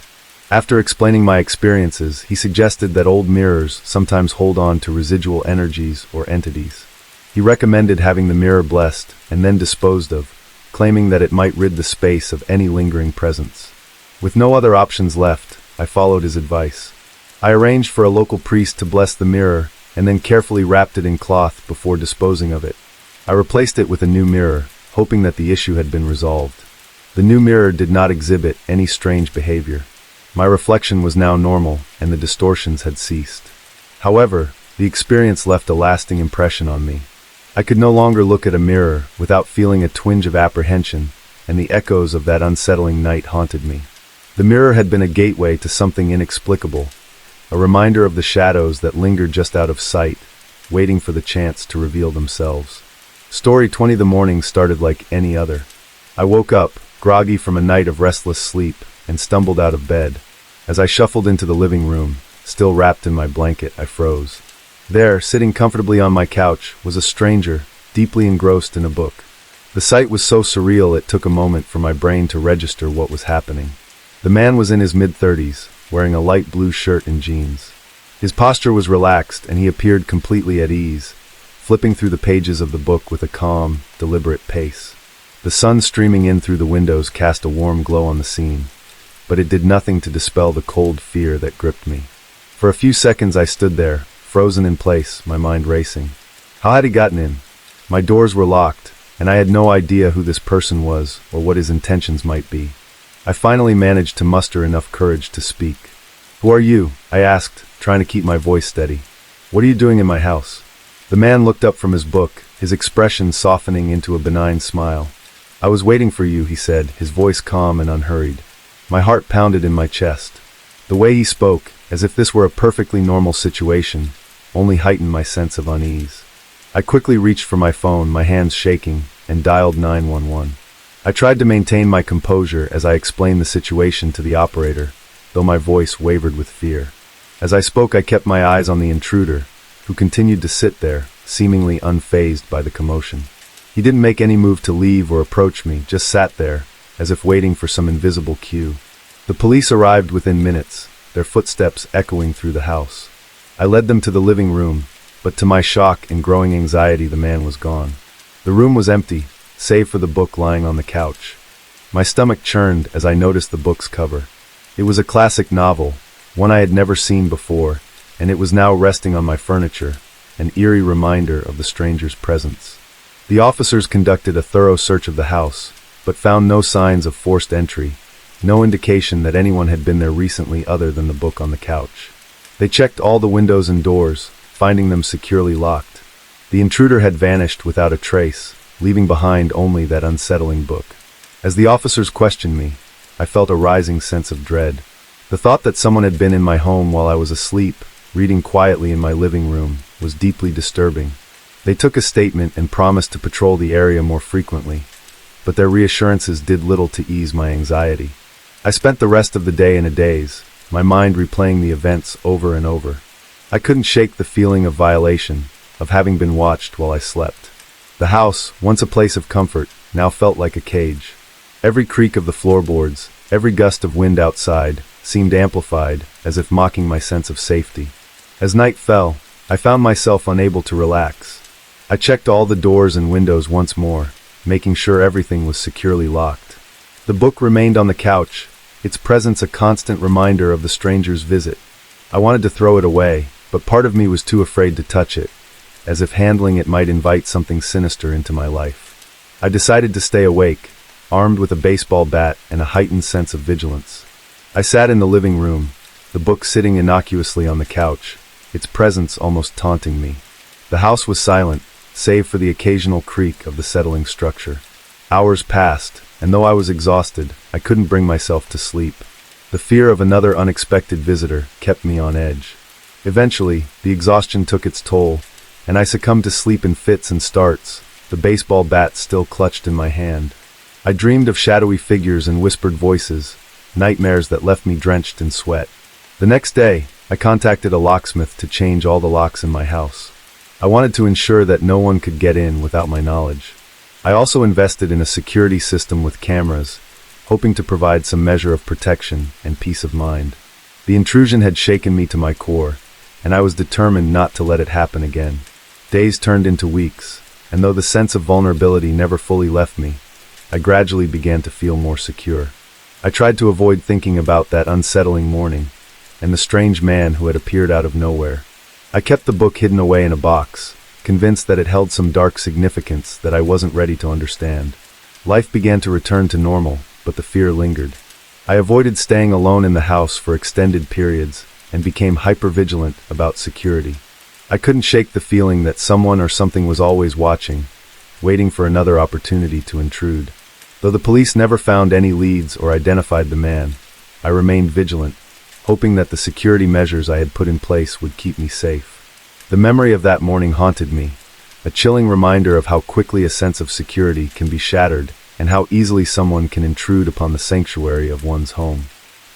After explaining my experiences, he suggested that old mirrors sometimes hold on to residual energies or entities. He recommended having the mirror blessed and then disposed of, claiming that it might rid the space of any lingering presence. With no other options left, I followed his advice. I arranged for a local priest to bless the mirror and then carefully wrapped it in cloth before disposing of it. I replaced it with a new mirror, hoping that the issue had been resolved. The new mirror did not exhibit any strange behavior. My reflection was now normal, and the distortions had ceased. However, the experience left a lasting impression on me. I could no longer look at a mirror without feeling a twinge of apprehension, and the echoes of that unsettling night haunted me. The mirror had been a gateway to something inexplicable, a reminder of the shadows that lingered just out of sight, waiting for the chance to reveal themselves. Story 20. The morning started like any other. I woke up, groggy from a night of restless sleep, and stumbled out of bed. As I shuffled into the living room, still wrapped in my blanket, I froze. There, sitting comfortably on my couch, was a stranger, deeply engrossed in a book. The sight was so surreal it took a moment for my brain to register what was happening. The man was in his mid-30s, wearing a light blue shirt and jeans. His posture was relaxed, and he appeared completely at ease, flipping through the pages of the book with a calm, deliberate pace. The sun streaming in through the windows cast a warm glow on the scene, but it did nothing to dispel the cold fear that gripped me. For a few seconds I stood there, frozen in place, my mind racing. How had he gotten in? My doors were locked, and I had no idea who this person was or what his intentions might be. I finally managed to muster enough courage to speak. "Who are you?" I asked, trying to keep my voice steady. "What are you doing in my house?" The man looked up from his book, his expression softening into a benign smile. "I was waiting for you," he said, his voice calm and unhurried. My heart pounded in my chest. The way he spoke, as if this were a perfectly normal situation, only heightened my sense of unease. I quickly reached for my phone, my hands shaking, and dialed 911. I tried to maintain my composure as I explained the situation to the operator, though my voice wavered with fear. As I spoke, I kept my eyes on the intruder, who continued to sit there, seemingly unfazed by the commotion. He didn't make any move to leave or approach me, just sat there, as if waiting for some invisible cue. The police arrived within minutes, their footsteps echoing through the house. I led them to the living room, but to my shock and growing anxiety, the man was gone. The room was empty, save for the book lying on the couch. My stomach churned as I noticed the book's cover. It was a classic novel, one I had never seen before, and it was now resting on my furniture, an eerie reminder of the stranger's presence. The officers conducted a thorough search of the house, but found no signs of forced entry, no indication that anyone had been there recently other than the book on the couch. They checked all the windows and doors, finding them securely locked. The intruder had vanished without a trace, leaving behind only that unsettling book. As the officers questioned me, I felt a rising sense of dread. The thought that someone had been in my home while I was asleep, reading quietly in my living room, was deeply disturbing. They took a statement and promised to patrol the area more frequently, but their reassurances did little to ease my anxiety. I spent the rest of the day in a daze, my mind replaying the events over and over. I couldn't shake the feeling of violation, of having been watched while I slept. The house, once a place of comfort, now felt like a cage. Every creak of the floorboards, every gust of wind outside, seemed amplified, as if mocking my sense of safety. As night fell, I found myself unable to relax. I checked all the doors and windows once more, making sure everything was securely locked. The book remained on the couch, its presence a constant reminder of the stranger's visit. I wanted to throw it away, but part of me was too afraid to touch it, as if handling it might invite something sinister into my life. I decided to stay awake, armed with a baseball bat and a heightened sense of vigilance. I sat in the living room, the book sitting innocuously on the couch, its presence almost taunting me. The house was silent, save for the occasional creak of the settling structure. Hours passed, and though I was exhausted, I couldn't bring myself to sleep. The fear of another unexpected visitor kept me on edge. Eventually, the exhaustion took its toll, and I succumbed to sleep in fits and starts, the baseball bat still clutched in my hand. I dreamed of shadowy figures and whispered voices, nightmares that left me drenched in sweat. The next day, I contacted a locksmith to change all the locks in my house. I wanted to ensure that no one could get in without my knowledge. I also invested in a security system with cameras, hoping to provide some measure of protection and peace of mind. The intrusion had shaken me to my core, and I was determined not to let it happen again. Days turned into weeks, and though the sense of vulnerability never fully left me, I gradually began to feel more secure. I tried to avoid thinking about that unsettling morning, and the strange man who had appeared out of nowhere. I kept the book hidden away in a box, convinced that it held some dark significance that I wasn't ready to understand. Life began to return to normal, but the fear lingered. I avoided staying alone in the house for extended periods and became hyper-vigilant about security. I couldn't shake the feeling that someone or something was always watching, waiting for another opportunity to intrude. Though the police never found any leads or identified the man, I remained vigilant, hoping that the security measures I had put in place would keep me safe. The memory of that morning haunted me, a chilling reminder of how quickly a sense of security can be shattered and how easily someone can intrude upon the sanctuary of one's home.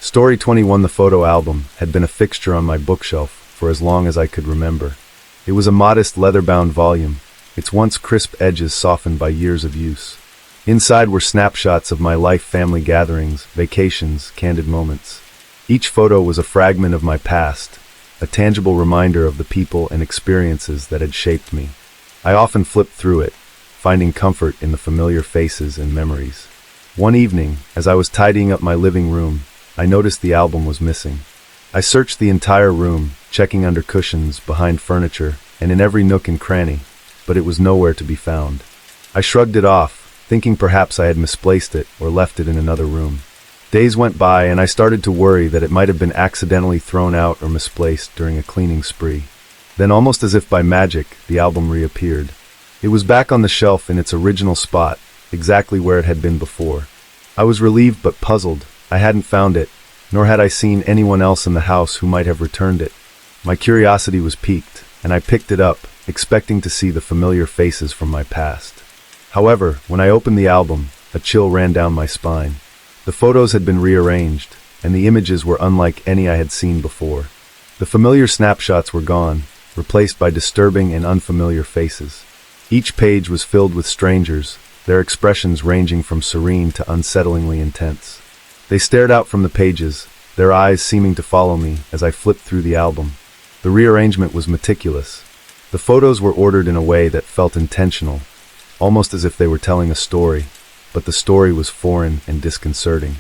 Story 21, the photo album, had been a fixture on my bookshelf for as long as I could remember. It was a modest leather-bound volume, its once crisp edges softened by years of use. Inside were snapshots of my life, family gatherings, vacations, candid moments. Each photo was a fragment of my past, a tangible reminder of the people and experiences that had shaped me. I often flipped through it, finding comfort in the familiar faces and memories. One evening, as I was tidying up my living room, I noticed the album was missing. I searched the entire room, checking under cushions, behind furniture, and in every nook and cranny, but it was nowhere to be found. I shrugged it off, thinking perhaps I had misplaced it or left it in another room. Days went by and I started to worry that it might have been accidentally thrown out or misplaced during a cleaning spree. Then, almost as if by magic, the album reappeared. It was back on the shelf in its original spot, exactly where it had been before. I was relieved but puzzled. I hadn't found it, nor had I seen anyone else in the house who might have returned it. My curiosity was piqued, and I picked it up, expecting to see the familiar faces from my past. However, when I opened the album, a chill ran down my spine. The photos had been rearranged, and the images were unlike any I had seen before. The familiar snapshots were gone, replaced by disturbing and unfamiliar faces. Each page was filled with strangers, their expressions ranging from serene to unsettlingly intense. They stared out from the pages, their eyes seeming to follow me as I flipped through the album. The rearrangement was meticulous. The photos were ordered in a way that felt intentional, almost as if they were telling a story, but the story was foreign and disconcerting.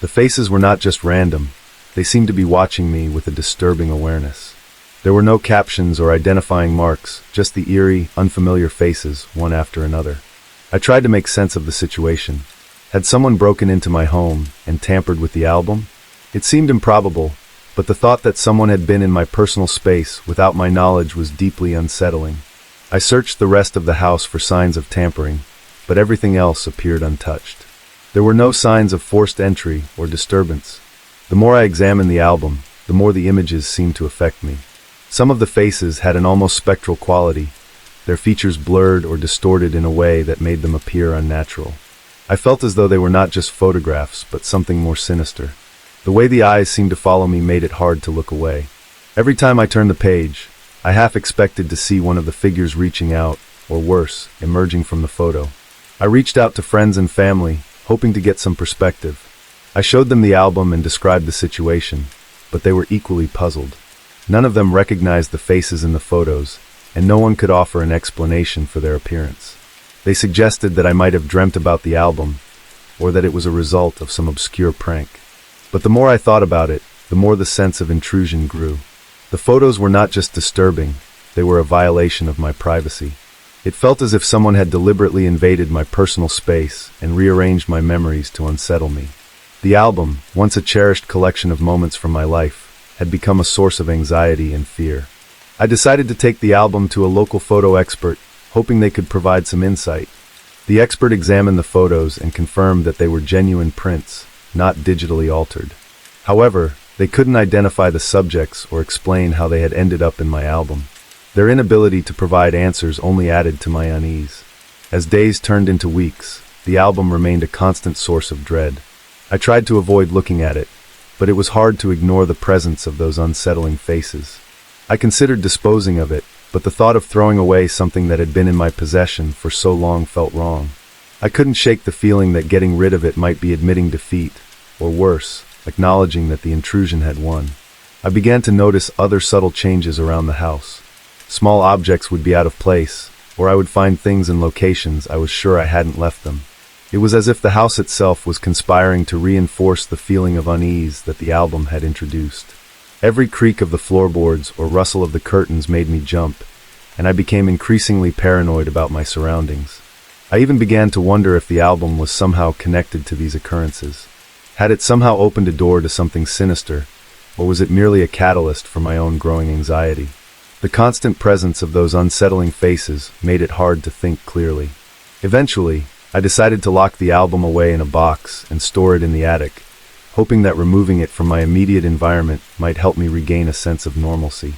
The faces were not just random, they seemed to be watching me with a disturbing awareness. There were no captions or identifying marks, just the eerie, unfamiliar faces, one after another. I tried to make sense of the situation. Had someone broken into my home and tampered with the album? It seemed improbable, but the thought that someone had been in my personal space without my knowledge was deeply unsettling. I searched the rest of the house for signs of tampering, but everything else appeared untouched. There were no signs of forced entry or disturbance. The more I examined the album, the more the images seemed to affect me. Some of the faces had an almost spectral quality, their features blurred or distorted in a way that made them appear unnatural. I felt as though they were not just photographs, but something more sinister. The way the eyes seemed to follow me made it hard to look away. Every time I turned the page, I half expected to see one of the figures reaching out, or worse, emerging from the photo. I reached out to friends and family, hoping to get some perspective. I showed them the album and described the situation, but they were equally puzzled. None of them recognized the faces in the photos, and no one could offer an explanation for their appearance. They suggested that I might have dreamt about the album, or that it was a result of some obscure prank. But the more I thought about it, the more the sense of intrusion grew. The photos were not just disturbing, they were a violation of my privacy. It felt as if someone had deliberately invaded my personal space and rearranged my memories to unsettle me. The album, once a cherished collection of moments from my life, had become a source of anxiety and fear. I decided to take the album to a local photo expert, hoping they could provide some insight. The expert examined the photos and confirmed that they were genuine prints, not digitally altered. However, they couldn't identify the subjects or explain how they had ended up in my album. Their inability to provide answers only added to my unease. As days turned into weeks, the album remained a constant source of dread. I tried to avoid looking at it, but it was hard to ignore the presence of those unsettling faces. I considered disposing of it, but the thought of throwing away something that had been in my possession for so long felt wrong. I couldn't shake the feeling that getting rid of it might be admitting defeat, or worse, acknowledging that the intrusion had won. I began to notice other subtle changes around the house. Small objects would be out of place, or I would find things in locations I was sure I hadn't left them. It was as if the house itself was conspiring to reinforce the feeling of unease that the album had introduced. Every creak of the floorboards or rustle of the curtains made me jump, and I became increasingly paranoid about my surroundings. I even began to wonder if the album was somehow connected to these occurrences. Had it somehow opened a door to something sinister, or was it merely a catalyst for my own growing anxiety? The constant presence of those unsettling faces made it hard to think clearly. Eventually, I decided to lock the album away in a box and store it in the attic, hoping that removing it from my immediate environment might help me regain a sense of normalcy.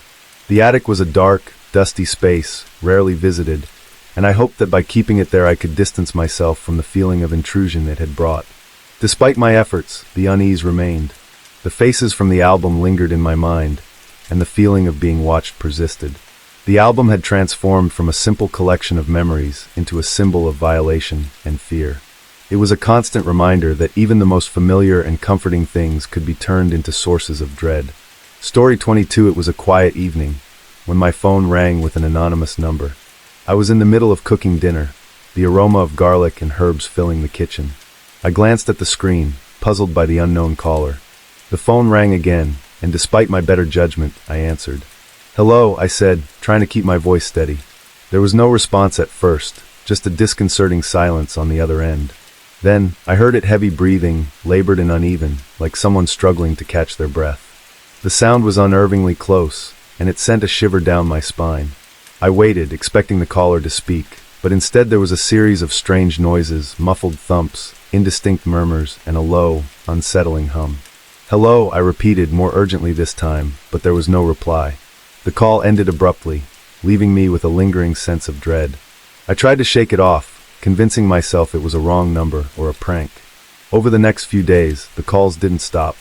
The attic was a dark, dusty space, rarely visited, and I hoped that by keeping it there I could distance myself from the feeling of intrusion it had brought. Despite my efforts, the unease remained. The faces from the album lingered in my mind, and the feeling of being watched persisted. The album had transformed from a simple collection of memories into a symbol of violation and fear. It was a constant reminder that even the most familiar and comforting things could be turned into sources of dread. Story 22. It was a quiet evening, when my phone rang with an anonymous number. I was in the middle of cooking dinner, the aroma of garlic and herbs filling the kitchen. I glanced at the screen, puzzled by the unknown caller. The phone rang again, and despite my better judgment, I answered. "Hello," I said, trying to keep my voice steady. There was no response at first, just a disconcerting silence on the other end. Then, I heard it heavy breathing, labored and uneven, like someone struggling to catch their breath. The sound was unnervingly close, and it sent a shiver down my spine. I waited, expecting the caller to speak, but instead there was a series of strange noises, muffled thumps, indistinct murmurs, and a low, unsettling hum. "Hello," I repeated more urgently this time, but there was no reply. The call ended abruptly, leaving me with a lingering sense of dread. I tried to shake it off, convincing myself it was a wrong number or a prank. Over the next few days, the calls didn't stop.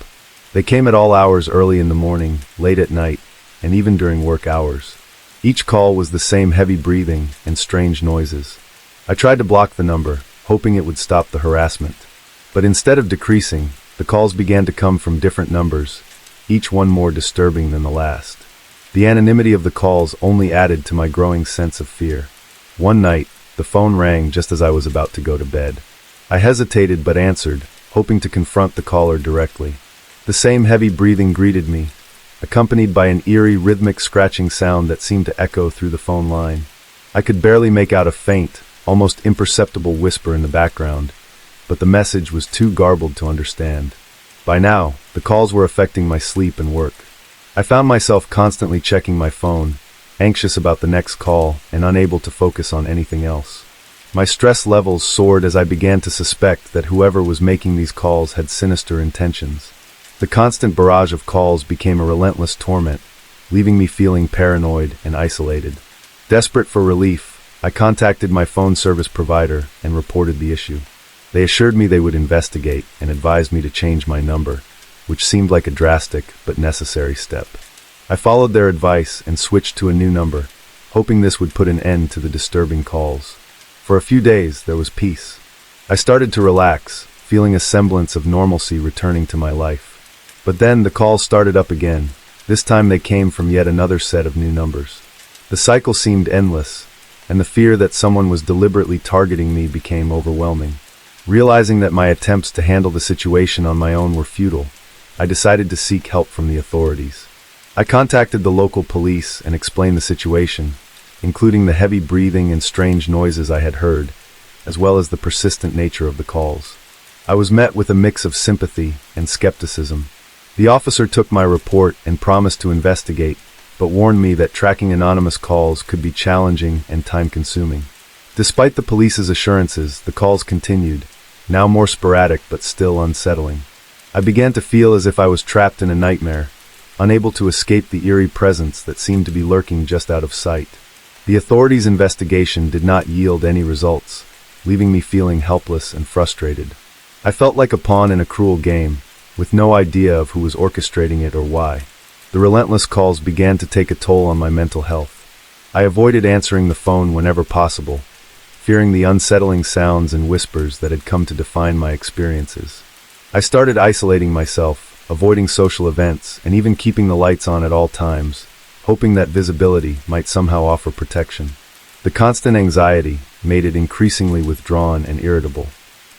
They came at all hours, early in the morning, late at night, and even during work hours. Each call was the same heavy breathing and strange noises. I tried to block the number, hoping it would stop the harassment. But instead of decreasing, the calls began to come from different numbers, each one more disturbing than the last. The anonymity of the calls only added to my growing sense of fear. One night, the phone rang just as I was about to go to bed. I hesitated but answered, hoping to confront the caller directly. The same heavy breathing greeted me, accompanied by an eerie, rhythmic scratching sound that seemed to echo through the phone line. I could barely make out a faint, almost imperceptible whisper in the background, but the message was too garbled to understand. By now, the calls were affecting my sleep and work. I found myself constantly checking my phone, anxious about the next call and unable to focus on anything else. My stress levels soared as I began to suspect that whoever was making these calls had sinister intentions. The constant barrage of calls became a relentless torment, leaving me feeling paranoid and isolated. Desperate for relief, I contacted my phone service provider and reported the issue. They assured me they would investigate and advised me to change my number, which seemed like a drastic but necessary step. I followed their advice and switched to a new number, hoping this would put an end to the disturbing calls. For a few days, there was peace. I started to relax, feeling a semblance of normalcy returning to my life. But then the calls started up again. This time they came from yet another set of new numbers. The cycle seemed endless, and the fear that someone was deliberately targeting me became overwhelming. Realizing that my attempts to handle the situation on my own were futile, I decided to seek help from the authorities. I contacted the local police and explained the situation, including the heavy breathing and strange noises I had heard, as well as the persistent nature of the calls. I was met with a mix of sympathy and skepticism. The officer took my report and promised to investigate, but warned me that tracking anonymous calls could be challenging and time-consuming. Despite the police's assurances, the calls continued, now more sporadic but still unsettling. I began to feel as if I was trapped in a nightmare, unable to escape the eerie presence that seemed to be lurking just out of sight. The authorities' investigation did not yield any results, leaving me feeling helpless and frustrated. I felt like a pawn in a cruel game, with no idea of who was orchestrating it or why. The relentless calls began to take a toll on my mental health. I avoided answering the phone whenever possible, fearing the unsettling sounds and whispers that had come to define my experiences. I started isolating myself, avoiding social events, and even keeping the lights on at all times, hoping that visibility might somehow offer protection. The constant anxiety made it increasingly withdrawn and irritable.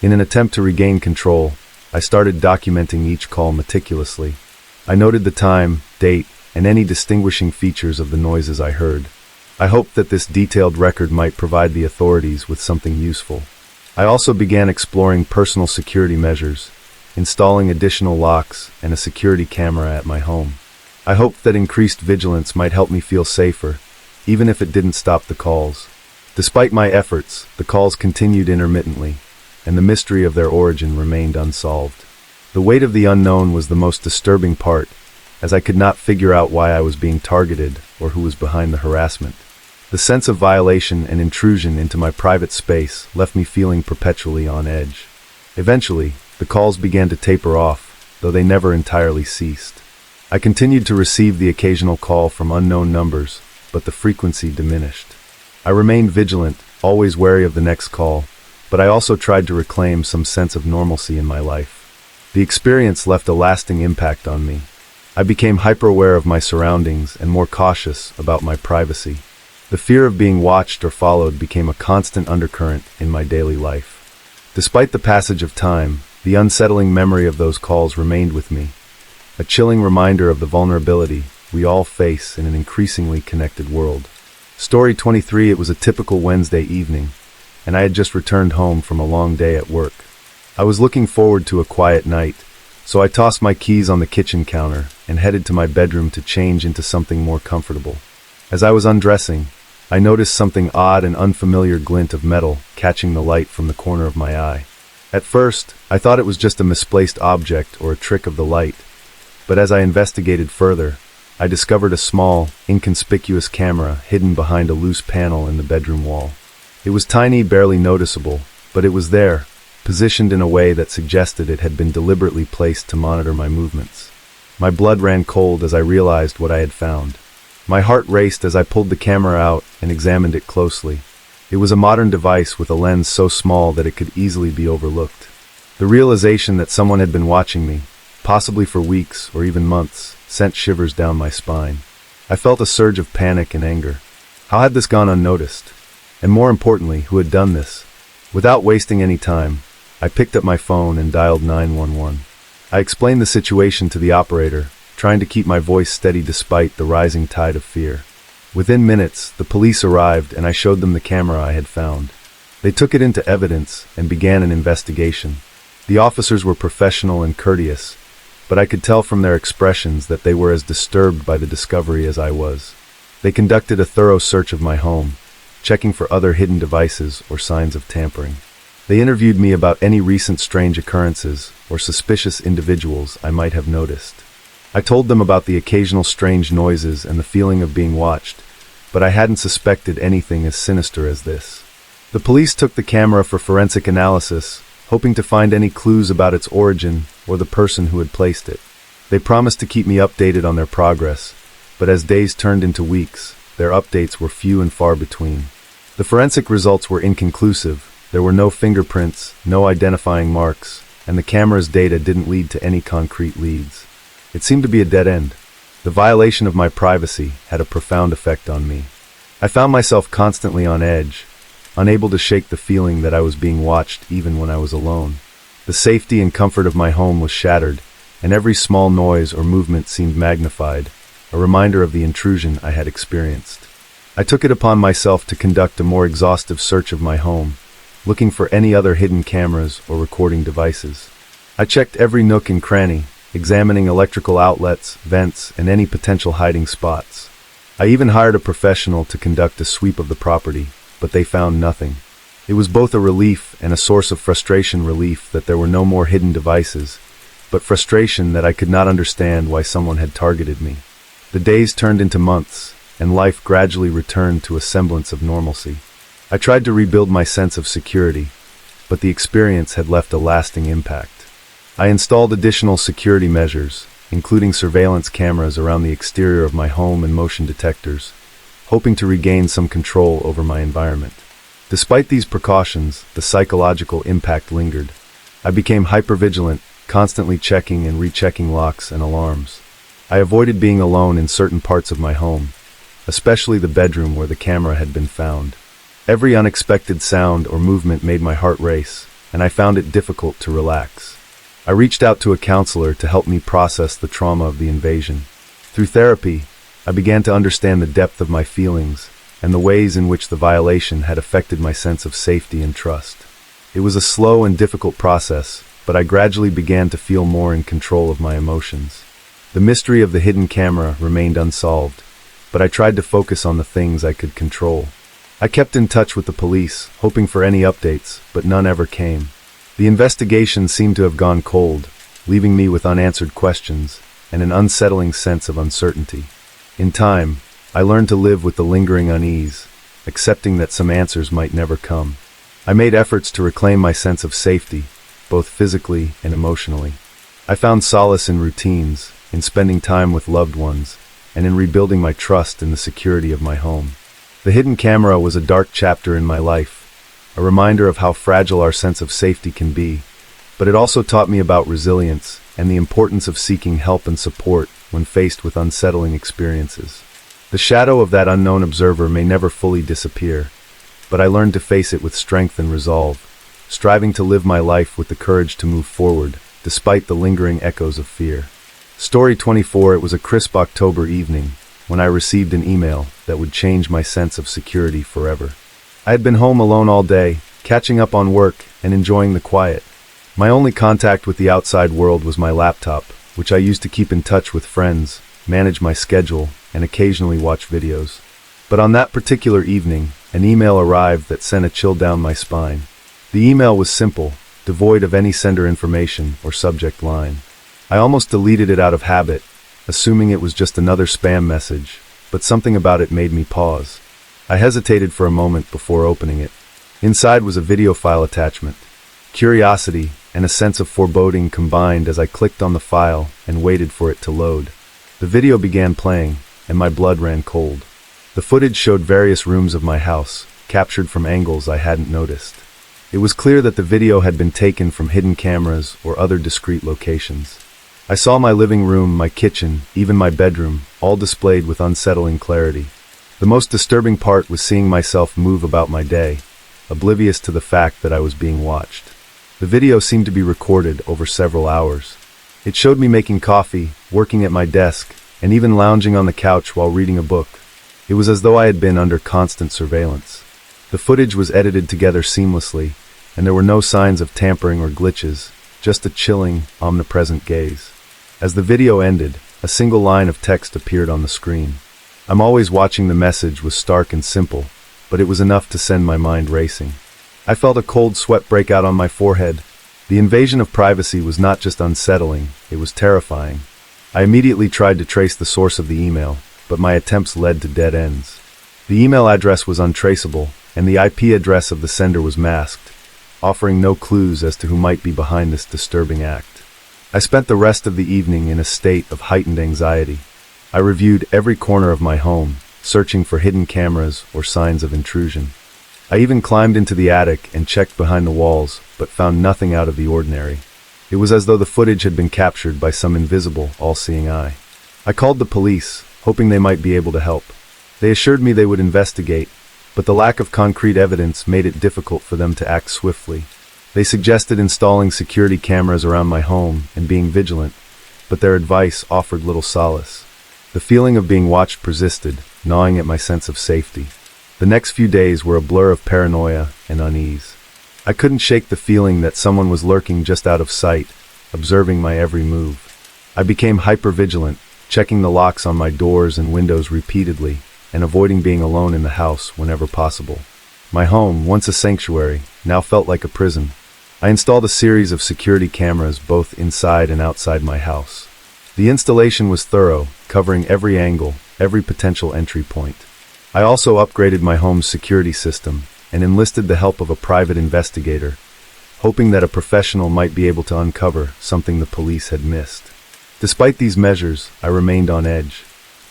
In an attempt to regain control, I started documenting each call meticulously. I noted the time, date, and any distinguishing features of the noises I heard. I hoped that this detailed record might provide the authorities with something useful. I also began exploring personal security measures, installing additional locks and a security camera at my home. I hoped that increased vigilance might help me feel safer, even if it didn't stop the calls. Despite my efforts, the calls continued intermittently, and the mystery of their origin remained unsolved. The weight of the unknown was the most disturbing part, as I could not figure out why I was being targeted or who was behind the harassment. The sense of violation and intrusion into my private space left me feeling perpetually on edge. Eventually, the calls began to taper off, though they never entirely ceased. I continued to receive the occasional call from unknown numbers, but the frequency diminished. I remained vigilant, always wary of the next call, but I also tried to reclaim some sense of normalcy in my life. The experience left a lasting impact on me. I became hyper-aware of my surroundings and more cautious about my privacy. The fear of being watched or followed became a constant undercurrent in my daily life. Despite the passage of time, the unsettling memory of those calls remained with me, a chilling reminder of the vulnerability we all face in an increasingly connected world. Story 23. It was a typical Wednesday evening, and I had just returned home from a long day at work. I was looking forward to a quiet night, so I tossed my keys on the kitchen counter and headed to my bedroom to change into something more comfortable. As I was undressing, I noticed something odd and unfamiliar glint of metal catching the light from the corner of my eye. At first, I thought it was just a misplaced object or a trick of the light, but as I investigated further, I discovered a small, inconspicuous camera hidden behind a loose panel in the bedroom wall. It was tiny, barely noticeable, but it was there, positioned in a way that suggested it had been deliberately placed to monitor my movements. My blood ran cold as I realized what I had found. My heart raced as I pulled the camera out and examined it closely. It was a modern device with a lens so small that it could easily be overlooked. The realization that someone had been watching me, possibly for weeks or even months, sent shivers down my spine. I felt a surge of panic and anger. How had this gone unnoticed? And more importantly, who had done this? Without wasting any time, I picked up my phone and dialed 911. I explained the situation to the operator, trying to keep my voice steady despite the rising tide of fear. Within minutes, the police arrived and I showed them the camera I had found. They took it into evidence and began an investigation. The officers were professional and courteous, but I could tell from their expressions that they were as disturbed by the discovery as I was. They conducted a thorough search of my home, checking for other hidden devices or signs of tampering. They interviewed me about any recent strange occurrences or suspicious individuals I might have noticed. I told them about the occasional strange noises and the feeling of being watched, but I hadn't suspected anything as sinister as this. The police took the camera for forensic analysis, hoping to find any clues about its origin or the person who had placed it. They promised to keep me updated on their progress, but as days turned into weeks, their updates were few and far between. The forensic results were inconclusive. There were no fingerprints, no identifying marks, and the camera's data didn't lead to any concrete leads. It seemed to be a dead end. The violation of my privacy had a profound effect on me. I found myself constantly on edge, unable to shake the feeling that I was being watched even when I was alone. The safety and comfort of my home was shattered, and every small noise or movement seemed magnified, a reminder of the intrusion I had experienced. I took it upon myself to conduct a more exhaustive search of my home, looking for any other hidden cameras or recording devices. I checked every nook and cranny, examining electrical outlets, vents, and any potential hiding spots. I even hired a professional to conduct a sweep of the property, but they found nothing. It was both a relief and a source of frustration. Relief that there were no more hidden devices, but frustration that I could not understand why someone had targeted me. The days turned into months, and life gradually returned to a semblance of normalcy. I tried to rebuild my sense of security, but the experience had left a lasting impact. I installed additional security measures, including surveillance cameras around the exterior of my home and motion detectors, hoping to regain some control over my environment. Despite these precautions, the psychological impact lingered. I became hypervigilant, constantly checking and rechecking locks and alarms. I avoided being alone in certain parts of my home, especially the bedroom where the camera had been found. Every unexpected sound or movement made my heart race, and I found it difficult to relax. I reached out to a counselor to help me process the trauma of the invasion. Through therapy, I began to understand the depth of my feelings and the ways in which the violation had affected my sense of safety and trust. It was a slow and difficult process, but I gradually began to feel more in control of my emotions. The mystery of the hidden camera remained unsolved, but I tried to focus on the things I could control. I kept in touch with the police, hoping for any updates, but none ever came. The investigation seemed to have gone cold, leaving me with unanswered questions and an unsettling sense of uncertainty. In time, I learned to live with the lingering unease, accepting that some answers might never come. I made efforts to reclaim my sense of safety, both physically and emotionally. I found solace in routines, in spending time with loved ones, and in rebuilding my trust in the security of my home. The hidden camera was a dark chapter in my life, a reminder of how fragile our sense of safety can be, but it also taught me about resilience and the importance of seeking help and support when faced with unsettling experiences. The shadow of that unknown observer may never fully disappear, but I learned to face it with strength and resolve, striving to live my life with the courage to move forward, despite the lingering echoes of fear. Story 24. It was a crisp October evening when I received an email that would change my sense of security forever. I had been home alone all day, catching up on work and enjoying the quiet. My only contact with the outside world was my laptop, which I used to keep in touch with friends, manage my schedule, and occasionally watch videos. But on that particular evening, an email arrived that sent a chill down my spine. The email was simple, devoid of any sender information or subject line. I almost deleted it out of habit, assuming it was just another spam message, but something about it made me pause. I hesitated for a moment before opening it. Inside was a video file attachment. Curiosity and a sense of foreboding combined as I clicked on the file and waited for it to load. The video began playing, and my blood ran cold. The footage showed various rooms of my house, captured from angles I hadn't noticed. It was clear that the video had been taken from hidden cameras or other discreet locations. I saw my living room, my kitchen, even my bedroom, all displayed with unsettling clarity. The most disturbing part was seeing myself move about my day, oblivious to the fact that I was being watched. The video seemed to be recorded over several hours. It showed me making coffee, working at my desk, and even lounging on the couch while reading a book. It was as though I had been under constant surveillance. The footage was edited together seamlessly, and there were no signs of tampering or glitches, just a chilling, omnipresent gaze. As the video ended, a single line of text appeared on the screen. "I'm always watching." The message was stark and simple, but it was enough to send my mind racing. I felt a cold sweat break out on my forehead. The invasion of privacy was not just unsettling, it was terrifying. I immediately tried to trace the source of the email, but my attempts led to dead ends. The email address was untraceable, and the IP address of the sender was masked, offering no clues as to who might be behind this disturbing act. I spent the rest of the evening in a state of heightened anxiety. I reviewed every corner of my home, searching for hidden cameras or signs of intrusion. I even climbed into the attic and checked behind the walls, but found nothing out of the ordinary. It was as though the footage had been captured by some invisible, all-seeing eye. I called the police, hoping they might be able to help. They assured me they would investigate, but the lack of concrete evidence made it difficult for them to act swiftly. They suggested installing security cameras around my home and being vigilant, but their advice offered little solace. The feeling of being watched persisted, gnawing at my sense of safety. The next few days were a blur of paranoia and unease. I couldn't shake the feeling that someone was lurking just out of sight, observing my every move. I became hyper-vigilant, checking the locks on my doors and windows repeatedly, and avoiding being alone in the house whenever possible. My home, once a sanctuary, now felt like a prison. I installed a series of security cameras both inside and outside my house. The installation was thorough, covering every angle, every potential entry point. I also upgraded my home's security system and enlisted the help of a private investigator, hoping that a professional might be able to uncover something the police had missed. Despite these measures, I remained on edge.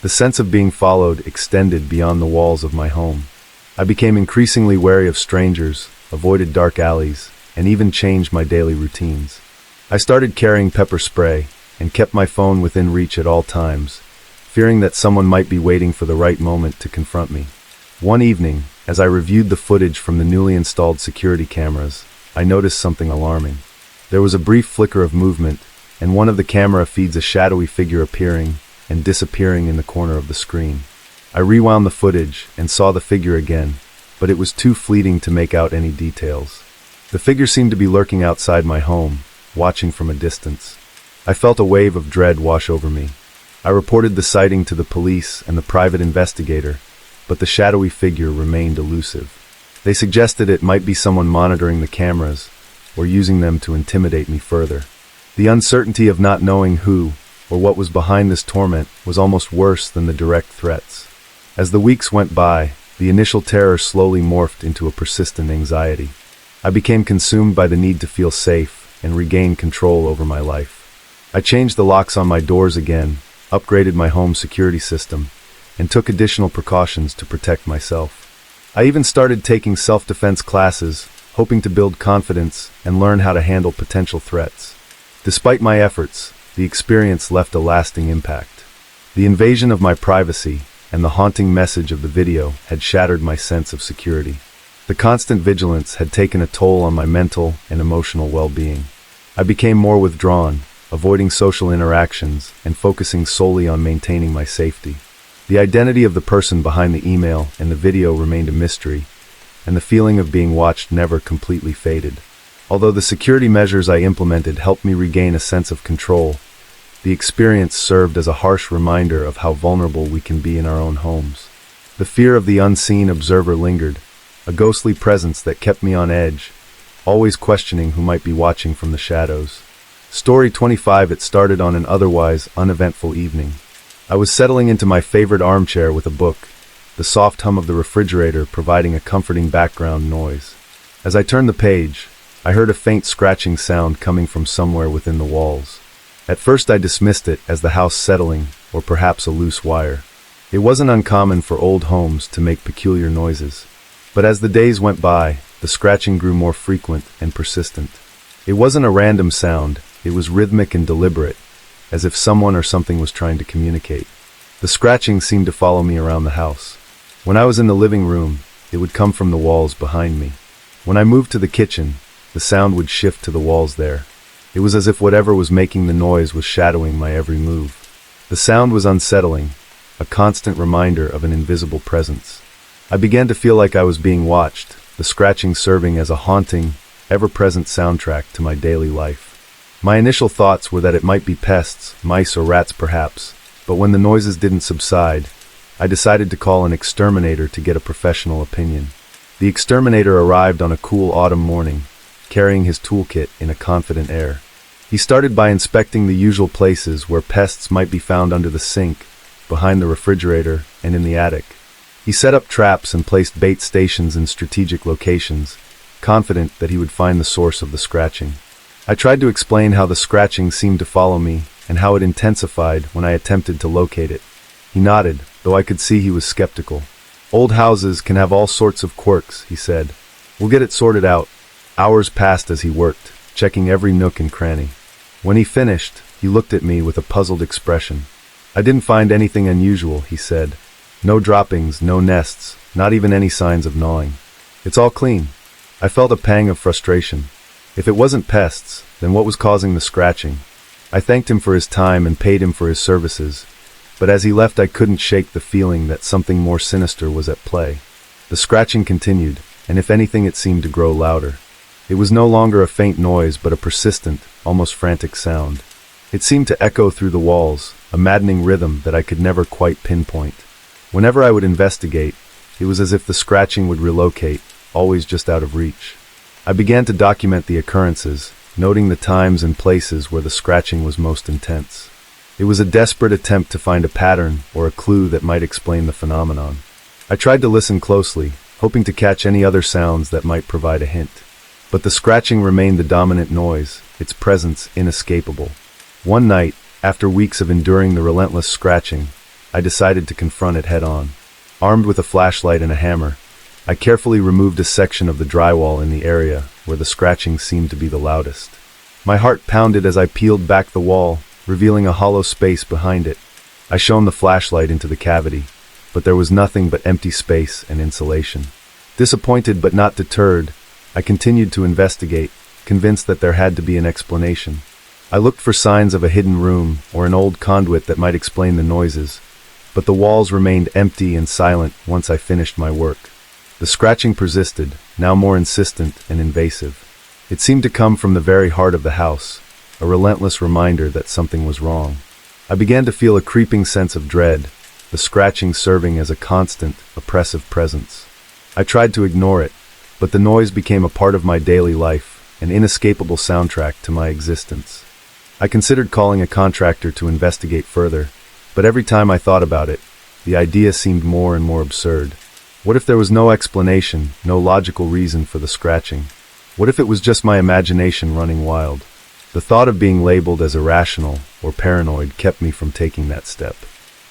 The sense of being followed extended beyond the walls of my home. I became increasingly wary of strangers, avoided dark alleys, and even changed my daily routines. I started carrying pepper spray and kept my phone within reach at all times, fearing that someone might be waiting for the right moment to confront me. One evening, as I reviewed the footage from the newly installed security cameras, I noticed something alarming. There was a brief flicker of movement, and one of the camera feeds a shadowy figure appearing and disappearing in the corner of the screen. I rewound the footage and saw the figure again, but it was too fleeting to make out any details. The figure seemed to be lurking outside my home, watching from a distance. I felt a wave of dread wash over me. I reported the sighting to the police and the private investigator, but the shadowy figure remained elusive. They suggested it might be someone monitoring the cameras or using them to intimidate me further. The uncertainty of not knowing who or what was behind this torment was almost worse than the direct threats. As the weeks went by, the initial terror slowly morphed into a persistent anxiety. I became consumed by the need to feel safe and regain control over my life. I changed the locks on my doors again, upgraded my home security system, and took additional precautions to protect myself. I even started taking self-defense classes, hoping to build confidence and learn how to handle potential threats. Despite my efforts, the experience left a lasting impact. The invasion of my privacy and the haunting message of the video had shattered my sense of security. The constant vigilance had taken a toll on my mental and emotional well-being. I became more withdrawn, avoiding social interactions and focusing solely on maintaining my safety. The identity of the person behind the email and the video remained a mystery, and the feeling of being watched never completely faded. Although the security measures I implemented helped me regain a sense of control, the experience served as a harsh reminder of how vulnerable we can be in our own homes. The fear of the unseen observer lingered, a ghostly presence that kept me on edge, always questioning who might be watching from the shadows. Story 25. It started on an otherwise uneventful evening. I was settling into my favorite armchair with a book, the soft hum of the refrigerator providing a comforting background noise. As I turned the page, I heard a faint scratching sound coming from somewhere within the walls. At first I dismissed it as the house settling, or perhaps a loose wire. It wasn't uncommon for old homes to make peculiar noises. But as the days went by, the scratching grew more frequent and persistent. It wasn't a random sound, it was rhythmic and deliberate, as if someone or something was trying to communicate. The scratching seemed to follow me around the house. When I was in the living room, it would come from the walls behind me. When I moved to the kitchen, the sound would shift to the walls there. It was as if whatever was making the noise was shadowing my every move. The sound was unsettling, a constant reminder of an invisible presence. I began to feel like I was being watched, the scratching serving as a haunting, ever-present soundtrack to my daily life. My initial thoughts were that it might be pests, mice or rats perhaps, but when the noises didn't subside, I decided to call an exterminator to get a professional opinion. The exterminator arrived on a cool autumn morning, carrying his toolkit in a confident air. He started by inspecting the usual places where pests might be found under the sink, behind the refrigerator, and in the attic. He set up traps and placed bait stations in strategic locations, confident that he would find the source of the scratching. I tried to explain how the scratching seemed to follow me and how it intensified when I attempted to locate it. He nodded, though I could see he was skeptical. "Old houses can have all sorts of quirks," he said. "We'll get it sorted out." Hours passed as he worked, checking every nook and cranny. When he finished, he looked at me with a puzzled expression. "I didn't find anything unusual," he said. "No droppings, no nests, not even any signs of gnawing. It's all clean." I felt a pang of frustration. If it wasn't pests, then what was causing the scratching? I thanked him for his time and paid him for his services, but as he left I couldn't shake the feeling that something more sinister was at play. The scratching continued, and if anything it seemed to grow louder. It was no longer a faint noise but a persistent, almost frantic sound. It seemed to echo through the walls, a maddening rhythm that I could never quite pinpoint. Whenever I would investigate, it was as if the scratching would relocate, always just out of reach. I began to document the occurrences, noting the times and places where the scratching was most intense. It was a desperate attempt to find a pattern or a clue that might explain the phenomenon. I tried to listen closely, hoping to catch any other sounds that might provide a hint. But the scratching remained the dominant noise, its presence inescapable. One night, after weeks of enduring the relentless scratching, I decided to confront it head-on. Armed with a flashlight and a hammer, I carefully removed a section of the drywall in the area where the scratching seemed to be the loudest. My heart pounded as I peeled back the wall, revealing a hollow space behind it. I shone the flashlight into the cavity, but there was nothing but empty space and insulation. Disappointed but not deterred, I continued to investigate, convinced that there had to be an explanation. I looked for signs of a hidden room or an old conduit that might explain the noises, but the walls remained empty and silent once I finished my work. The scratching persisted, now more insistent and invasive. It seemed to come from the very heart of the house, a relentless reminder that something was wrong. I began to feel a creeping sense of dread, the scratching serving as a constant, oppressive presence. I tried to ignore it, but the noise became a part of my daily life, an inescapable soundtrack to my existence. I considered calling a contractor to investigate further, but every time I thought about it, the idea seemed more and more absurd. What if there was no explanation, no logical reason for the scratching? What if it was just my imagination running wild? The thought of being labeled as irrational or paranoid kept me from taking that step.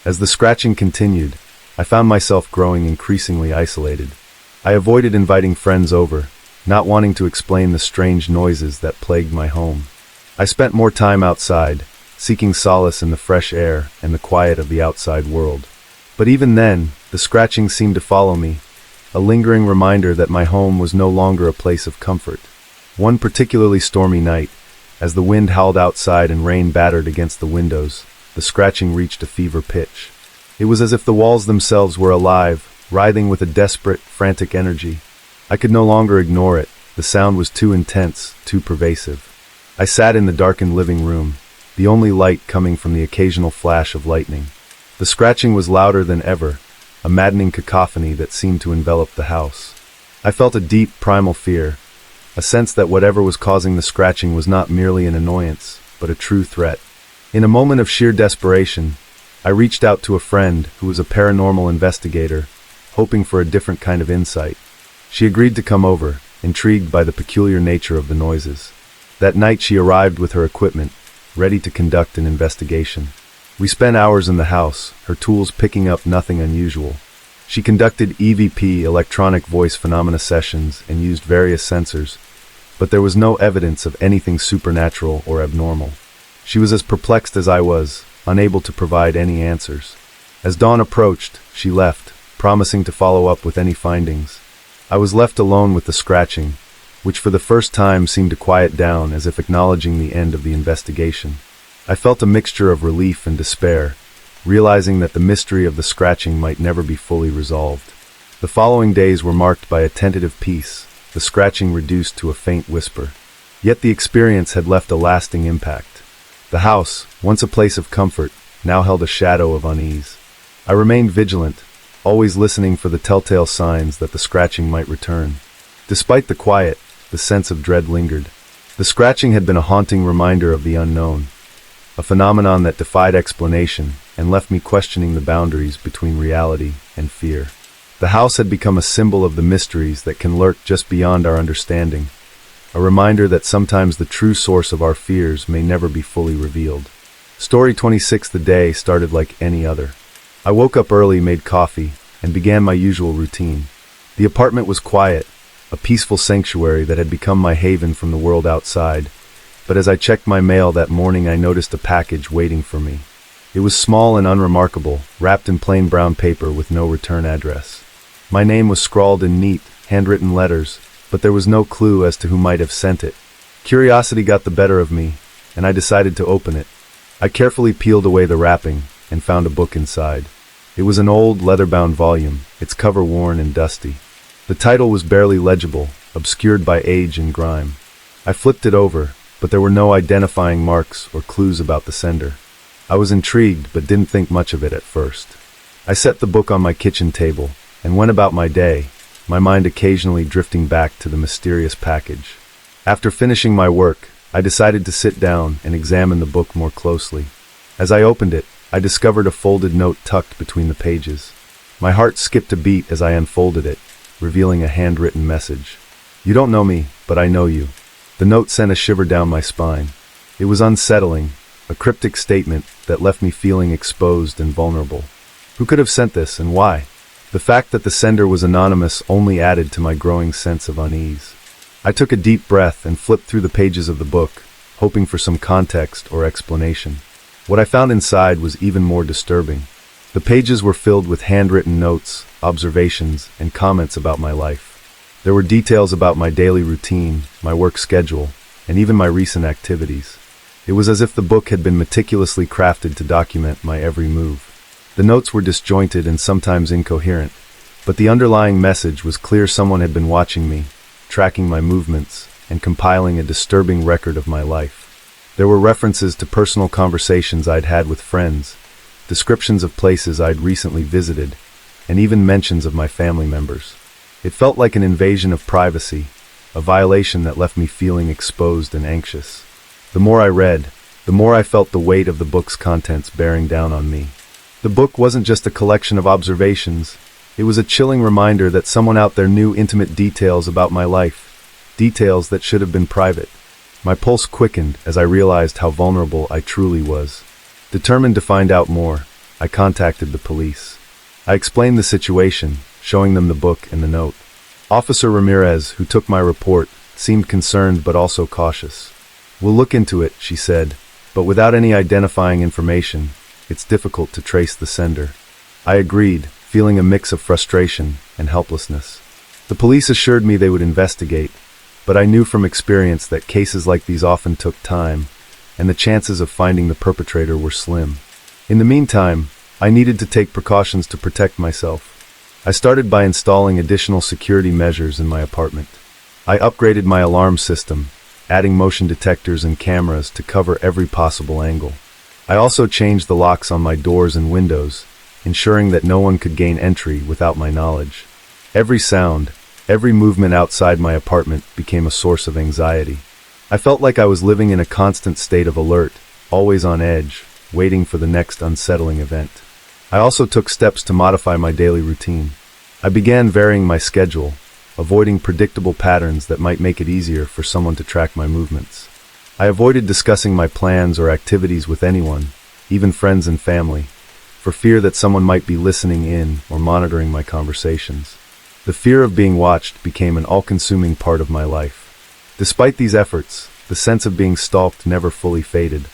As the scratching continued, I found myself growing increasingly isolated. I avoided inviting friends over, not wanting to explain the strange noises that plagued my home. I spent more time outside, seeking solace in the fresh air and the quiet of the outside world. But even then, the scratching seemed to follow me, a lingering reminder that my home was no longer a place of comfort. One particularly stormy night, as the wind howled outside and rain battered against the windows, the scratching reached a fever pitch. It was as if the walls themselves were alive, writhing with a desperate, frantic energy. I could no longer ignore it. The sound was too intense, too pervasive. I sat in the darkened living room, the only light coming from the occasional flash of lightning. The scratching was louder than ever, a maddening cacophony that seemed to envelop the house. I felt a deep, primal fear, a sense that whatever was causing the scratching was not merely an annoyance, but a true threat. In a moment of sheer desperation, I reached out to a friend who was a paranormal investigator, hoping for a different kind of insight. She agreed to come over, intrigued by the peculiar nature of the noises. That night she arrived with her equipment, ready to conduct an investigation. We spent hours in the house, her tools picking up nothing unusual. She conducted EVP, electronic voice phenomena sessions, and used various sensors, but there was no evidence of anything supernatural or abnormal. She was as perplexed as I was, unable to provide any answers. As dawn approached, she left, promising to follow up with any findings. I was left alone with the scratching, which for the first time seemed to quiet down as if acknowledging the end of the investigation. I felt a mixture of relief and despair, realizing that the mystery of the scratching might never be fully resolved. The following days were marked by a tentative peace, the scratching reduced to a faint whisper. Yet the experience had left a lasting impact. The house, once a place of comfort, now held a shadow of unease. I remained vigilant, always listening for the telltale signs that the scratching might return. Despite the quiet, the sense of dread lingered. The scratching had been a haunting reminder of the unknown, a phenomenon that defied explanation and left me questioning the boundaries between reality and fear. The house had become a symbol of the mysteries that can lurk just beyond our understanding, a reminder that sometimes the true source of our fears may never be fully revealed. Story 26. The day started like any other. I woke up early, made coffee, and began my usual routine. The apartment was quiet, a peaceful sanctuary that had become my haven from the world outside, but as I checked my mail that morning I noticed a package waiting for me. It was small and unremarkable, wrapped in plain brown paper with no return address. My name was scrawled in neat, handwritten letters, but there was no clue as to who might have sent it. Curiosity got the better of me, and I decided to open it. I carefully peeled away the wrapping and found a book inside. It was an old, leather-bound volume, its cover worn and dusty. The title was barely legible, obscured by age and grime. I flipped it over, but there were no identifying marks or clues about the sender. I was intrigued, but didn't think much of it at first. I set the book on my kitchen table and went about my day, my mind occasionally drifting back to the mysterious package. After finishing my work, I decided to sit down and examine the book more closely. As I opened it, I discovered a folded note tucked between the pages. My heart skipped a beat as I unfolded it, revealing a handwritten message. "You don't know me, but I know you." The note sent a shiver down my spine. It was unsettling, a cryptic statement that left me feeling exposed and vulnerable. Who could have sent this, and why? The fact that the sender was anonymous only added to my growing sense of unease. I took a deep breath and flipped through the pages of the book, hoping for some context or explanation. What I found inside was even more disturbing. The pages were filled with handwritten notes, observations, and comments about my life. There were details about my daily routine, my work schedule, and even my recent activities. It was as if the book had been meticulously crafted to document my every move. The notes were disjointed and sometimes incoherent, but the underlying message was clear. Someone had been watching me, tracking my movements, and compiling a disturbing record of my life. There were references to personal conversations I'd had with friends, descriptions of places I'd recently visited, and even mentions of my family members. It felt like an invasion of privacy, a violation that left me feeling exposed and anxious. The more I read, the more I felt the weight of the book's contents bearing down on me. The book wasn't just a collection of observations. It was a chilling reminder that someone out there knew intimate details about my life, details that should have been private. My pulse quickened as I realized how vulnerable I truly was. Determined to find out more, I contacted the police. I explained the situation, showing them the book and the note. Officer Ramirez, who took my report, seemed concerned but also cautious. "We'll look into it," she said, "but without any identifying information, it's difficult to trace the sender." I agreed, feeling a mix of frustration and helplessness. The police assured me they would investigate, but I knew from experience that cases like these often took time, and the chances of finding the perpetrator were slim. In the meantime, I needed to take precautions to protect myself. I started by installing additional security measures in my apartment. I upgraded my alarm system, adding motion detectors and cameras to cover every possible angle. I also changed the locks on my doors and windows, ensuring that no one could gain entry without my knowledge. Every sound, every movement outside my apartment became a source of anxiety. I felt like I was living in a constant state of alert, always on edge, waiting for the next unsettling event. I also took steps to modify my daily routine. I began varying my schedule, avoiding predictable patterns that might make it easier for someone to track my movements. I avoided discussing my plans or activities with anyone, even friends and family, for fear that someone might be listening in or monitoring my conversations. The fear of being watched became an all-consuming part of my life. Despite these efforts, the sense of being stalked never fully faded.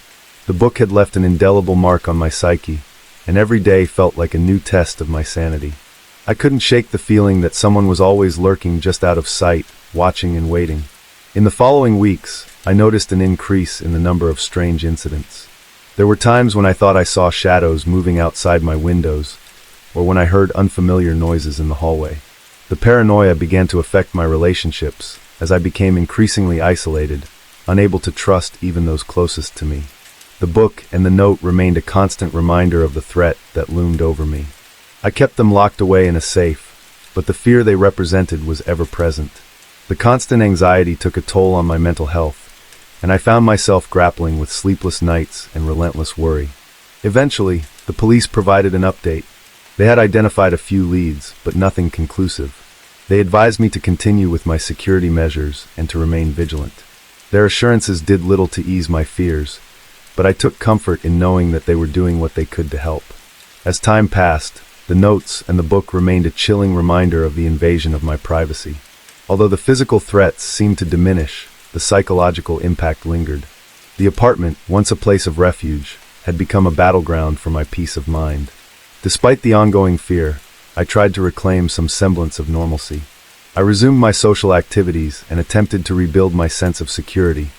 The book had left an indelible mark on my psyche, and every day felt like a new test of my sanity. I couldn't shake the feeling that someone was always lurking just out of sight, watching and waiting. In the following weeks, I noticed an increase in the number of strange incidents. There were times when I thought I saw shadows moving outside my windows, or when I heard unfamiliar noises in the hallway. The paranoia began to affect my relationships, as I became increasingly isolated, unable to trust even those closest to me. The book and the note remained a constant reminder of the threat that loomed over me. I kept them locked away in a safe, but the fear they represented was ever present. The constant anxiety took a toll on my mental health, and I found myself grappling with sleepless nights and relentless worry. Eventually, the police provided an update. They had identified a few leads, but nothing conclusive. They advised me to continue with my security measures and to remain vigilant. Their assurances did little to ease my fears, but I took comfort in knowing that they were doing what they could to help. As time passed, the notes and the book remained a chilling reminder of the invasion of my privacy. Although the physical threats seemed to diminish, the psychological impact lingered. The apartment, once a place of refuge, had become a battleground for my peace of mind. Despite the ongoing fear, I tried to reclaim some semblance of normalcy. I resumed my social activities and attempted to rebuild my sense of security,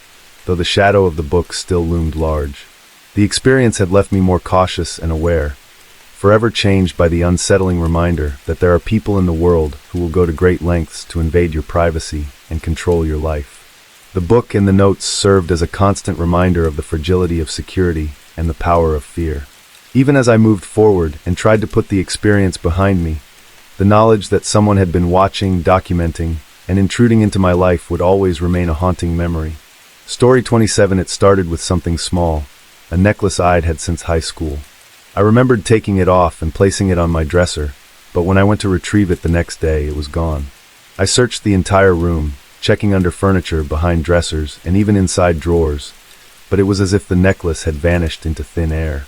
though the shadow of the book still loomed large. The experience had left me more cautious and aware, forever changed by the unsettling reminder that there are people in the world who will go to great lengths to invade your privacy and control your life. The book and the notes served as a constant reminder of the fragility of security and the power of fear. Even as I moved forward and tried to put the experience behind me, the knowledge that someone had been watching, documenting, and intruding into my life would always remain a haunting memory. Story 27. It started with something small, a necklace I'd had since high school. I remembered taking it off and placing it on my dresser, but when I went to retrieve it the next day, it was gone. I searched the entire room, checking under furniture, behind dressers, and even inside drawers, but it was as if the necklace had vanished into thin air.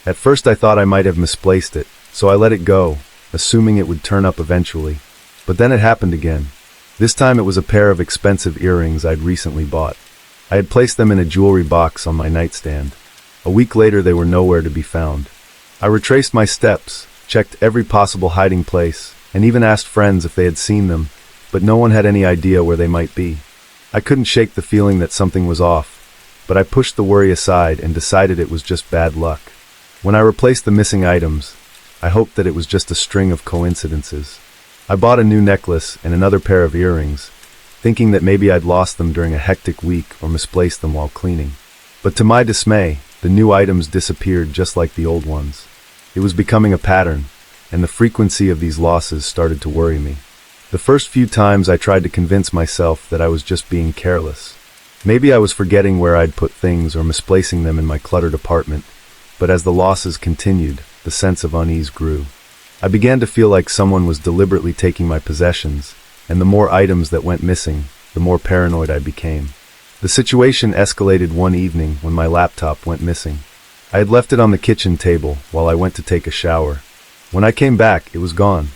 At first I thought I might have misplaced it, so I let it go, assuming it would turn up eventually. But then it happened again. This time it was a pair of expensive earrings I'd recently bought. I had placed them in a jewelry box on my nightstand. A week later they were nowhere to be found. I retraced my steps, checked every possible hiding place, and even asked friends if they had seen them, but no one had any idea where they might be. I couldn't shake the feeling that something was off, but I pushed the worry aside and decided it was just bad luck. When I replaced the missing items, I hoped that it was just a string of coincidences. I bought a new necklace and another pair of earrings, thinking that maybe I'd lost them during a hectic week or misplaced them while cleaning. But to my dismay, the new items disappeared just like the old ones. It was becoming a pattern, and the frequency of these losses started to worry me. The first few times I tried to convince myself that I was just being careless. Maybe I was forgetting where I'd put things or misplacing them in my cluttered apartment, but as the losses continued, the sense of unease grew. I began to feel like someone was deliberately taking my possessions, and the more items that went missing, the more paranoid I became. The situation escalated one evening when my laptop went missing. I had left it on the kitchen table while I went to take a shower. When I came back, it was gone.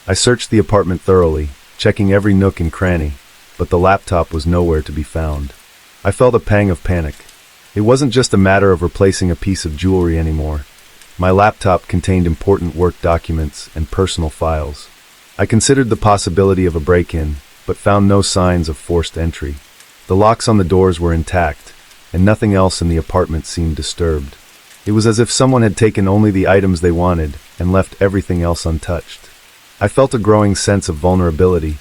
I searched the apartment thoroughly, checking every nook and cranny, but the laptop was nowhere to be found. I felt a pang of panic. It wasn't just a matter of replacing a piece of jewelry anymore. My laptop contained important work documents and personal files. I considered the possibility of a break-in, but found no signs of forced entry. The locks on the doors were intact, and nothing else in the apartment seemed disturbed. It was as if someone had taken only the items they wanted and left everything else untouched. I felt a growing sense of vulnerability,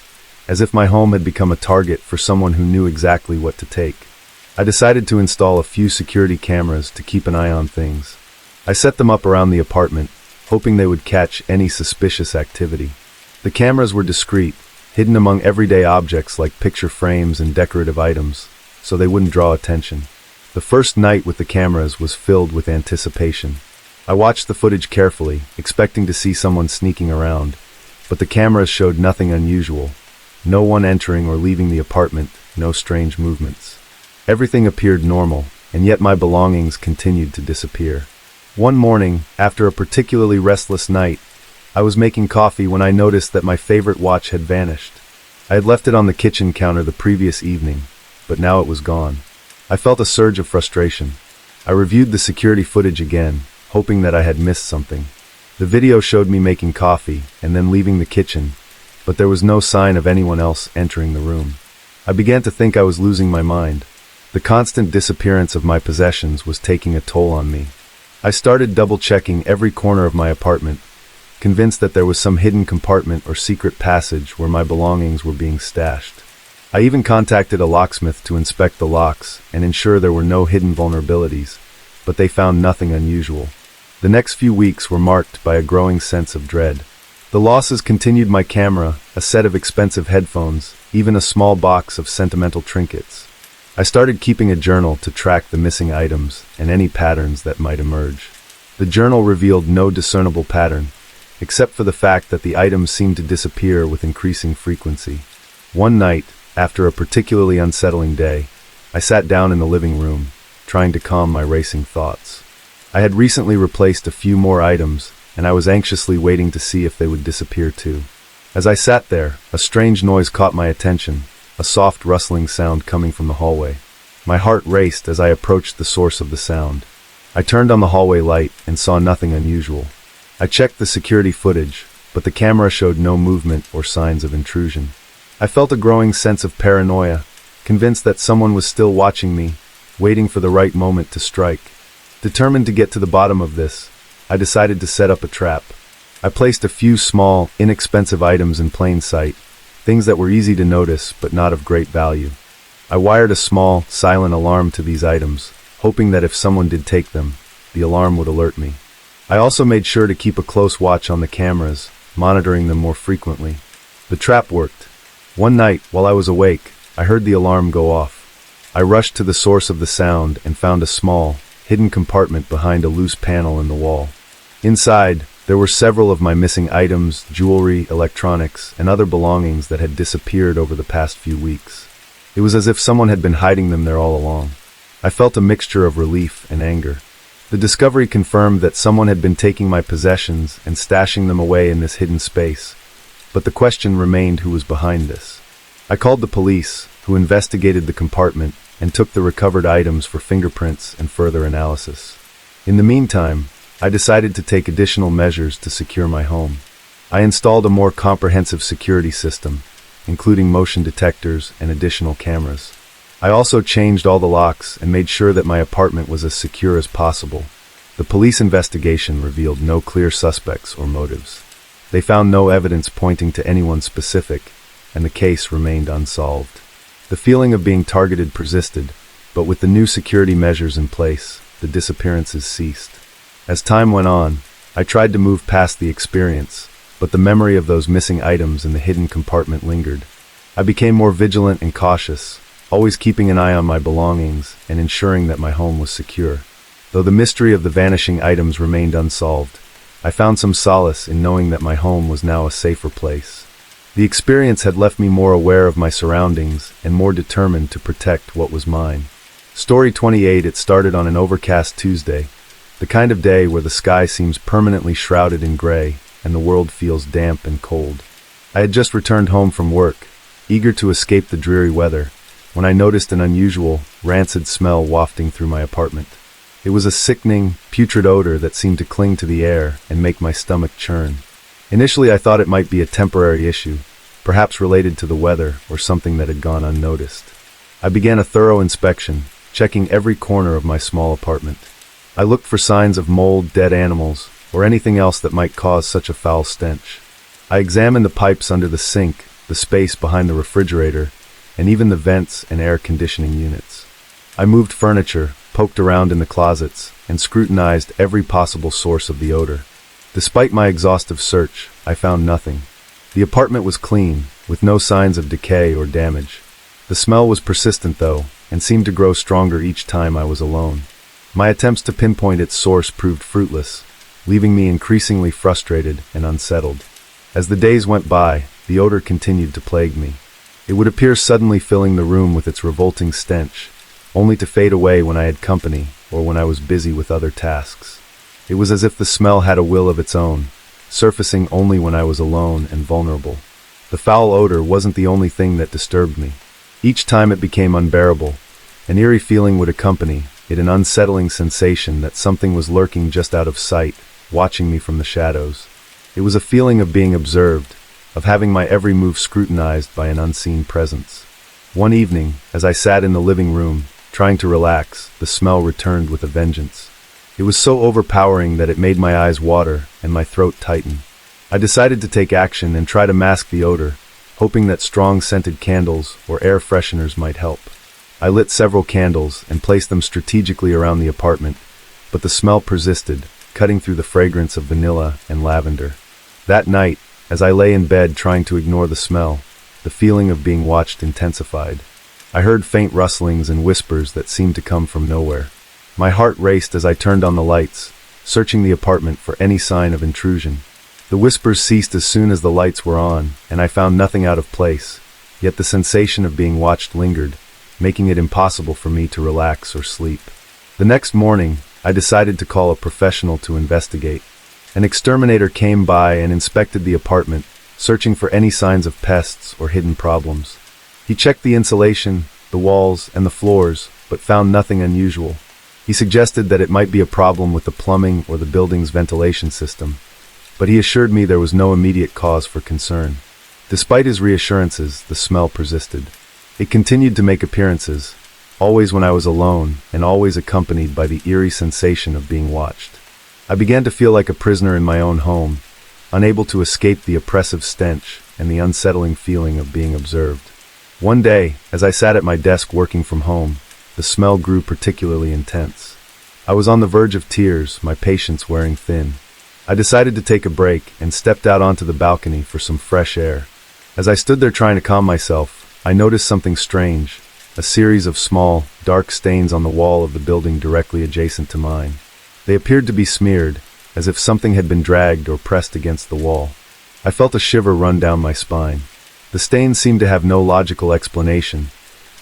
as if my home had become a target for someone who knew exactly what to take. I decided to install a few security cameras to keep an eye on things. I set them up around the apartment, hoping they would catch any suspicious activity. The cameras were discreet, hidden among everyday objects like picture frames and decorative items, so they wouldn't draw attention. The first night with the cameras was filled with anticipation. I watched the footage carefully, expecting to see someone sneaking around, but the cameras showed nothing unusual. No one entering or leaving the apartment, no strange movements. Everything appeared normal, and yet my belongings continued to disappear. One morning, after a particularly restless night, I was making coffee when I noticed that my favorite watch had vanished. I had left it on the kitchen counter the previous evening, but now it was gone. I felt a surge of frustration. I reviewed the security footage again, hoping that I had missed something. The video showed me making coffee and then leaving the kitchen, but there was no sign of anyone else entering the room. I began to think I was losing my mind. The constant disappearance of my possessions was taking a toll on me. I started double-checking every corner of my apartment, convinced that there was some hidden compartment or secret passage where my belongings were being stashed. I even contacted a locksmith to inspect the locks and ensure there were no hidden vulnerabilities, but they found nothing unusual. The next few weeks were marked by a growing sense of dread. The losses continued: my camera, a set of expensive headphones, even a small box of sentimental trinkets. I started keeping a journal to track the missing items and any patterns that might emerge. The journal revealed no discernible pattern, except for the fact that the items seemed to disappear with increasing frequency. One night, after a particularly unsettling day, I sat down in the living room, trying to calm my racing thoughts. I had recently replaced a few more items, and I was anxiously waiting to see if they would disappear too. As I sat there, a strange noise caught my attention, a soft rustling sound coming from the hallway. My heart raced as I approached the source of the sound. I turned on the hallway light and saw nothing unusual. I checked the security footage, but the camera showed no movement or signs of intrusion. I felt a growing sense of paranoia, convinced that someone was still watching me, waiting for the right moment to strike. Determined to get to the bottom of this, I decided to set up a trap. I placed a few small, inexpensive items in plain sight, things that were easy to notice but not of great value. I wired a small, silent alarm to these items, hoping that if someone did take them, the alarm would alert me. I also made sure to keep a close watch on the cameras, monitoring them more frequently. The trap worked. One night, while I was awake, I heard the alarm go off. I rushed to the source of the sound and found a small, hidden compartment behind a loose panel in the wall. Inside, there were several of my missing items, jewelry, electronics, and other belongings that had disappeared over the past few weeks. It was as if someone had been hiding them there all along. I felt a mixture of relief and anger. The discovery confirmed that someone had been taking my possessions and stashing them away in this hidden space, but the question remained: who was behind this? I called the police, who investigated the compartment and took the recovered items for fingerprints and further analysis. In the meantime, I decided to take additional measures to secure my home. I installed a more comprehensive security system, including motion detectors and additional cameras. I also changed all the locks and made sure that my apartment was as secure as possible. The police investigation revealed no clear suspects or motives. They found no evidence pointing to anyone specific, and the case remained unsolved. The feeling of being targeted persisted, but with the new security measures in place, the disappearances ceased. As time went on, I tried to move past the experience, but the memory of those missing items in the hidden compartment lingered. I became more vigilant and cautious, always keeping an eye on my belongings and ensuring that my home was secure. Though the mystery of the vanishing items remained unsolved, I found some solace in knowing that my home was now a safer place. The experience had left me more aware of my surroundings and more determined to protect what was mine. Story 28. It started on an overcast Tuesday, the kind of day where the sky seems permanently shrouded in gray and the world feels damp and cold. I had just returned home from work, eager to escape the dreary weather, when I noticed an unusual, rancid smell wafting through my apartment. It was a sickening, putrid odor that seemed to cling to the air and make my stomach churn. Initially, I thought it might be a temporary issue, perhaps related to the weather or something that had gone unnoticed. I began a thorough inspection, checking every corner of my small apartment. I looked for signs of mold, dead animals, or anything else that might cause such a foul stench. I examined the pipes under the sink, the space behind the refrigerator, and even the vents and air conditioning units. I moved furniture, poked around in the closets, and scrutinized every possible source of the odor. Despite my exhaustive search, I found nothing. The apartment was clean, with no signs of decay or damage. The smell was persistent, though, and seemed to grow stronger each time I was alone. My attempts to pinpoint its source proved fruitless, leaving me increasingly frustrated and unsettled. As the days went by, the odor continued to plague me. It would appear suddenly filling the room with its revolting stench, only to fade away when I had company or when I was busy with other tasks. It was as if the smell had a will of its own, surfacing only when I was alone and vulnerable. The foul odor wasn't the only thing that disturbed me. Each time it became unbearable, an eerie feeling would accompany it, an unsettling sensation that something was lurking just out of sight, watching me from the shadows. It was a feeling of being observed, of having my every move scrutinized by an unseen presence. One evening, as I sat in the living room, trying to relax, the smell returned with a vengeance. It was so overpowering that it made my eyes water and my throat tighten. I decided to take action and try to mask the odor, hoping that strong scented candles or air fresheners might help. I lit several candles and placed them strategically around the apartment, but the smell persisted, cutting through the fragrance of vanilla and lavender. That night, as I lay in bed trying to ignore the smell, the feeling of being watched intensified. I heard faint rustlings and whispers that seemed to come from nowhere. My heart raced as I turned on the lights, searching the apartment for any sign of intrusion. The whispers ceased as soon as the lights were on, and I found nothing out of place, yet the sensation of being watched lingered, making it impossible for me to relax or sleep. The next morning, I decided to call a professional to investigate. An exterminator came by and inspected the apartment, searching for any signs of pests or hidden problems. He checked the insulation, the walls, and the floors, but found nothing unusual. He suggested that it might be a problem with the plumbing or the building's ventilation system, but he assured me there was no immediate cause for concern. Despite his reassurances, the smell persisted. It continued to make appearances, always when I was alone and always accompanied by the eerie sensation of being watched. I began to feel like a prisoner in my own home, unable to escape the oppressive stench and the unsettling feeling of being observed. One day, as I sat at my desk working from home, the smell grew particularly intense. I was on the verge of tears, my patience wearing thin. I decided to take a break and stepped out onto the balcony for some fresh air. As I stood there trying to calm myself, I noticed something strange, a series of small, dark stains on the wall of the building directly adjacent to mine. They appeared to be smeared, as if something had been dragged or pressed against the wall. I felt a shiver run down my spine. The stains seemed to have no logical explanation,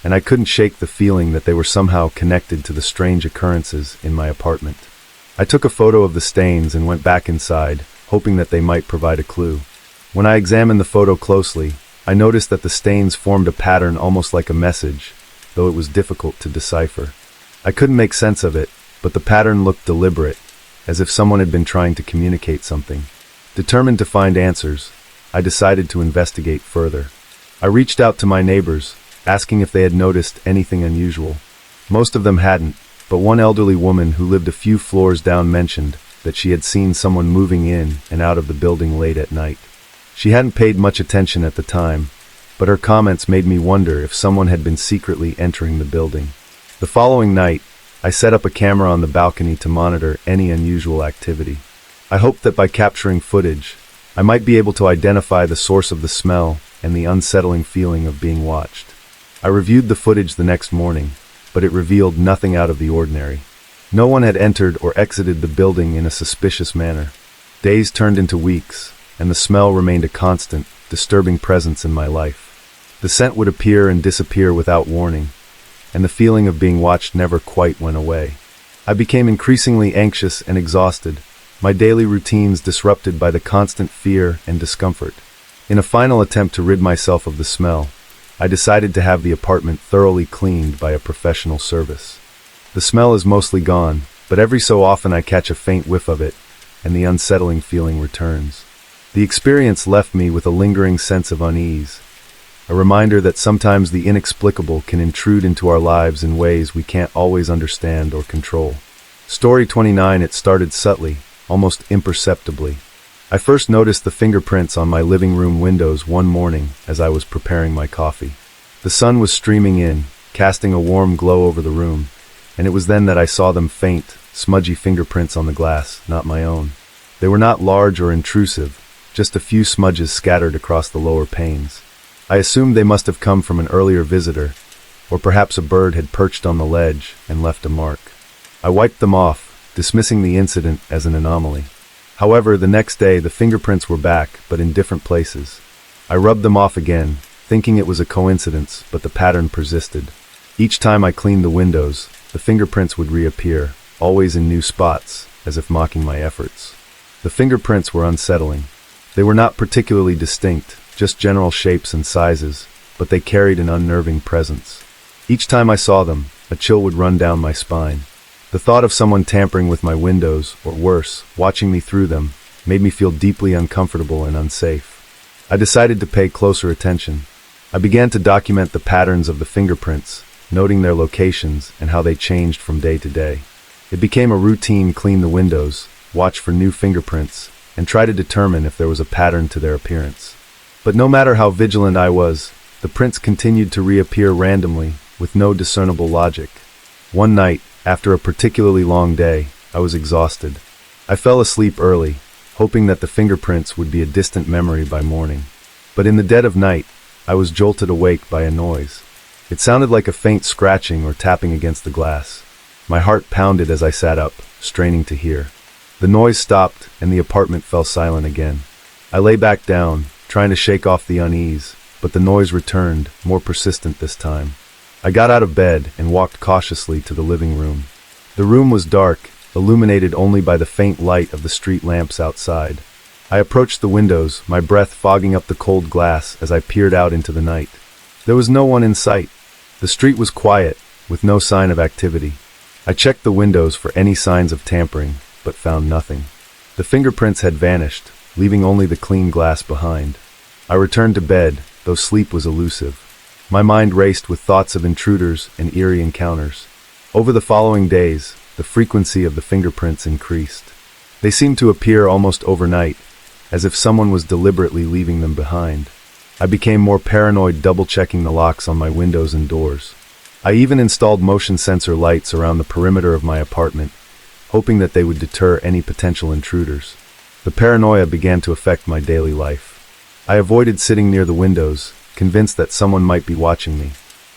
and I couldn't shake the feeling that they were somehow connected to the strange occurrences in my apartment. I took a photo of the stains and went back inside, hoping that they might provide a clue. When I examined the photo closely, I noticed that the stains formed a pattern almost like a message, though it was difficult to decipher. I couldn't make sense of it, but the pattern looked deliberate, as if someone had been trying to communicate something. Determined to find answers, I decided to investigate further. I reached out to my neighbors, asking if they had noticed anything unusual. Most of them hadn't, but one elderly woman who lived a few floors down mentioned that she had seen someone moving in and out of the building late at night. She hadn't paid much attention at the time, but her comments made me wonder if someone had been secretly entering the building. The following night, I set up a camera on the balcony to monitor any unusual activity. I hoped that by capturing footage, I might be able to identify the source of the smell and the unsettling feeling of being watched. I reviewed the footage the next morning, but it revealed nothing out of the ordinary. No one had entered or exited the building in a suspicious manner. Days turned into weeks, and the smell remained a constant, disturbing presence in my life. The scent would appear and disappear without warning, and the feeling of being watched never quite went away. I became increasingly anxious and exhausted, my daily routines disrupted by the constant fear and discomfort. In a final attempt to rid myself of the smell, I decided to have the apartment thoroughly cleaned by a professional service. The smell is mostly gone, but every so often I catch a faint whiff of it, and the unsettling feeling returns. The experience left me with a lingering sense of unease, a reminder that sometimes the inexplicable can intrude into our lives in ways we can't always understand or control. Story 29. It started subtly, almost imperceptibly. I first noticed the fingerprints on my living room windows one morning as I was preparing my coffee. The sun was streaming in, casting a warm glow over the room, and it was then that I saw them, faint, smudgy fingerprints on the glass, not my own. They were not large or intrusive, just a few smudges scattered across the lower panes. I assumed they must have come from an earlier visitor, or perhaps a bird had perched on the ledge and left a mark. I wiped them off, dismissing the incident as an anomaly. However, the next day the fingerprints were back, but in different places. I rubbed them off again, thinking it was a coincidence, but the pattern persisted. Each time I cleaned the windows, the fingerprints would reappear, always in new spots, as if mocking my efforts. The fingerprints were unsettling. They were not particularly distinct, just general shapes and sizes, but they carried an unnerving presence. Each time I saw them, a chill would run down my spine. The thought of someone tampering with my windows, or worse, watching me through them, made me feel deeply uncomfortable and unsafe. I decided to pay closer attention. I began to document the patterns of the fingerprints, noting their locations and how they changed from day to day. It became a routine: clean the windows, watch for new fingerprints, and try to determine if there was a pattern to their appearance. But no matter how vigilant I was, the prints continued to reappear randomly, with no discernible logic. One night, after a particularly long day, I was exhausted. I fell asleep early, hoping that the fingerprints would be a distant memory by morning. But in the dead of night, I was jolted awake by a noise. It sounded like a faint scratching or tapping against the glass. My heart pounded as I sat up, straining to hear. The noise stopped, and the apartment fell silent again. I lay back down, trying to shake off the unease, but the noise returned, more persistent this time. I got out of bed and walked cautiously to the living room. The room was dark, illuminated only by the faint light of the street lamps outside. I approached the windows, my breath fogging up the cold glass as I peered out into the night. There was no one in sight. The street was quiet, with no sign of activity. I checked the windows for any signs of tampering, but found nothing. The fingerprints had vanished, leaving only the clean glass behind. I returned to bed, though sleep was elusive. My mind raced with thoughts of intruders and eerie encounters. Over the following days, the frequency of the fingerprints increased. They seemed to appear almost overnight, as if someone was deliberately leaving them behind. I became more paranoid, double-checking the locks on my windows and doors. I even installed motion sensor lights around the perimeter of my apartment, hoping that they would deter any potential intruders. The paranoia began to affect my daily life. I avoided sitting near the windows, convinced that someone might be watching me.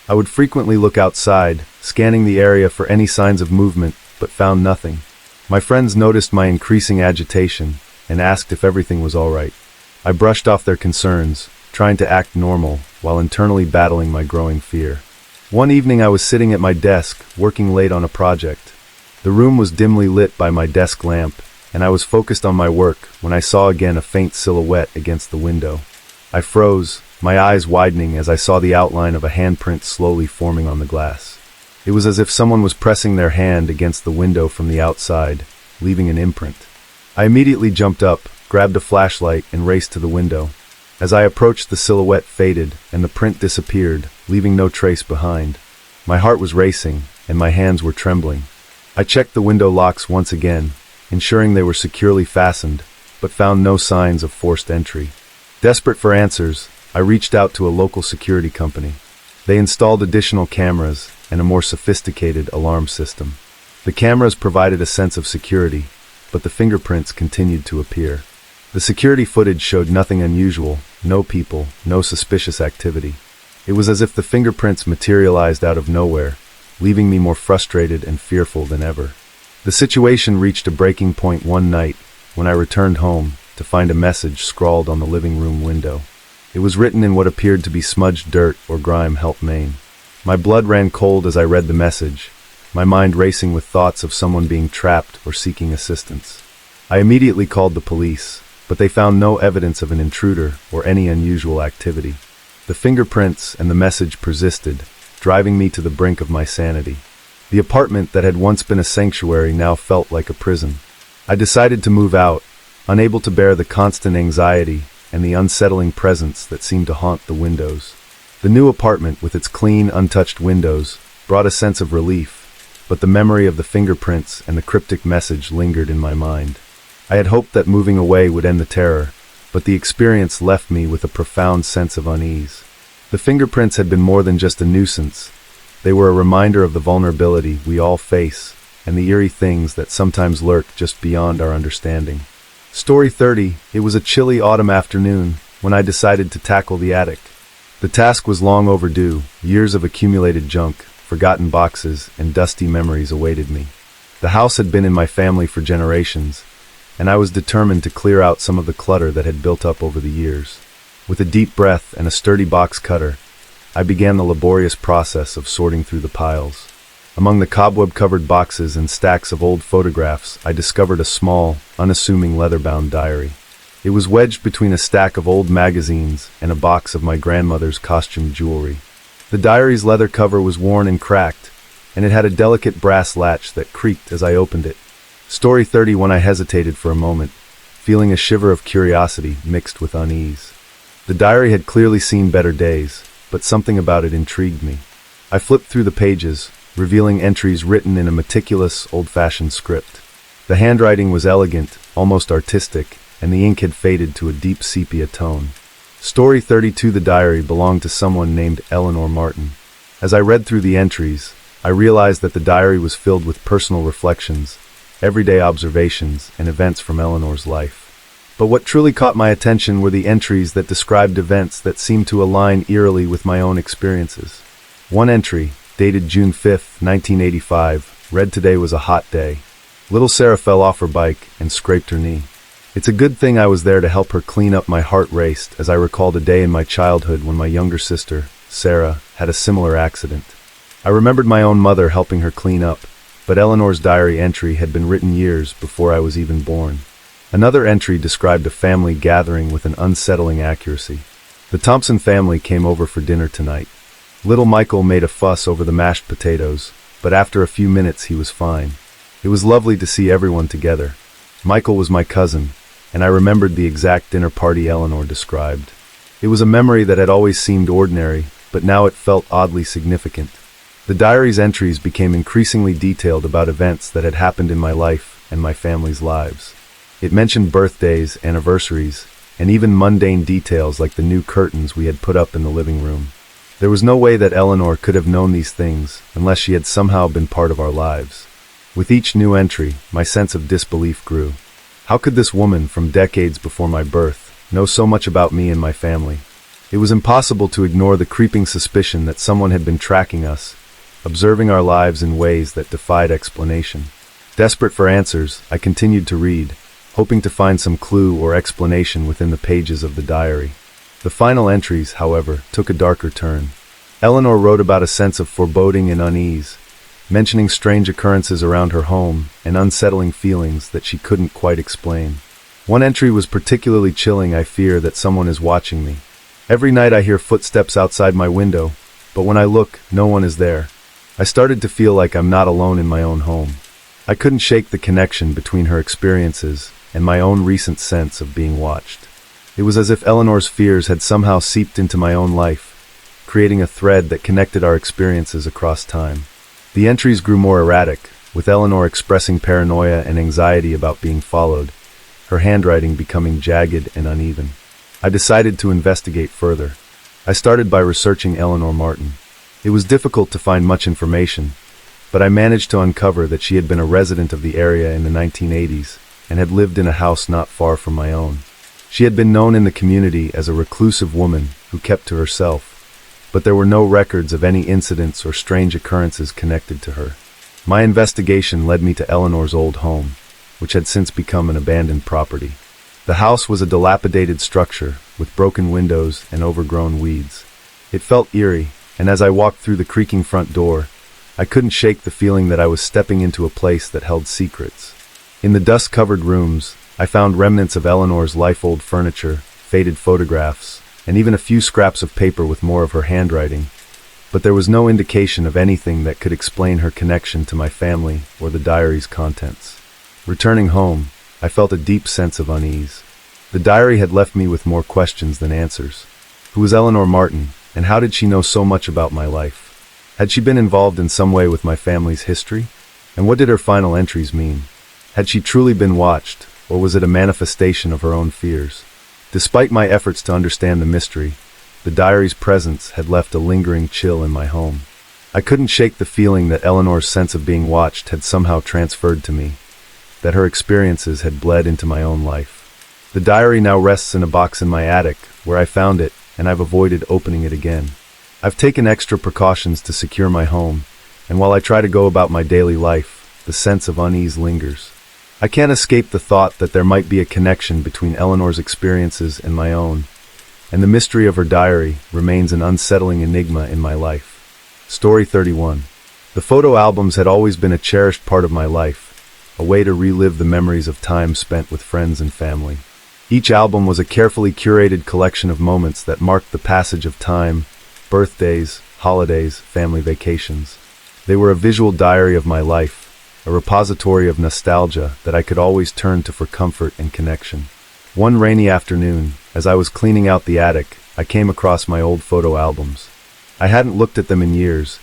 I would frequently look outside, scanning the area for any signs of movement, but found nothing. My friends noticed my increasing agitation and asked if everything was all right. I brushed off their concerns, trying to act normal while internally battling my growing fear. One evening I was sitting at my desk, working late on a project. The room was dimly lit by my desk lamp, and I was focused on my work when I saw again a faint silhouette against the window. I froze, my eyes widening as I saw the outline of a handprint slowly forming on the glass. It was as if someone was pressing their hand against the window from the outside, leaving an imprint. I immediately jumped up, grabbed a flashlight, and raced to the window. As I approached, the silhouette faded, and the print disappeared, leaving no trace behind. My heart was racing, and my hands were trembling. I checked the window locks once again, ensuring they were securely fastened, but found no signs of forced entry. Desperate for answers, I reached out to a local security company. They installed additional cameras and a more sophisticated alarm system. The cameras provided a sense of security, but the fingerprints continued to appear. The security footage showed nothing unusual, no people, no suspicious activity. It was as if the fingerprints materialized out of nowhere, leaving me more frustrated and fearful than ever. The situation reached a breaking point one night when I returned home to find a message scrawled on the living room window. It was written in what appeared to be smudged dirt or grime: "Help Maine." My blood ran cold as I read the message, my mind racing with thoughts of someone being trapped or seeking assistance. I immediately called the police, but they found no evidence of an intruder or any unusual activity. The fingerprints and the message persisted, driving me to the brink of my sanity. The apartment that had once been a sanctuary now felt like a prison. I decided to move out, unable to bear the constant anxiety and the unsettling presence that seemed to haunt the windows. The new apartment, with its clean, untouched windows, brought a sense of relief, but the memory of the fingerprints and the cryptic message lingered in my mind. I had hoped that moving away would end the terror, but the experience left me with a profound sense of unease. The fingerprints had been more than just a nuisance. They were a reminder of the vulnerability we all face and the eerie things that sometimes lurk just beyond our understanding. Story 30. It was a chilly autumn afternoon when I decided to tackle the attic. The task was long overdue. Years of accumulated junk, forgotten boxes, and dusty memories awaited me. The house had been in my family for generations, and I was determined to clear out some of the clutter that had built up over the years. With a deep breath and a sturdy box cutter, I began the laborious process of sorting through the piles. Among the cobweb-covered boxes and stacks of old photographs, I discovered a small, unassuming leather-bound diary. It was wedged between a stack of old magazines and a box of my grandmother's costume jewelry. The diary's leather cover was worn and cracked, and it had a delicate brass latch that creaked as I opened it. Story 31. I hesitated for a moment, feeling a shiver of curiosity mixed with unease. The diary had clearly seen better days, but something about it intrigued me. I flipped through the pages, revealing entries written in a meticulous, old-fashioned script. The handwriting was elegant, almost artistic, and the ink had faded to a deep sepia tone. Story 32. The diary belonged to someone named Eleanor Martin. As I read through the entries, I realized that the diary was filled with personal reflections, everyday observations, and events from Eleanor's life. But what truly caught my attention were the entries that described events that seemed to align eerily with my own experiences. One entry, dated June 5, 1985, read, "Today was a hot day. Little Sarah fell off her bike and scraped her knee. It's a good thing I was there to help her clean up." My heart raced as I recalled a day in my childhood when my younger sister, Sarah, had a similar accident. I remembered my own mother helping her clean up, but Eleanor's diary entry had been written years before I was even born. Another entry described a family gathering with an unsettling accuracy. "The Thompson family came over for dinner tonight. Little Michael made a fuss over the mashed potatoes, but after a few minutes he was fine. It was lovely to see everyone together. Michael was my cousin, and I remembered the exact dinner party Eleanor described. It was a memory that had always seemed ordinary, but now it felt oddly significant." The diary's entries became increasingly detailed about events that had happened in my life and my family's lives. It mentioned birthdays, anniversaries, and even mundane details like the new curtains we had put up in the living room. There was no way that Eleanor could have known these things unless she had somehow been part of our lives. With each new entry, my sense of disbelief grew. How could this woman from decades before my birth know so much about me and my family? It was impossible to ignore the creeping suspicion that someone had been tracking us, observing our lives in ways that defied explanation. Desperate for answers, I continued to read, hoping to find some clue or explanation within the pages of the diary. The final entries, however, took a darker turn. Eleanor wrote about a sense of foreboding and unease, mentioning strange occurrences around her home and unsettling feelings that she couldn't quite explain. One entry was particularly chilling. "I fear that someone is watching me. Every night I hear footsteps outside my window, but when I look, no one is there. I started to feel like I'm not alone in my own home." I couldn't shake the connection between her experiences and my own recent sense of being watched. It was as if Eleanor's fears had somehow seeped into my own life, creating a thread that connected our experiences across time. The entries grew more erratic, with Eleanor expressing paranoia and anxiety about being followed, her handwriting becoming jagged and uneven. I decided to investigate further. I started by researching Eleanor Martin. It was difficult to find much information, but I managed to uncover that she had been a resident of the area in the 1980s and had lived in a house not far from my own. She had been known in the community as a reclusive woman who kept to herself, but there were no records of any incidents or strange occurrences connected to her. My investigation led me to Eleanor's old home, which had since become an abandoned property. The house was a dilapidated structure with broken windows and overgrown weeds. It felt eerie, and as I walked through the creaking front door, I couldn't shake the feeling that I was stepping into a place that held secrets. In the dust-covered rooms, I found remnants of Eleanor's life-old furniture, faded photographs, and even a few scraps of paper with more of her handwriting, but there was no indication of anything that could explain her connection to my family or the diary's contents. Returning home, I felt a deep sense of unease. The diary had left me with more questions than answers. Who was Eleanor Martin, and how did she know so much about my life? Had she been involved in some way with my family's history? And what did her final entries mean? Had she truly been watched, or was it a manifestation of her own fears? Despite my efforts to understand the mystery, the diary's presence had left a lingering chill in my home. I couldn't shake the feeling that Eleanor's sense of being watched had somehow transferred to me, that her experiences had bled into my own life. The diary now rests in a box in my attic, where I found it, and I've avoided opening it again. I've taken extra precautions to secure my home, and while I try to go about my daily life, the sense of unease lingers. I can't escape the thought that there might be a connection between Eleanor's experiences and my own, and the mystery of her diary remains an unsettling enigma in my life. Story 31. The photo albums had always been a cherished part of my life, a way to relive the memories of time spent with friends and family. Each album was a carefully curated collection of moments that marked the passage of time, birthdays, holidays, family vacations. They were a visual diary of my life, a repository of nostalgia that I could always turn to for comfort and connection. One rainy afternoon, as I was cleaning out the attic, I came across my old photo albums. I hadn't looked at them in years,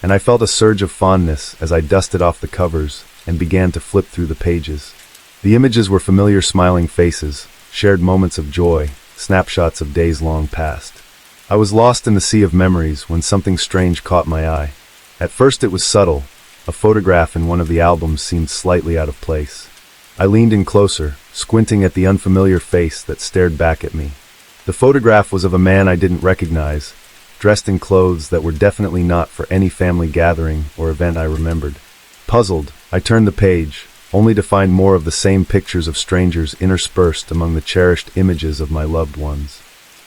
and I felt a surge of fondness as I dusted off the covers and began to flip through the pages. The images were familiar smiling faces, shared moments of joy, snapshots of days long past. I was lost in the sea of memories when something strange caught my eye. At first it was subtle. A photograph in one of the albums seemed slightly out of place. I leaned in closer, squinting at the unfamiliar face that stared back at me. The photograph was of a man I didn't recognize, dressed in clothes that were definitely not for any family gathering or event I remembered. Puzzled, I turned the page, only to find more of the same pictures of strangers interspersed among the cherished images of my loved ones.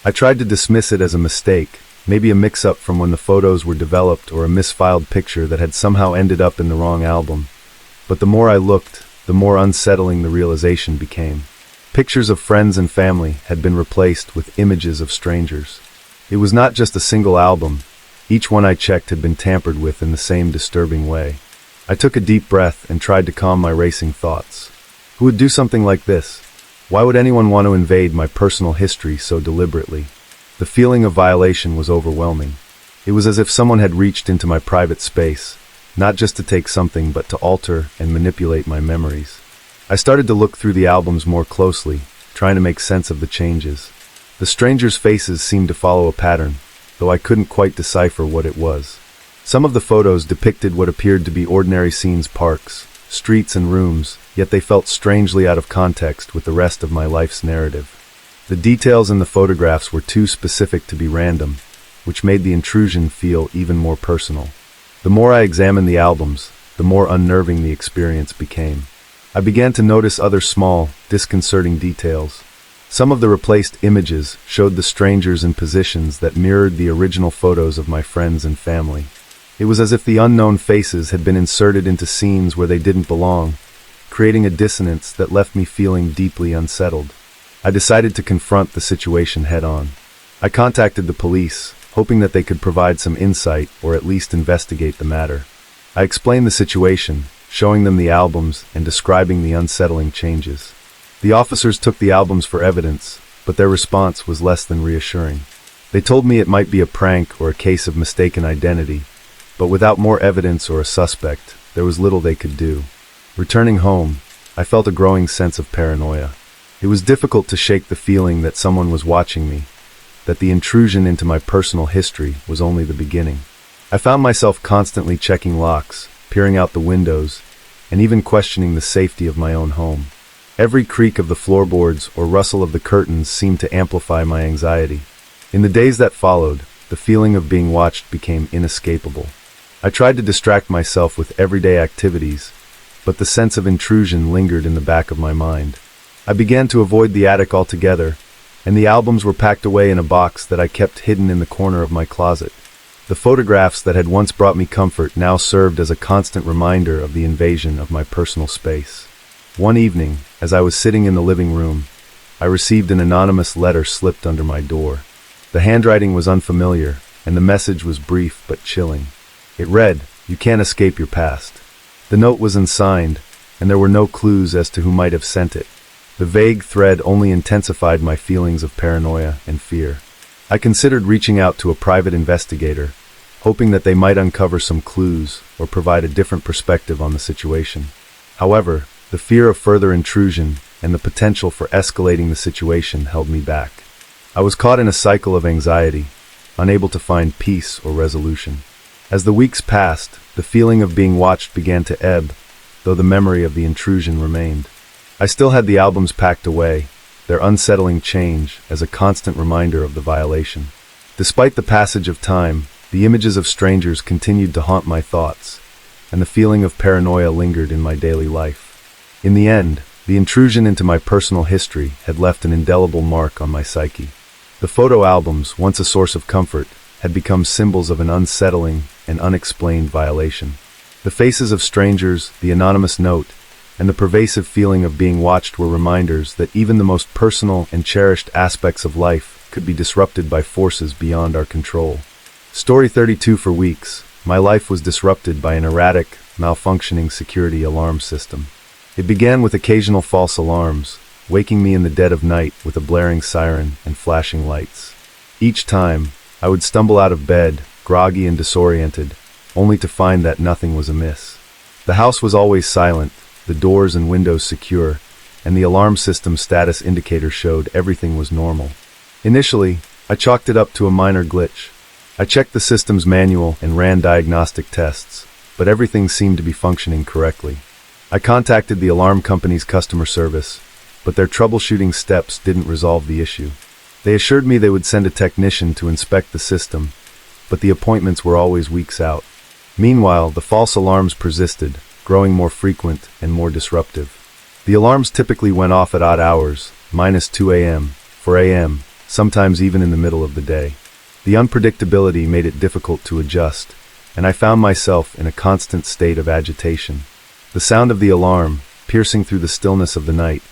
I tried to dismiss it as a mistake, maybe a mix-up from when the photos were developed or a misfiled picture that had somehow ended up in the wrong album. But the more I looked, the more unsettling the realization became. Pictures of friends and family had been replaced with images of strangers. It was not just a single album. Each one I checked had been tampered with in the same disturbing way. I took a deep breath and tried to calm my racing thoughts. Who would do something like this? Why would anyone want to invade my personal history so deliberately? The feeling of violation was overwhelming. It was as if someone had reached into my private space, not just to take something but to alter and manipulate my memories. I started to look through the albums more closely, trying to make sense of the changes. The strangers' faces seemed to follow a pattern, though I couldn't quite decipher what it was. Some of the photos depicted what appeared to be ordinary scenes, parks, streets and rooms, yet they felt strangely out of context with the rest of my life's narrative. The details in the photographs were too specific to be random, which made the intrusion feel even more personal. The more I examined the albums, the more unnerving the experience became. I began to notice other small, disconcerting details. Some of the replaced images showed the strangers in positions that mirrored the original photos of my friends and family. It was as if the unknown faces had been inserted into scenes where they didn't belong, creating a dissonance that left me feeling deeply unsettled. I decided to confront the situation head-on. I contacted the police, hoping that they could provide some insight or at least investigate the matter. I explained the situation, showing them the albums and describing the unsettling changes. The officers took the albums for evidence, but their response was less than reassuring. They told me it might be a prank or a case of mistaken identity, but without more evidence or a suspect, there was little they could do. Returning home, I felt a growing sense of paranoia. It was difficult to shake the feeling that someone was watching me, that the intrusion into my personal history was only the beginning. I found myself constantly checking locks, peering out the windows, and even questioning the safety of my own home. Every creak of the floorboards or rustle of the curtains seemed to amplify my anxiety. In the days that followed, the feeling of being watched became inescapable. I tried to distract myself with everyday activities, but the sense of intrusion lingered in the back of my mind. I began to avoid the attic altogether, and the albums were packed away in a box that I kept hidden in the corner of my closet. The photographs that had once brought me comfort now served as a constant reminder of the invasion of my personal space. One evening, as I was sitting in the living room, I received an anonymous letter slipped under my door. The handwriting was unfamiliar, and the message was brief but chilling. It read, "You can't escape your past." The note was unsigned, and there were no clues as to who might have sent it. The vague thread only intensified my feelings of paranoia and fear. I considered reaching out to a private investigator, hoping that they might uncover some clues or provide a different perspective on the situation. However, the fear of further intrusion and the potential for escalating the situation held me back. I was caught in a cycle of anxiety, unable to find peace or resolution. As the weeks passed, the feeling of being watched began to ebb, though the memory of the intrusion remained. I still had the albums packed away, their unsettling change as a constant reminder of the violation. Despite the passage of time, the images of strangers continued to haunt my thoughts, and the feeling of paranoia lingered in my daily life. In the end, the intrusion into my personal history had left an indelible mark on my psyche. The photo albums, once a source of comfort, had become symbols of an unsettling and unexplained violation. The faces of strangers, the anonymous note, and the pervasive feeling of being watched were reminders that even the most personal and cherished aspects of life could be disrupted by forces beyond our control. Story 32. For weeks, my life was disrupted by an erratic, malfunctioning security alarm system. It began with occasional false alarms, waking me in the dead of night with a blaring siren and flashing lights. Each time, I would stumble out of bed, groggy and disoriented, only to find that nothing was amiss. The house was always silent, the doors and windows secure, and the alarm system's status indicator showed everything was normal. Initially, I chalked it up to a minor glitch. I checked the system's manual and ran diagnostic tests, but everything seemed to be functioning correctly. I contacted the alarm company's customer service, but their troubleshooting steps didn't resolve the issue. They assured me they would send a technician to inspect the system, but the appointments were always weeks out. Meanwhile, the false alarms persisted, growing more frequent and more disruptive. The alarms typically went off at odd hours, -2 a.m., 4 a.m., sometimes even in the middle of the day. The unpredictability made it difficult to adjust, and I found myself in a constant state of agitation. The sound of the alarm, piercing through the stillness of the night,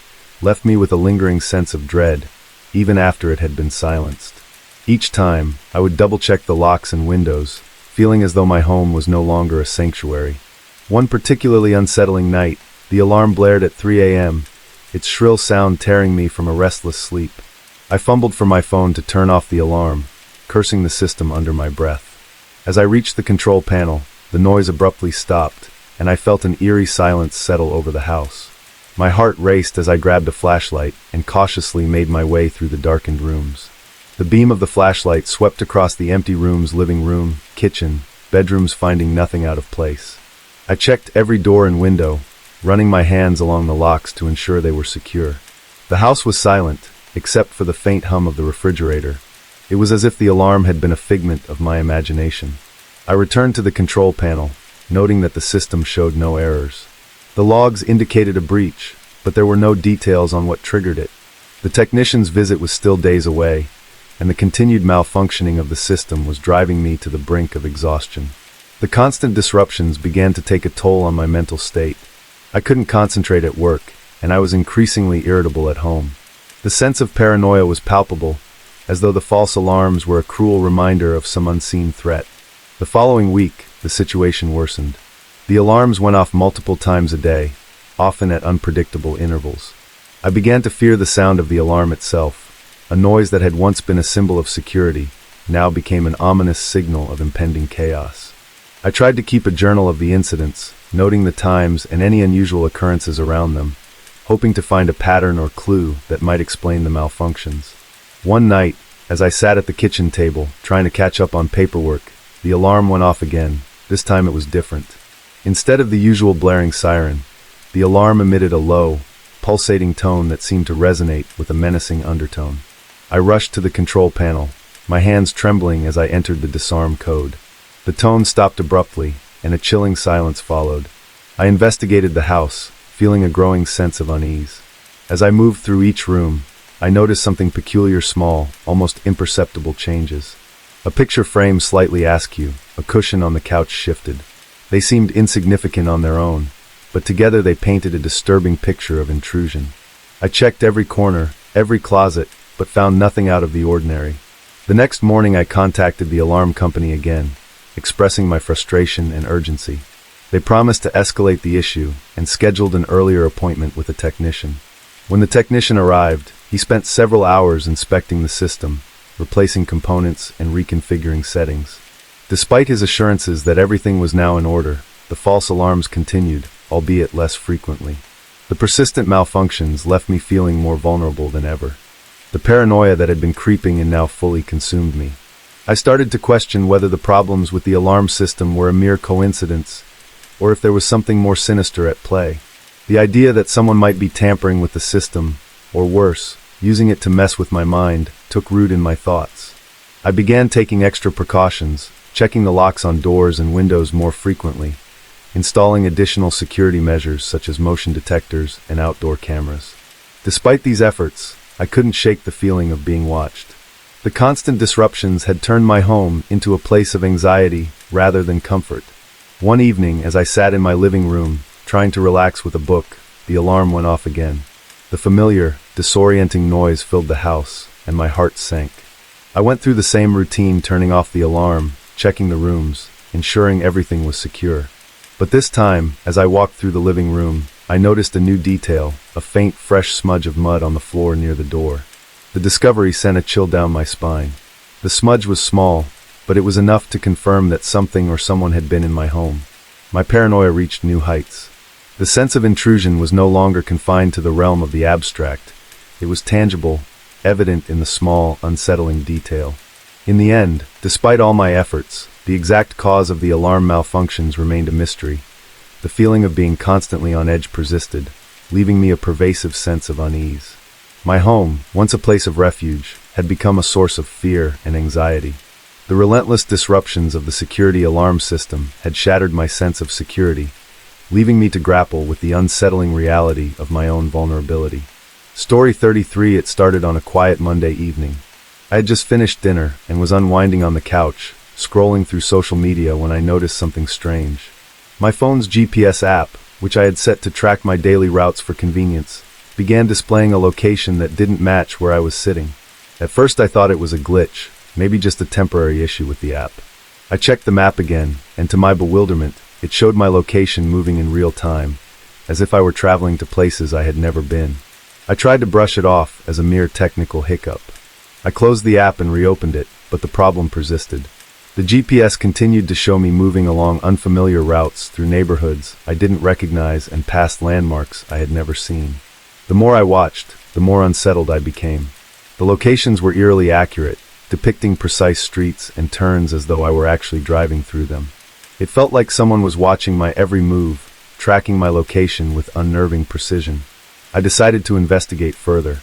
left me with a lingering sense of dread, even after it had been silenced. Each time, I would double-check the locks and windows, feeling as though my home was no longer a sanctuary. One particularly unsettling night, the alarm blared at 3 a.m., its shrill sound tearing me from a restless sleep. I fumbled for my phone to turn off the alarm, cursing the system under my breath. As I reached the control panel, the noise abruptly stopped, and I felt an eerie silence settle over the house. My heart raced as I grabbed a flashlight and cautiously made my way through the darkened rooms. The beam of the flashlight swept across the empty room's living room, kitchen, bedrooms, finding nothing out of place. I checked every door and window, running my hands along the locks to ensure they were secure. The house was silent, except for the faint hum of the refrigerator. It was as if the alarm had been a figment of my imagination. I returned to the control panel, noting that the system showed no errors. The logs indicated a breach, but there were no details on what triggered it. The technician's visit was still days away, and the continued malfunctioning of the system was driving me to the brink of exhaustion. The constant disruptions began to take a toll on my mental state. I couldn't concentrate at work, and I was increasingly irritable at home. The sense of paranoia was palpable, as though the false alarms were a cruel reminder of some unseen threat. The following week, the situation worsened. The alarms went off multiple times a day, often at unpredictable intervals. I began to fear the sound of the alarm itself. A noise that had once been a symbol of security now became an ominous signal of impending chaos. I tried to keep a journal of the incidents, noting the times and any unusual occurrences around them, hoping to find a pattern or clue that might explain the malfunctions. One night, as I sat at the kitchen table, trying to catch up on paperwork, the alarm went off again. This time it was different. Instead of the usual blaring siren, the alarm emitted a low, pulsating tone that seemed to resonate with a menacing undertone. I rushed to the control panel, my hands trembling as I entered the disarm code. The tone stopped abruptly, and a chilling silence followed. I investigated the house, feeling a growing sense of unease. As I moved through each room, I noticed something peculiar, small, almost imperceptible changes. A picture frame slightly askew, a cushion on the couch shifted. They seemed insignificant on their own, but together they painted a disturbing picture of intrusion. I checked every corner, every closet, but found nothing out of the ordinary. The next morning I contacted the alarm company again, expressing my frustration and urgency. They promised to escalate the issue and scheduled an earlier appointment with a technician. When the technician arrived, he spent several hours inspecting the system, replacing components and reconfiguring settings. Despite his assurances that everything was now in order, the false alarms continued, albeit less frequently. The persistent malfunctions left me feeling more vulnerable than ever. The paranoia that had been creeping in now fully consumed me. I started to question whether the problems with the alarm system were a mere coincidence, or if there was something more sinister at play. The idea that someone might be tampering with the system, or worse, using it to mess with my mind, took root in my thoughts. I began taking extra precautions, checking the locks on doors and windows more frequently, installing additional security measures such as motion detectors and outdoor cameras. Despite these efforts, I couldn't shake the feeling of being watched. The constant disruptions had turned my home into a place of anxiety rather than comfort. One evening, as I sat in my living room, trying to relax with a book, the alarm went off again. The familiar, disorienting noise filled the house, and my heart sank. I went through the same routine, turning off the alarm, checking the rooms, ensuring everything was secure. But this time, as I walked through the living room, I noticed a new detail, a faint, fresh smudge of mud on the floor near the door. The discovery sent a chill down my spine. The smudge was small, but it was enough to confirm that something or someone had been in my home. My paranoia reached new heights. The sense of intrusion was no longer confined to the realm of the abstract. It was tangible, evident in the small, unsettling detail. In the end, despite all my efforts, the exact cause of the alarm malfunctions remained a mystery. The feeling of being constantly on edge persisted, leaving me a pervasive sense of unease. My home, once a place of refuge, had become a source of fear and anxiety. The relentless disruptions of the security alarm system had shattered my sense of security, leaving me to grapple with the unsettling reality of my own vulnerability. Story 33. It started on a quiet Monday evening. I had just finished dinner and was unwinding on the couch, scrolling through social media when I noticed something strange. My phone's GPS app, which I had set to track my daily routes for convenience, began displaying a location that didn't match where I was sitting. At first I thought it was a glitch, maybe just a temporary issue with the app. I checked the map again, and to my bewilderment, it showed my location moving in real time, as if I were traveling to places I had never been. I tried to brush it off as a mere technical hiccup. I closed the app and reopened it, but the problem persisted. The GPS continued to show me moving along unfamiliar routes through neighborhoods I didn't recognize and past landmarks I had never seen. The more I watched, the more unsettled I became. The locations were eerily accurate, depicting precise streets and turns as though I were actually driving through them. It felt like someone was watching my every move, tracking my location with unnerving precision. I decided to investigate further.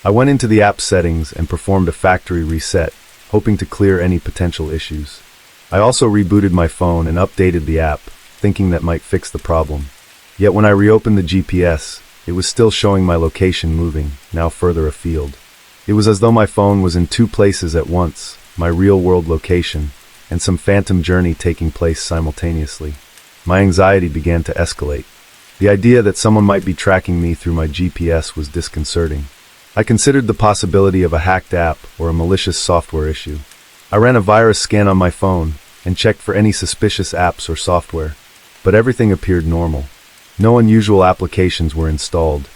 I went into the app settings and performed a factory reset, hoping to clear any potential issues. I also rebooted my phone and updated the app, thinking that might fix the problem. Yet when I reopened the GPS, it was still showing my location moving, now further afield. It was as though my phone was in two places at once, my real-world location, and some phantom journey taking place simultaneously. My anxiety began to escalate. The idea that someone might be tracking me through my GPS was disconcerting. I considered the possibility of a hacked app or a malicious software issue. I ran a virus scan on my phone and checked for any suspicious apps or software, but everything appeared normal. No unusual applications were installed,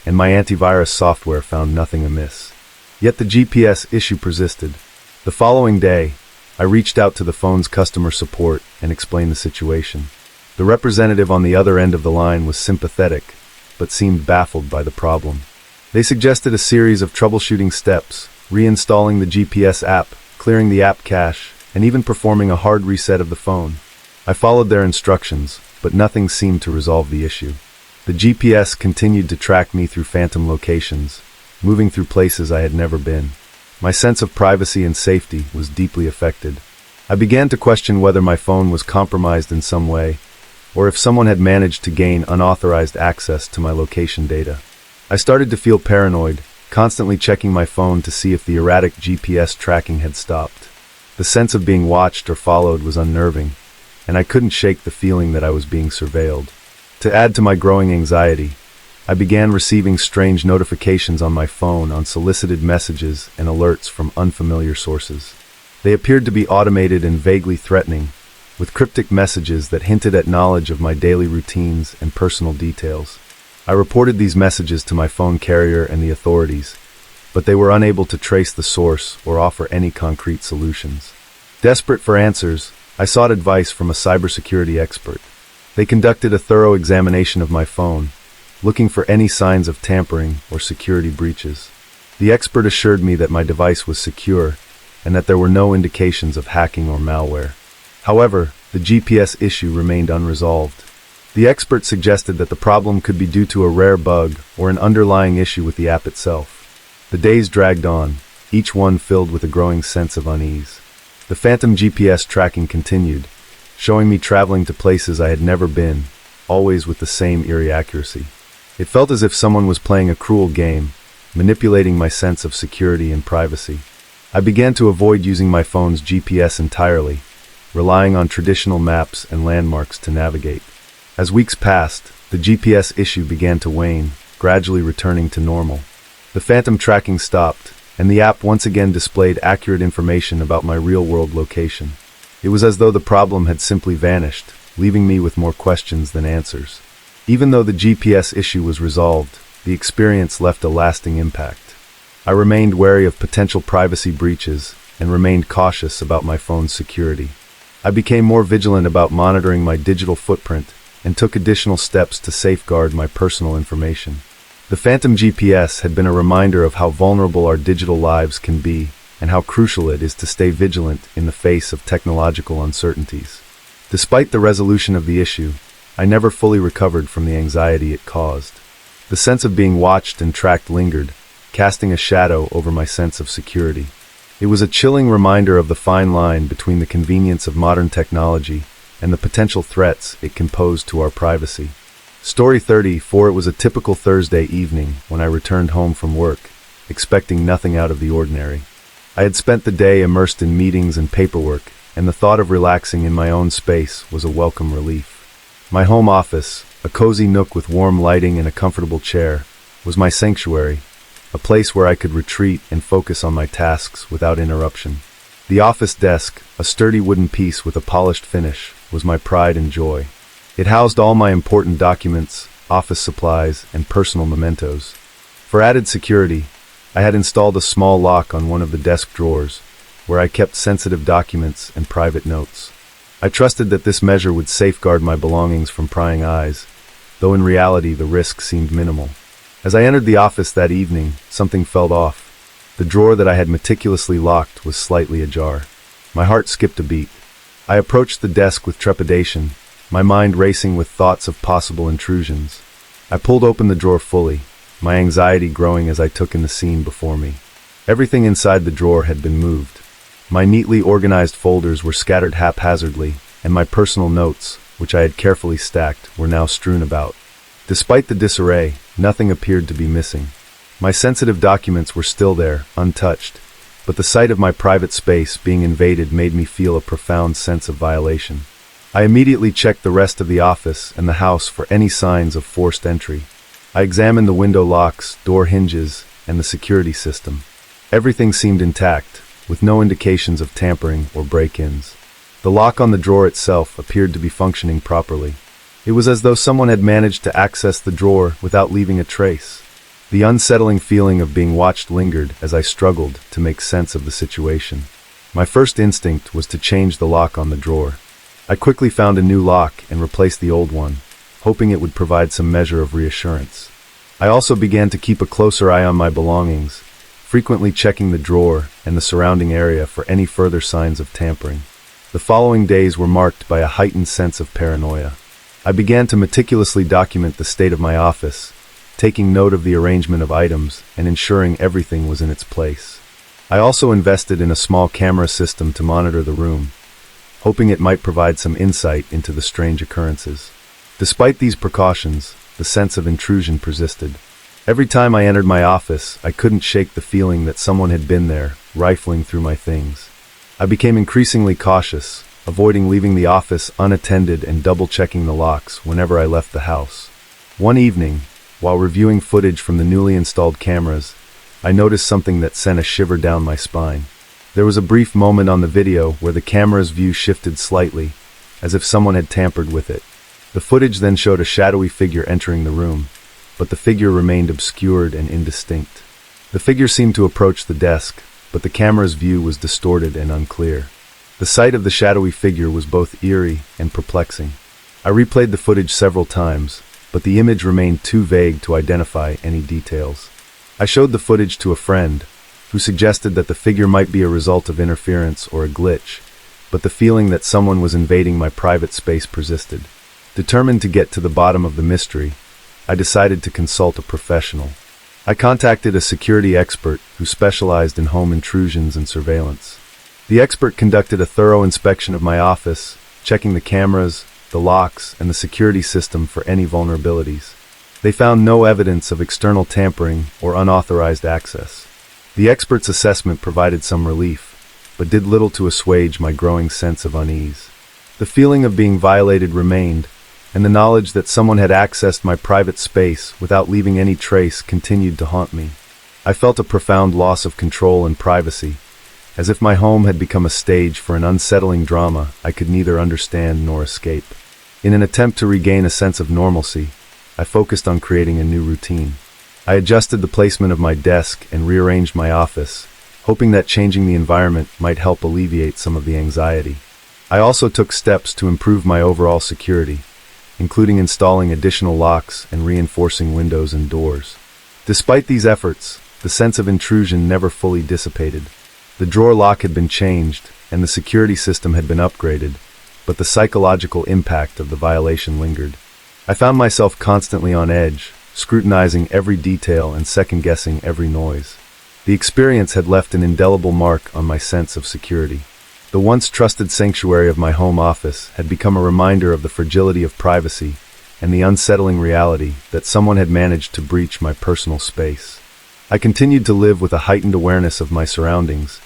and my antivirus software found nothing amiss. Yet the GPS issue persisted. The following day, I reached out to the phone's customer support and explained the situation. The representative on the other end of the line was sympathetic, but seemed baffled by the problem. They suggested a series of troubleshooting steps, reinstalling the GPS app, clearing the app cache, and even performing a hard reset of the phone. I followed their instructions, but nothing seemed to resolve the issue. The GPS continued to track me through phantom locations, moving through places I had never been. My sense of privacy and safety was deeply affected. I began to question whether my phone was compromised in some way, or if someone had managed to gain unauthorized access to my location data. I started to feel paranoid, constantly checking my phone to see if the erratic GPS tracking had stopped. The sense of being watched or followed was unnerving, and I couldn't shake the feeling that I was being surveilled. To add to my growing anxiety, I began receiving strange notifications on my phone, unsolicited messages and alerts from unfamiliar sources. They appeared to be automated and vaguely threatening, with cryptic messages that hinted at knowledge of my daily routines and personal details. I reported these messages to my phone carrier and the authorities, but they were unable to trace the source or offer any concrete solutions. Desperate for answers, I sought advice from a cybersecurity expert. They conducted a thorough examination of my phone, looking for any signs of tampering or security breaches. The expert assured me that my device was secure and that there were no indications of hacking or malware. However, the GPS issue remained unresolved. The expert suggested that the problem could be due to a rare bug or an underlying issue with the app itself. The days dragged on, each one filled with a growing sense of unease. The phantom GPS tracking continued, showing me traveling to places I had never been, always with the same eerie accuracy. It felt as if someone was playing a cruel game, manipulating my sense of security and privacy. I began to avoid using my phone's GPS entirely, relying on traditional maps and landmarks to navigate. As weeks passed, the GPS issue began to wane, gradually returning to normal. The phantom tracking stopped, and the app once again displayed accurate information about my real-world location. It was as though the problem had simply vanished, leaving me with more questions than answers. Even though the GPS issue was resolved, the experience left a lasting impact. I remained wary of potential privacy breaches and remained cautious about my phone's security. I became more vigilant about monitoring my digital footprint and took additional steps to safeguard my personal information. The phantom GPS had been a reminder of how vulnerable our digital lives can be and how crucial it is to stay vigilant in the face of technological uncertainties. Despite the resolution of the issue, I never fully recovered from the anxiety it caused. The sense of being watched and tracked lingered, casting a shadow over my sense of security. It was a chilling reminder of the fine line between the convenience of modern technology and the potential threats it can pose to our privacy. Story 34. It was a typical Thursday evening when I returned home from work, expecting nothing out of the ordinary. I had spent the day immersed in meetings and paperwork, and the thought of relaxing in my own space was a welcome relief. My home office, a cozy nook with warm lighting and a comfortable chair, was my sanctuary, a place where I could retreat and focus on my tasks without interruption. The office desk, a sturdy wooden piece with a polished finish, was my pride and joy. It housed all my important documents, office supplies, and personal mementos. For added security, I had installed a small lock on one of the desk drawers, where I kept sensitive documents and private notes. I trusted that this measure would safeguard my belongings from prying eyes, though in reality the risk seemed minimal. As I entered the office that evening, something felt off. The drawer that I had meticulously locked was slightly ajar. My heart skipped a beat. I approached the desk with trepidation, my mind racing with thoughts of possible intrusions. I pulled open the drawer fully, my anxiety growing as I took in the scene before me. Everything inside the drawer had been moved. My neatly organized folders were scattered haphazardly, and my personal notes, which I had carefully stacked, were now strewn about. Despite the disarray, nothing appeared to be missing. My sensitive documents were still there, untouched, but the sight of my private space being invaded made me feel a profound sense of violation. I immediately checked the rest of the office and the house for any signs of forced entry. I examined the window locks, door hinges, and the security system. Everything seemed intact, with no indications of tampering or break-ins. The lock on the drawer itself appeared to be functioning properly. It was as though someone had managed to access the drawer without leaving a trace. The unsettling feeling of being watched lingered as I struggled to make sense of the situation. My first instinct was to change the lock on the drawer. I quickly found a new lock and replaced the old one, hoping it would provide some measure of reassurance. I also began to keep a closer eye on my belongings, frequently checking the drawer and the surrounding area for any further signs of tampering. The following days were marked by a heightened sense of paranoia. I began to meticulously document the state of my office, taking note of the arrangement of items and ensuring everything was in its place. I also invested in a small camera system to monitor the room, hoping it might provide some insight into the strange occurrences. Despite these precautions, the sense of intrusion persisted. Every time I entered my office, I couldn't shake the feeling that someone had been there, rifling through my things. I became increasingly cautious, avoiding leaving the office unattended and double-checking the locks whenever I left the house. One evening, while reviewing footage from the newly installed cameras, I noticed something that sent a shiver down my spine. There was a brief moment on the video where the camera's view shifted slightly, as if someone had tampered with it. The footage then showed a shadowy figure entering the room, but the figure remained obscured and indistinct. The figure seemed to approach the desk, but the camera's view was distorted and unclear. The sight of the shadowy figure was both eerie and perplexing. I replayed the footage several times, but the image remained too vague to identify any details. I showed the footage to a friend, who suggested that the figure might be a result of interference or a glitch, but the feeling that someone was invading my private space persisted. Determined to get to the bottom of the mystery, I decided to consult a professional. I contacted a security expert who specialized in home intrusions and surveillance. The expert conducted a thorough inspection of my office, checking the cameras, the locks, and the security system for any vulnerabilities. They found no evidence of external tampering or unauthorized access. The expert's assessment provided some relief, but did little to assuage my growing sense of unease. The feeling of being violated remained, and the knowledge that someone had accessed my private space without leaving any trace continued to haunt me. I felt a profound loss of control and privacy, as if my home had become a stage for an unsettling drama I could neither understand nor escape. In an attempt to regain a sense of normalcy, I focused on creating a new routine. I adjusted the placement of my desk and rearranged my office, hoping that changing the environment might help alleviate some of the anxiety. I also took steps to improve my overall security, including installing additional locks and reinforcing windows and doors. Despite these efforts, the sense of intrusion never fully dissipated. The drawer lock had been changed, and the security system had been upgraded, but the psychological impact of the violation lingered. I found myself constantly on edge, scrutinizing every detail and second-guessing every noise. The experience had left an indelible mark on my sense of security. The once trusted sanctuary of my home office had become a reminder of the fragility of privacy and the unsettling reality that someone had managed to breach my personal space. I continued to live with a heightened awareness of my surroundings,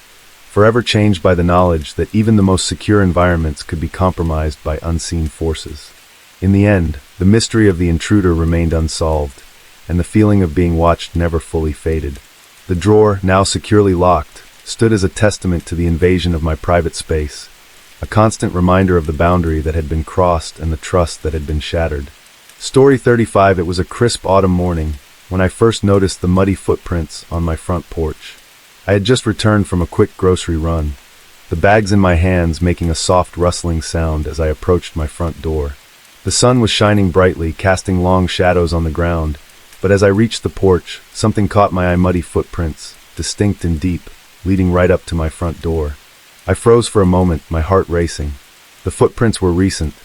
forever changed by the knowledge that even the most secure environments could be compromised by unseen forces. In the end, the mystery of the intruder remained unsolved, and the feeling of being watched never fully faded. The drawer, now securely locked, stood as a testament to the invasion of my private space, a constant reminder of the boundary that had been crossed and the trust that had been shattered. Story 35. It was a crisp autumn morning when I first noticed the muddy footprints on my front porch. I had just returned from a quick grocery run, the bags in my hands making a soft rustling sound as I approached my front door. The sun was shining brightly, casting long shadows on the ground, but as I reached the porch, something caught my eye. Muddy footprints, distinct and deep, leading right up to my front door. I froze for a moment, my heart racing. The footprints were recent,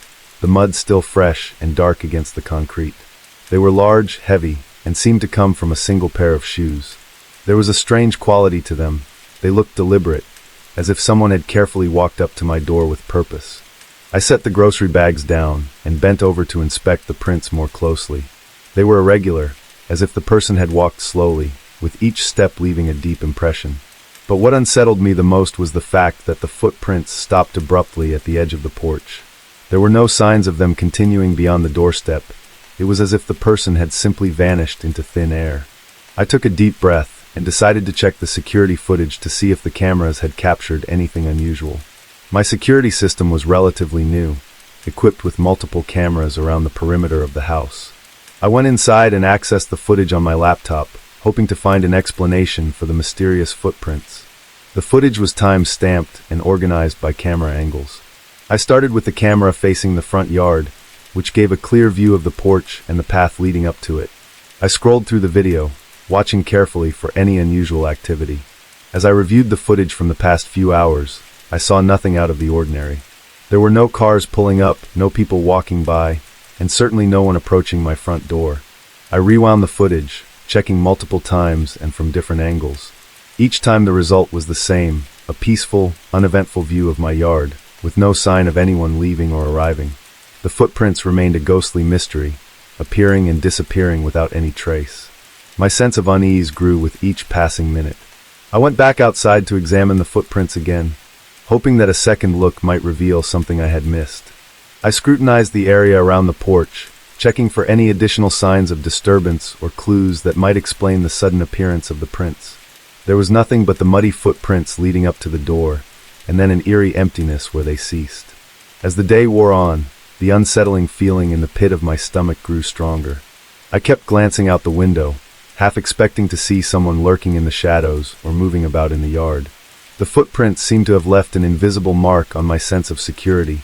the mud still fresh and dark against the concrete. They were large, heavy, and seemed to come from a single pair of shoes. There was a strange quality to them. They looked deliberate, as if someone had carefully walked up to my door with purpose. I set the grocery bags down and bent over to inspect the prints more closely. They were irregular, as if the person had walked slowly, with each step leaving a deep impression. But what unsettled me the most was the fact that the footprints stopped abruptly at the edge of the porch. There were no signs of them continuing beyond the doorstep. It was as if the person had simply vanished into thin air. I took a deep breath and decided to check the security footage to see if the cameras had captured anything unusual. My security system was relatively new, equipped with multiple cameras around the perimeter of the house. I went inside and accessed the footage on my laptop, hoping to find an explanation for the mysterious footprints. The footage was time-stamped and organized by camera angles. I started with the camera facing the front yard, which gave a clear view of the porch and the path leading up to it. I scrolled through the video, watching carefully for any unusual activity. As I reviewed the footage from the past few hours, I saw nothing out of the ordinary. There were no cars pulling up, no people walking by, and certainly no one approaching my front door. I rewound the footage, checking multiple times and from different angles. Each time the result was the same, a peaceful, uneventful view of my yard, with no sign of anyone leaving or arriving. The footprints remained a ghostly mystery, appearing and disappearing without any trace. My sense of unease grew with each passing minute. I went back outside to examine the footprints again, hoping that a second look might reveal something I had missed. I scrutinized the area around the porch, checking for any additional signs of disturbance or clues that might explain the sudden appearance of the prints. There was nothing but the muddy footprints leading up to the door, and then an eerie emptiness where they ceased. As the day wore on, the unsettling feeling in the pit of my stomach grew stronger. I kept glancing out the window, half expecting to see someone lurking in the shadows or moving about in the yard. The footprints seemed to have left an invisible mark on my sense of security,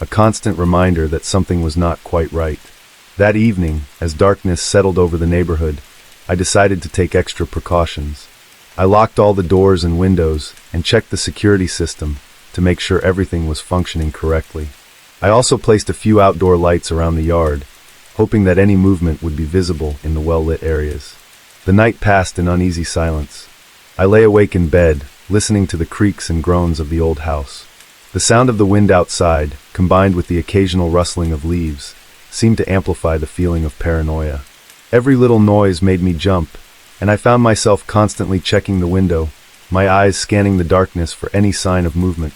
a constant reminder that something was not quite right. That evening, as darkness settled over the neighborhood, I decided to take extra precautions. I locked all the doors and windows and checked the security system to make sure everything was functioning correctly. I also placed a few outdoor lights around the yard, hoping that any movement would be visible in the well-lit areas. The night passed in uneasy silence. I lay awake in bed, listening to the creaks and groans of the old house. The sound of the wind outside, combined with the occasional rustling of leaves, seemed to amplify the feeling of paranoia. Every little noise made me jump, and I found myself constantly checking the window, my eyes scanning the darkness for any sign of movement.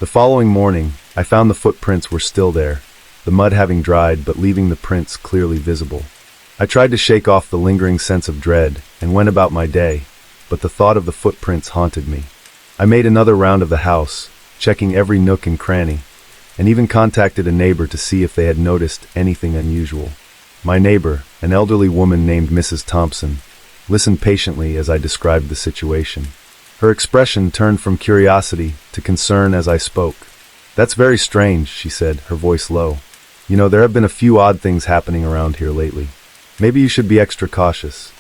The following morning, I found the footprints were still there, the mud having dried but leaving the prints clearly visible. I tried to shake off the lingering sense of dread and went about my day, but the thought of the footprints haunted me. I made another round of the house, checking every nook and cranny, and even contacted a neighbor to see if they had noticed anything unusual. My neighbor, an elderly woman named Mrs. Thompson, listened patiently as I described the situation. Her expression turned from curiosity to concern as I spoke. "That's very strange," she said, her voice low. "You know, there have been a few odd things happening around here lately. Maybe you should be extra cautious."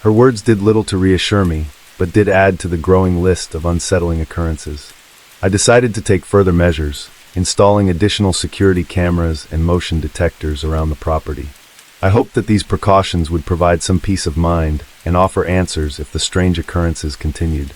Her words did little to reassure me, but did add to the growing list of unsettling occurrences. I decided to take further measures, installing additional security cameras and motion detectors around the property. I hoped that these precautions would provide some peace of mind and offer answers if the strange occurrences continued.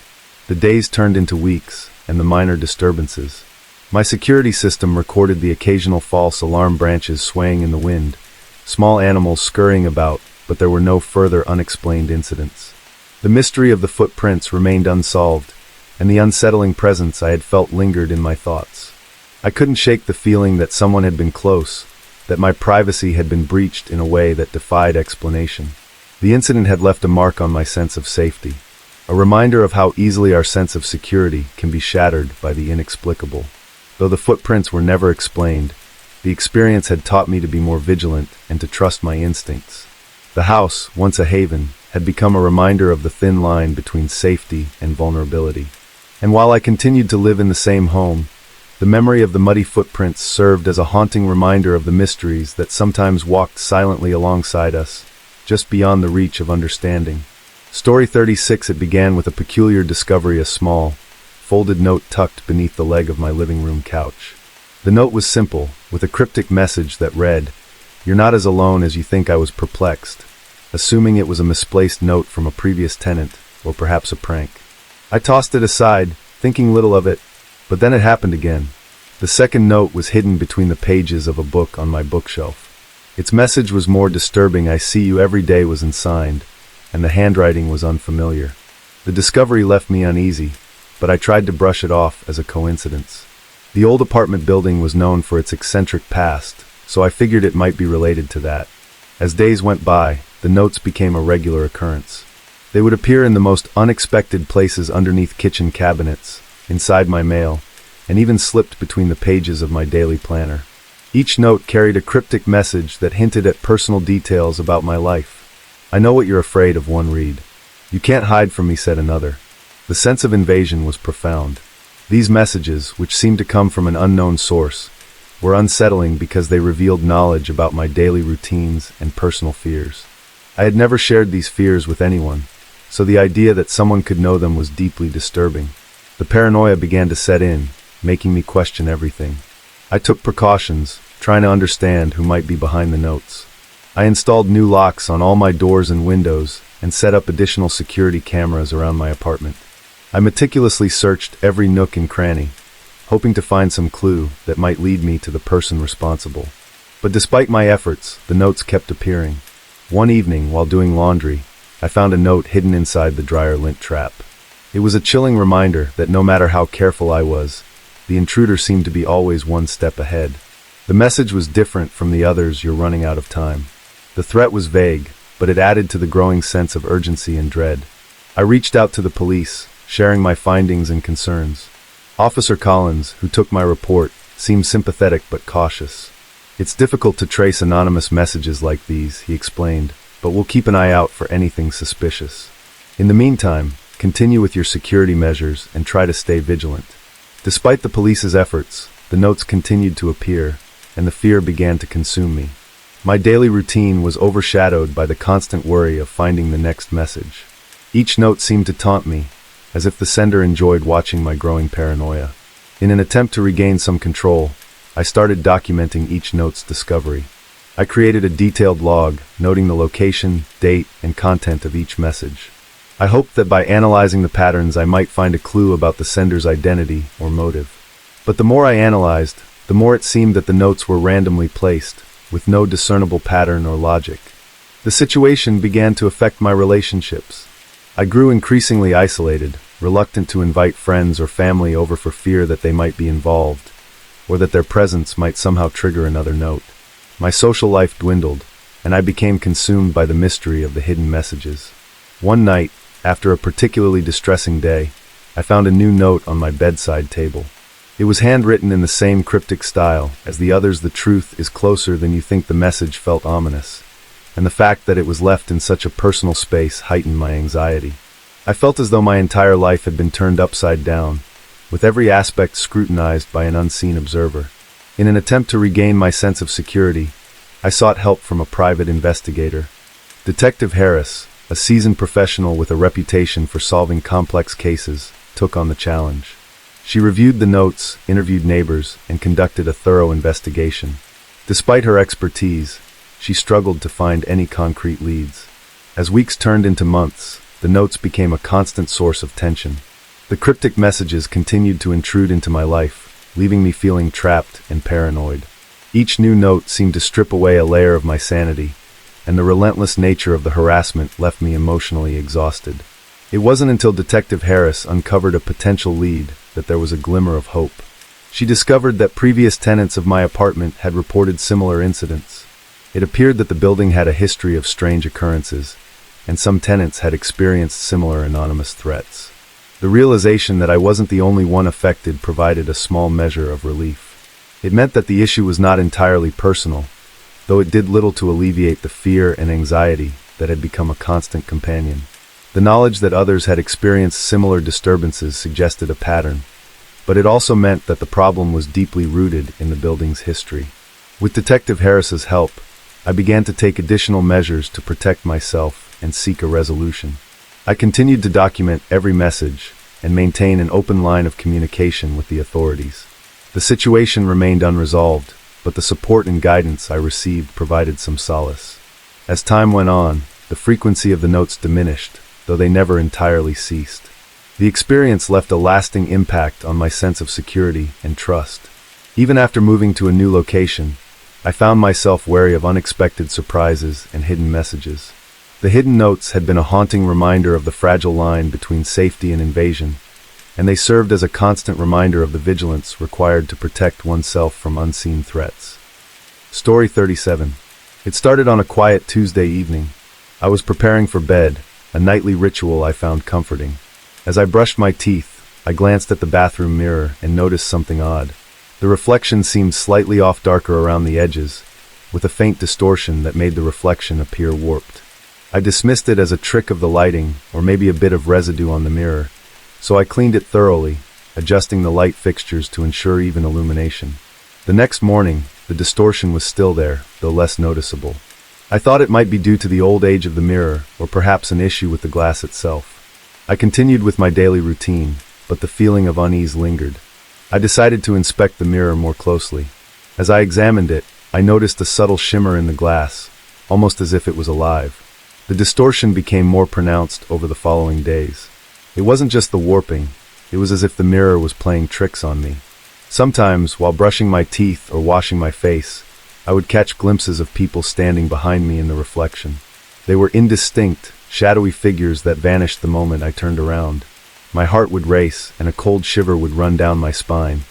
The days turned into weeks, and the minor disturbances. My security system recorded the occasional false alarm branches swaying in the wind, small animals scurrying about, but there were no further unexplained incidents. The mystery of the footprints remained unsolved, and the unsettling presence I had felt lingered in my thoughts. I couldn't shake the feeling that someone had been close, that my privacy had been breached in a way that defied explanation. The incident had left a mark on my sense of safety, a reminder of how easily our sense of security can be shattered by the inexplicable. Though the footprints were never explained, the experience had taught me to be more vigilant and to trust my instincts. The house, once a haven, had become a reminder of the thin line between safety and vulnerability. And while I continued to live in the same home, the memory of the muddy footprints served as a haunting reminder of the mysteries that sometimes walked silently alongside us, just beyond the reach of understanding. Story 36. It began with a peculiar discovery, a small, folded note tucked beneath the leg of my living room couch. The note was simple, with a cryptic message that read, "You're not as alone as you think." I was perplexed, assuming it was a misplaced note from a previous tenant, or perhaps a prank. I tossed it aside, thinking little of it, but then it happened again. The second note was hidden between the pages of a book on my bookshelf. Its message was more disturbing. "I see you every day" was unsigned, and the handwriting was unfamiliar. The discovery left me uneasy, but I tried to brush it off as a coincidence. The old apartment building was known for its eccentric past, so I figured it might be related to that. As days went by, the notes became a regular occurrence. They would appear in the most unexpected places, underneath kitchen cabinets, inside my mail, and even slipped between the pages of my daily planner. Each note carried a cryptic message that hinted at personal details about my life. "I know what you're afraid of," one read. "You can't hide from me," said another. The sense of invasion was profound. These messages, which seemed to come from an unknown source, were unsettling because they revealed knowledge about my daily routines and personal fears. I had never shared these fears with anyone, so the idea that someone could know them was deeply disturbing. The paranoia began to set in, making me question everything. I took precautions, trying to understand who might be behind the notes. I installed new locks on all my doors and windows and set up additional security cameras around my apartment. I meticulously searched every nook and cranny, hoping to find some clue that might lead me to the person responsible. But despite my efforts, the notes kept appearing. One evening, while doing laundry, I found a note hidden inside the dryer lint trap. It was a chilling reminder that no matter how careful I was, the intruder seemed to be always one step ahead. The message was different from the others: "You're running out of time." The threat was vague, but it added to the growing sense of urgency and dread. I reached out to the police, sharing my findings and concerns. Officer Collins, who took my report, seemed sympathetic but cautious. "It's difficult to trace anonymous messages like these," he explained, "but we'll keep an eye out for anything suspicious. In the meantime, continue with your security measures and try to stay vigilant." Despite the police's efforts, the notes continued to appear, and the fear began to consume me. My daily routine was overshadowed by the constant worry of finding the next message. Each note seemed to taunt me, as if the sender enjoyed watching my growing paranoia. In an attempt to regain some control, I started documenting each note's discovery. I created a detailed log, noting the location, date, and content of each message. I hoped that by analyzing the patterns I might find a clue about the sender's identity or motive. But the more I analyzed, the more it seemed that the notes were randomly placed, with no discernible pattern or logic. The situation began to affect my relationships. I grew increasingly isolated, reluctant to invite friends or family over for fear that they might be involved, or that their presence might somehow trigger another note. My social life dwindled, and I became consumed by the mystery of the hidden messages. One night, after a particularly distressing day, I found a new note on my bedside table. It was handwritten in the same cryptic style as the others. The truth is closer than you think. The message felt ominous, and the fact that it was left in such a personal space heightened my anxiety. I felt as though my entire life had been turned upside down, with every aspect scrutinized by an unseen observer. In an attempt to regain my sense of security, I sought help from a private investigator. Detective Harris, a seasoned professional with a reputation for solving complex cases, took on the challenge. She reviewed the notes, interviewed neighbors, and conducted a thorough investigation. Despite her expertise, she struggled to find any concrete leads. As weeks turned into months, the notes became a constant source of tension. The cryptic messages continued to intrude into my life, leaving me feeling trapped and paranoid. Each new note seemed to strip away a layer of my sanity, and the relentless nature of the harassment left me emotionally exhausted. It wasn't until Detective Harris uncovered a potential lead that there was a glimmer of hope. She discovered that previous tenants of my apartment had reported similar incidents. It appeared that the building had a history of strange occurrences, and some tenants had experienced similar anonymous threats. The realization that I wasn't the only one affected provided a small measure of relief. It meant that the issue was not entirely personal, though it did little to alleviate the fear and anxiety that had become a constant companion. The knowledge that others had experienced similar disturbances suggested a pattern, but it also meant that the problem was deeply rooted in the building's history. With Detective Harris's help, I began to take additional measures to protect myself and seek a resolution. I continued to document every message and maintain an open line of communication with the authorities. The situation remained unresolved, but the support and guidance I received provided some solace. As time went on, the frequency of the notes diminished, though they never entirely ceased. The experience left a lasting impact on my sense of security and trust. Even after moving to a new location, I found myself wary of unexpected surprises and hidden messages. The hidden notes had been a haunting reminder of the fragile line between safety and invasion, and they served as a constant reminder of the vigilance required to protect oneself from unseen threats. Story 37. It started on a quiet Tuesday evening. I was preparing for bed, a nightly ritual I found comforting. As I brushed my teeth, I glanced at the bathroom mirror and noticed something odd. The reflection seemed slightly off, darker around the edges, with a faint distortion that made the reflection appear warped. I dismissed it as a trick of the lighting, or maybe a bit of residue on the mirror, so I cleaned it thoroughly, adjusting the light fixtures to ensure even illumination. The next morning, the distortion was still there, though less noticeable. I thought it might be due to the old age of the mirror, or perhaps an issue with the glass itself. I continued with my daily routine, but the feeling of unease lingered. I decided to inspect the mirror more closely. As I examined it, I noticed a subtle shimmer in the glass, almost as if it was alive. The distortion became more pronounced over the following days. It wasn't just the warping, it was as if the mirror was playing tricks on me. Sometimes, while brushing my teeth or washing my face, I would catch glimpses of people standing behind me in the reflection. They were indistinct, shadowy figures that vanished the moment I turned around. My heart would race, and a cold shiver would run down my spine,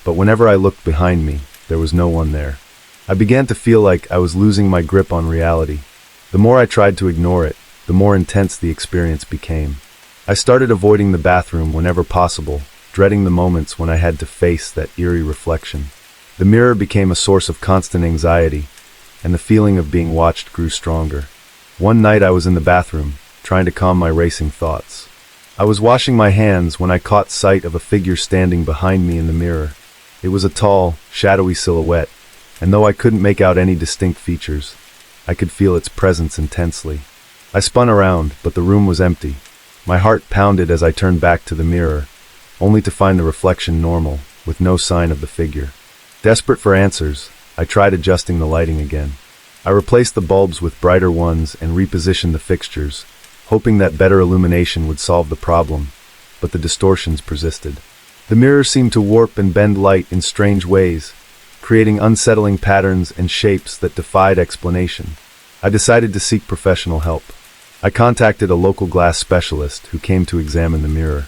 but whenever I looked behind me, there was no one there. I began to feel like I was losing my grip on reality. The more I tried to ignore it, the more intense the experience became. I started avoiding the bathroom whenever possible, dreading the moments when I had to face that eerie reflection. The mirror became a source of constant anxiety, and the feeling of being watched grew stronger. One night I was in the bathroom, trying to calm my racing thoughts. I was washing my hands when I caught sight of a figure standing behind me in the mirror. It was a tall, shadowy silhouette, and though I couldn't make out any distinct features, I could feel its presence intensely. I spun around, but the room was empty. My heart pounded as I turned back to the mirror, only to find the reflection normal, with no sign of the figure. Desperate for answers, I tried adjusting the lighting again. I replaced the bulbs with brighter ones and repositioned the fixtures, hoping that better illumination would solve the problem, but the distortions persisted. The mirror seemed to warp and bend light in strange ways, creating unsettling patterns and shapes that defied explanation. I decided to seek professional help. I contacted a local glass specialist who came to examine the mirror.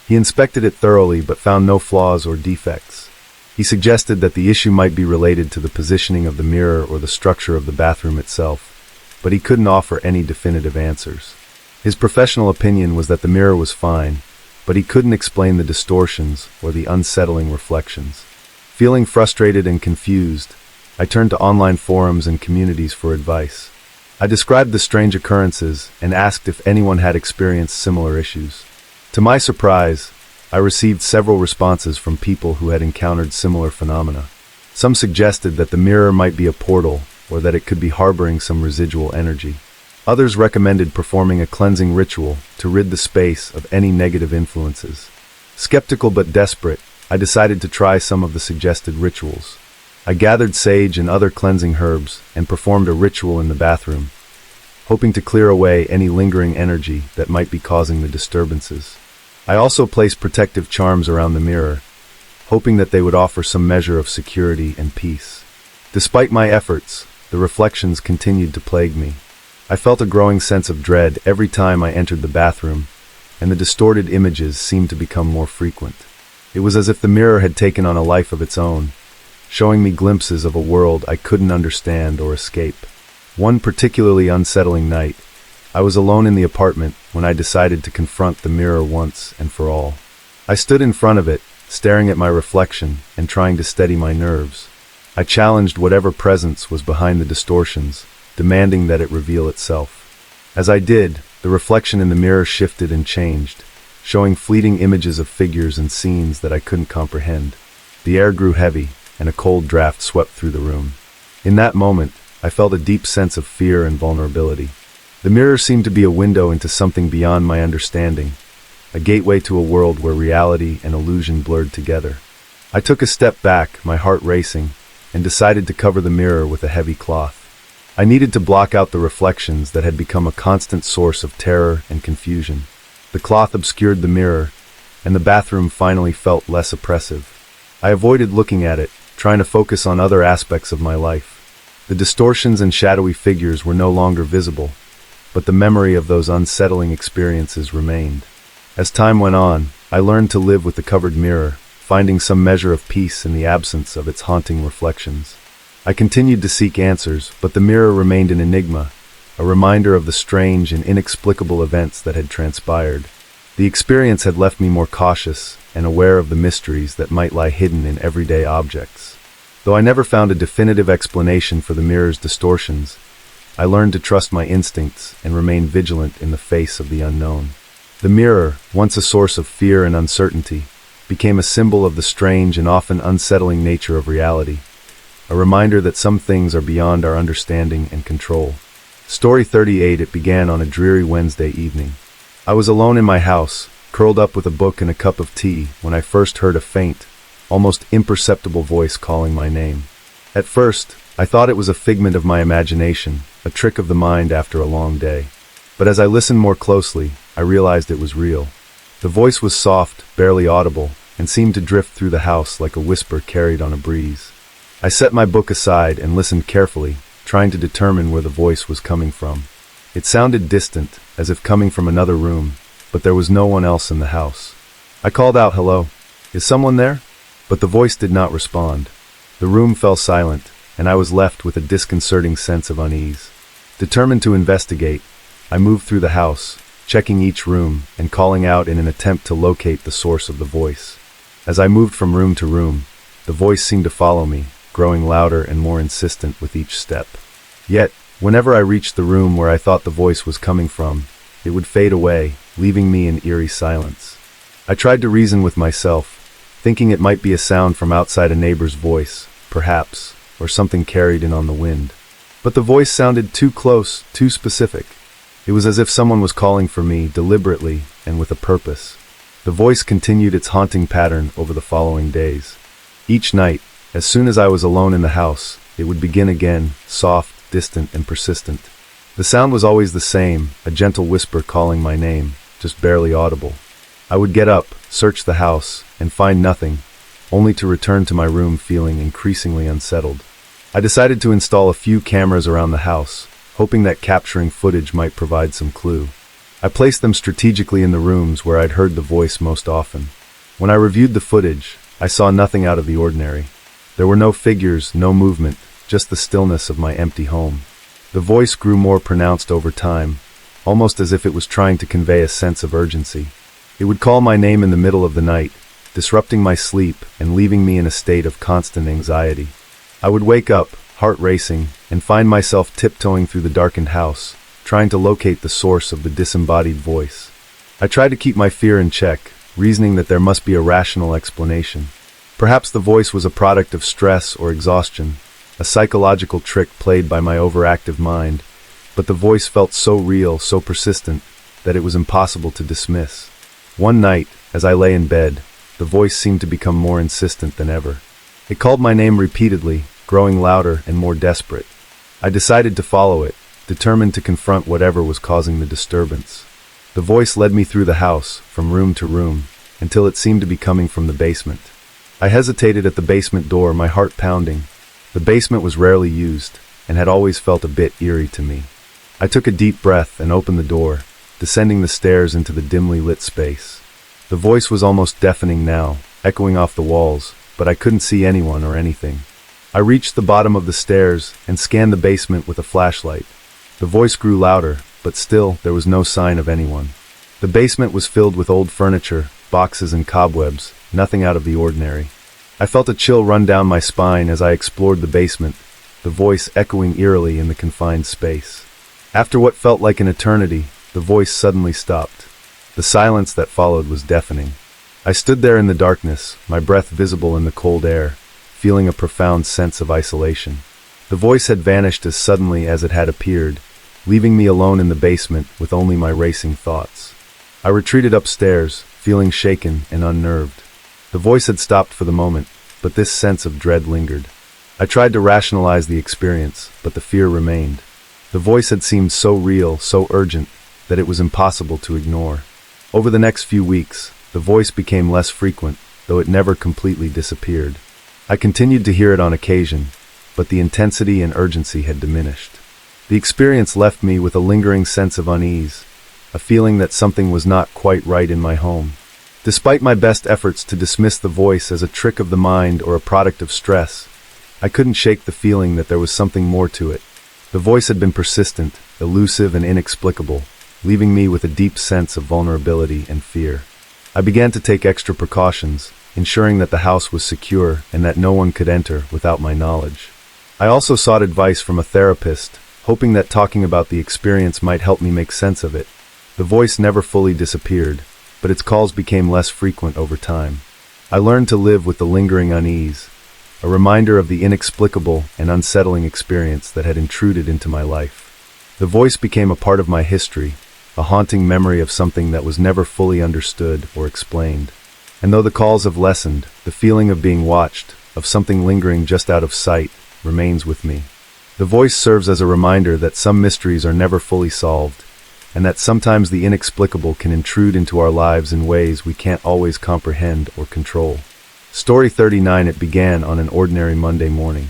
He inspected it thoroughly but found no flaws or defects. He suggested that the issue might be related to the positioning of the mirror or the structure of the bathroom itself, but he couldn't offer any definitive answers. His professional opinion was that the mirror was fine, but he couldn't explain the distortions or the unsettling reflections. Feeling frustrated and confused, I turned to online forums and communities for advice. I described the strange occurrences and asked if anyone had experienced similar issues. To my surprise, I received several responses from people who had encountered similar phenomena. Some suggested that the mirror might be a portal or that it could be harboring some residual energy. Others recommended performing a cleansing ritual to rid the space of any negative influences. Skeptical but desperate, I decided to try some of the suggested rituals. I gathered sage and other cleansing herbs and performed a ritual in the bathroom, hoping to clear away any lingering energy that might be causing the disturbances. I also placed protective charms around the mirror, hoping that they would offer some measure of security and peace. Despite my efforts, the reflections continued to plague me. I felt a growing sense of dread every time I entered the bathroom, and the distorted images seemed to become more frequent. It was as if the mirror had taken on a life of its own, showing me glimpses of a world I couldn't understand or escape. One particularly unsettling night, I was alone in the apartment when I decided to confront the mirror once and for all. I stood in front of it, staring at my reflection and trying to steady my nerves. I challenged whatever presence was behind the distortions, demanding that it reveal itself. As I did, the reflection in the mirror shifted and changed, showing fleeting images of figures and scenes that I couldn't comprehend. The air grew heavy, and a cold draft swept through the room. In that moment, I felt a deep sense of fear and vulnerability. The mirror seemed to be a window into something beyond my understanding, a gateway to a world where reality and illusion blurred together. I took a step back, my heart racing, and decided to cover the mirror with a heavy cloth. I needed to block out the reflections that had become a constant source of terror and confusion. The cloth obscured the mirror, and the bathroom finally felt less oppressive. I avoided looking at it, trying to focus on other aspects of my life. The distortions and shadowy figures were no longer visible, but the memory of those unsettling experiences remained. As time went on, I learned to live with the covered mirror, finding some measure of peace in the absence of its haunting reflections. I continued to seek answers, but the mirror remained an enigma, a reminder of the strange and inexplicable events that had transpired. The experience had left me more cautious and aware of the mysteries that might lie hidden in everyday objects. Though I never found a definitive explanation for the mirror's distortions, I learned to trust my instincts and remain vigilant in the face of the unknown. The mirror, once a source of fear and uncertainty, became a symbol of the strange and often unsettling nature of reality, a reminder that some things are beyond our understanding and control. Story 38. It began on a dreary Wednesday evening. I was alone in my house, curled up with a book and a cup of tea, when I first heard a faint, almost imperceptible voice calling my name. At first, I thought it was a figment of my imagination, a trick of the mind after a long day. But as I listened more closely, I realized it was real. The voice was soft, barely audible, and seemed to drift through the house like a whisper carried on a breeze. I set my book aside and listened carefully, trying to determine where the voice was coming from. It sounded distant, as if coming from another room, but there was no one else in the house. I called out, "Hello? Is someone there?" But the voice did not respond. The room fell silent, and I was left with a disconcerting sense of unease. Determined to investigate, I moved through the house, checking each room and calling out in an attempt to locate the source of the voice. As I moved from room to room, the voice seemed to follow me, growing louder and more insistent with each step. Yet, whenever I reached the room where I thought the voice was coming from, it would fade away, leaving me in eerie silence. I tried to reason with myself, thinking it might be a sound from outside a neighbor's voice, perhaps, or something carried in on the wind. But the voice sounded too close, too specific. It was as if someone was calling for me, deliberately and with a purpose. The voice continued its haunting pattern over the following days. Each night, as soon as I was alone in the house, it would begin again, soft, distant, and persistent. The sound was always the same, a gentle whisper calling my name, just barely audible. I would get up, search the house, and find nothing, only to return to my room feeling increasingly unsettled. I decided to install a few cameras around the house, hoping that capturing footage might provide some clue. I placed them strategically in the rooms where I'd heard the voice most often. When I reviewed the footage, I saw nothing out of the ordinary. There were no figures, no movement, just the stillness of my empty home. The voice grew more pronounced over time, almost as if it was trying to convey a sense of urgency. It would call my name in the middle of the night, disrupting my sleep and leaving me in a state of constant anxiety. I would wake up, heart racing, and find myself tiptoeing through the darkened house, trying to locate the source of the disembodied voice. I tried to keep my fear in check, reasoning that there must be a rational explanation. Perhaps the voice was a product of stress or exhaustion, a psychological trick played by my overactive mind, but the voice felt so real, so persistent, that it was impossible to dismiss. One night, as I lay in bed, the voice seemed to become more insistent than ever. It called my name repeatedly, growing louder and more desperate. I decided to follow it, determined to confront whatever was causing the disturbance. The voice led me through the house, from room to room, until it seemed to be coming from the basement. I hesitated at the basement door, my heart pounding. The basement was rarely used, and had always felt a bit eerie to me. I took a deep breath and opened the door, descending the stairs into the dimly lit space. The voice was almost deafening now, echoing off the walls, but I couldn't see anyone or anything. I reached the bottom of the stairs and scanned the basement with a flashlight. The voice grew louder, but still there was no sign of anyone. The basement was filled with old furniture, boxes and cobwebs, nothing out of the ordinary. I felt a chill run down my spine as I explored the basement, the voice echoing eerily in the confined space. After what felt like an eternity, the voice suddenly stopped. The silence that followed was deafening. I stood there in the darkness, my breath visible in the cold air, feeling a profound sense of isolation. The voice had vanished as suddenly as it had appeared, leaving me alone in the basement with only my racing thoughts. I retreated upstairs, feeling shaken and unnerved. The voice had stopped for the moment, but this sense of dread lingered. I tried to rationalize the experience, but the fear remained. The voice had seemed so real, so urgent, that it was impossible to ignore. Over the next few weeks, the voice became less frequent, though it never completely disappeared. I continued to hear it on occasion, but the intensity and urgency had diminished. The experience left me with a lingering sense of unease, a feeling that something was not quite right in my home. Despite my best efforts to dismiss the voice as a trick of the mind or a product of stress, I couldn't shake the feeling that there was something more to it. The voice had been persistent, elusive and inexplicable, leaving me with a deep sense of vulnerability and fear. I began to take extra precautions, ensuring that the house was secure and that no one could enter without my knowledge. I also sought advice from a therapist, hoping that talking about the experience might help me make sense of it. The voice never fully disappeared, but its calls became less frequent over time. I learned to live with the lingering unease, a reminder of the inexplicable and unsettling experience that had intruded into my life. The voice became a part of my history, a haunting memory of something that was never fully understood or explained. And though the calls have lessened, the feeling of being watched, of something lingering just out of sight, remains with me. The voice serves as a reminder that some mysteries are never fully solved, and that sometimes the inexplicable can intrude into our lives in ways we can't always comprehend or control. Story 39. It began on an ordinary Monday morning.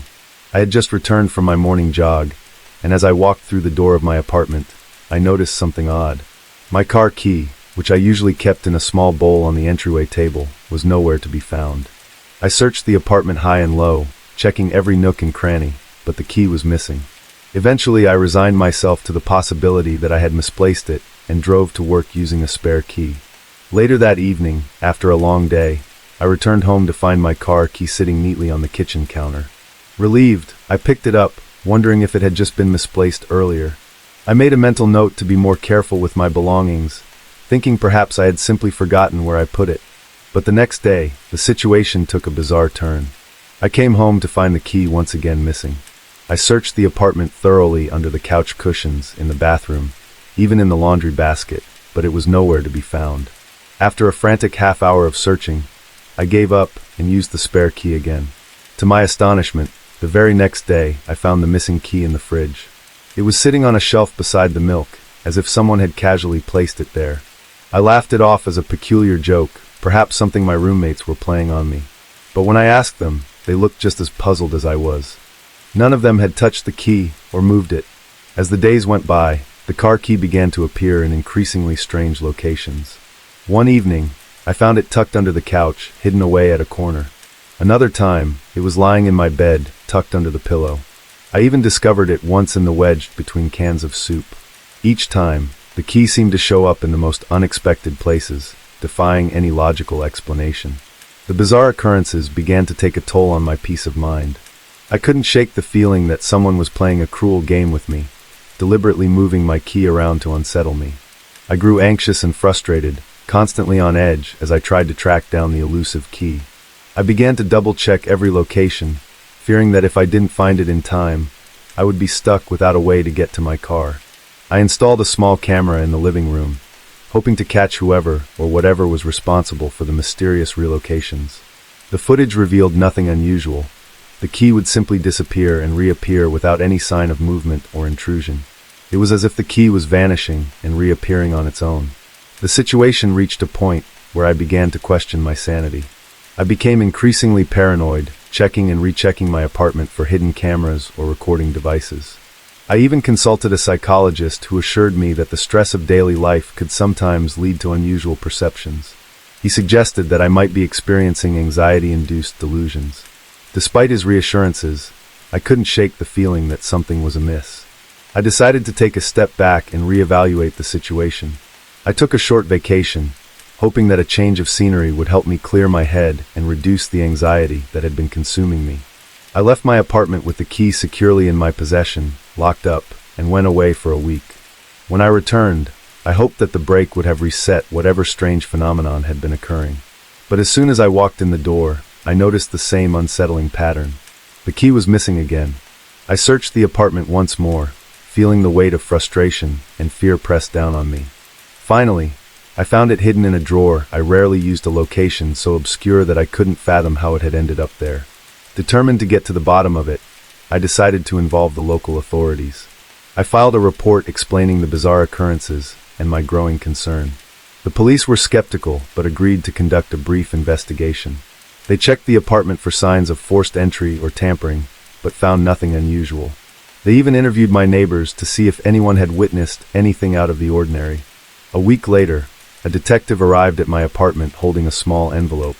I had just returned from my morning jog, and as I walked through the door of my apartment, I noticed something odd. My car key, which I usually kept in a small bowl on the entryway table, was nowhere to be found. I searched the apartment high and low, checking every nook and cranny, but the key was missing. Eventually, I resigned myself to the possibility that I had misplaced it and drove to work using a spare key. Later that evening, after a long day, I returned home to find my car key sitting neatly on the kitchen counter. Relieved, I picked it up, wondering if it had just been misplaced earlier. I made a mental note to be more careful with my belongings, thinking perhaps I had simply forgotten where I put it. But the next day, the situation took a bizarre turn. I came home to find the key once again missing. I searched the apartment thoroughly under the couch cushions, in the bathroom, even in the laundry basket, but it was nowhere to be found. After a frantic half-hour of searching, I gave up and used the spare key again. To my astonishment, the very next day, I found the missing key in the fridge. It was sitting on a shelf beside the milk, as if someone had casually placed it there. I laughed it off as a peculiar joke, perhaps something my roommates were playing on me. But when I asked them, they looked just as puzzled as I was. None of them had touched the key or moved it. As the days went by, the car key began to appear in increasingly strange locations. One evening, I found it tucked under the couch, hidden away at a corner. Another time, it was lying in my bed, tucked under the pillow. I even discovered it once in the wedge between cans of soup. Each time, the key seemed to show up in the most unexpected places, defying any logical explanation. The bizarre occurrences began to take a toll on my peace of mind. I couldn't shake the feeling that someone was playing a cruel game with me, deliberately moving my key around to unsettle me. I grew anxious and frustrated, constantly on edge as I tried to track down the elusive key. I began to double-check every location, fearing that if I didn't find it in time, I would be stuck without a way to get to my car. I installed a small camera in the living room, hoping to catch whoever or whatever was responsible for the mysterious relocations. The footage revealed nothing unusual. The key would simply disappear and reappear without any sign of movement or intrusion. It was as if the key was vanishing and reappearing on its own. The situation reached a point where I began to question my sanity. I became increasingly paranoid, checking and rechecking my apartment for hidden cameras or recording devices. I even consulted a psychologist who assured me that the stress of daily life could sometimes lead to unusual perceptions. He suggested that I might be experiencing anxiety-induced delusions. Despite his reassurances, I couldn't shake the feeling that something was amiss. I decided to take a step back and reevaluate the situation. I took a short vacation, hoping that a change of scenery would help me clear my head and reduce the anxiety that had been consuming me. I left my apartment with the key securely in my possession, locked up, and went away for a week. When I returned, I hoped that the break would have reset whatever strange phenomenon had been occurring. But as soon as I walked in the door, I noticed the same unsettling pattern. The key was missing again. I searched the apartment once more, feeling the weight of frustration and fear pressed down on me. Finally, I found it hidden in a drawer. I rarely used a location so obscure that I couldn't fathom how it had ended up there. Determined to get to the bottom of it, I decided to involve the local authorities. I filed a report explaining the bizarre occurrences and my growing concern. The police were skeptical but agreed to conduct a brief investigation. They checked the apartment for signs of forced entry or tampering, but found nothing unusual. They even interviewed my neighbors to see if anyone had witnessed anything out of the ordinary. A week later, a detective arrived at my apartment holding a small envelope.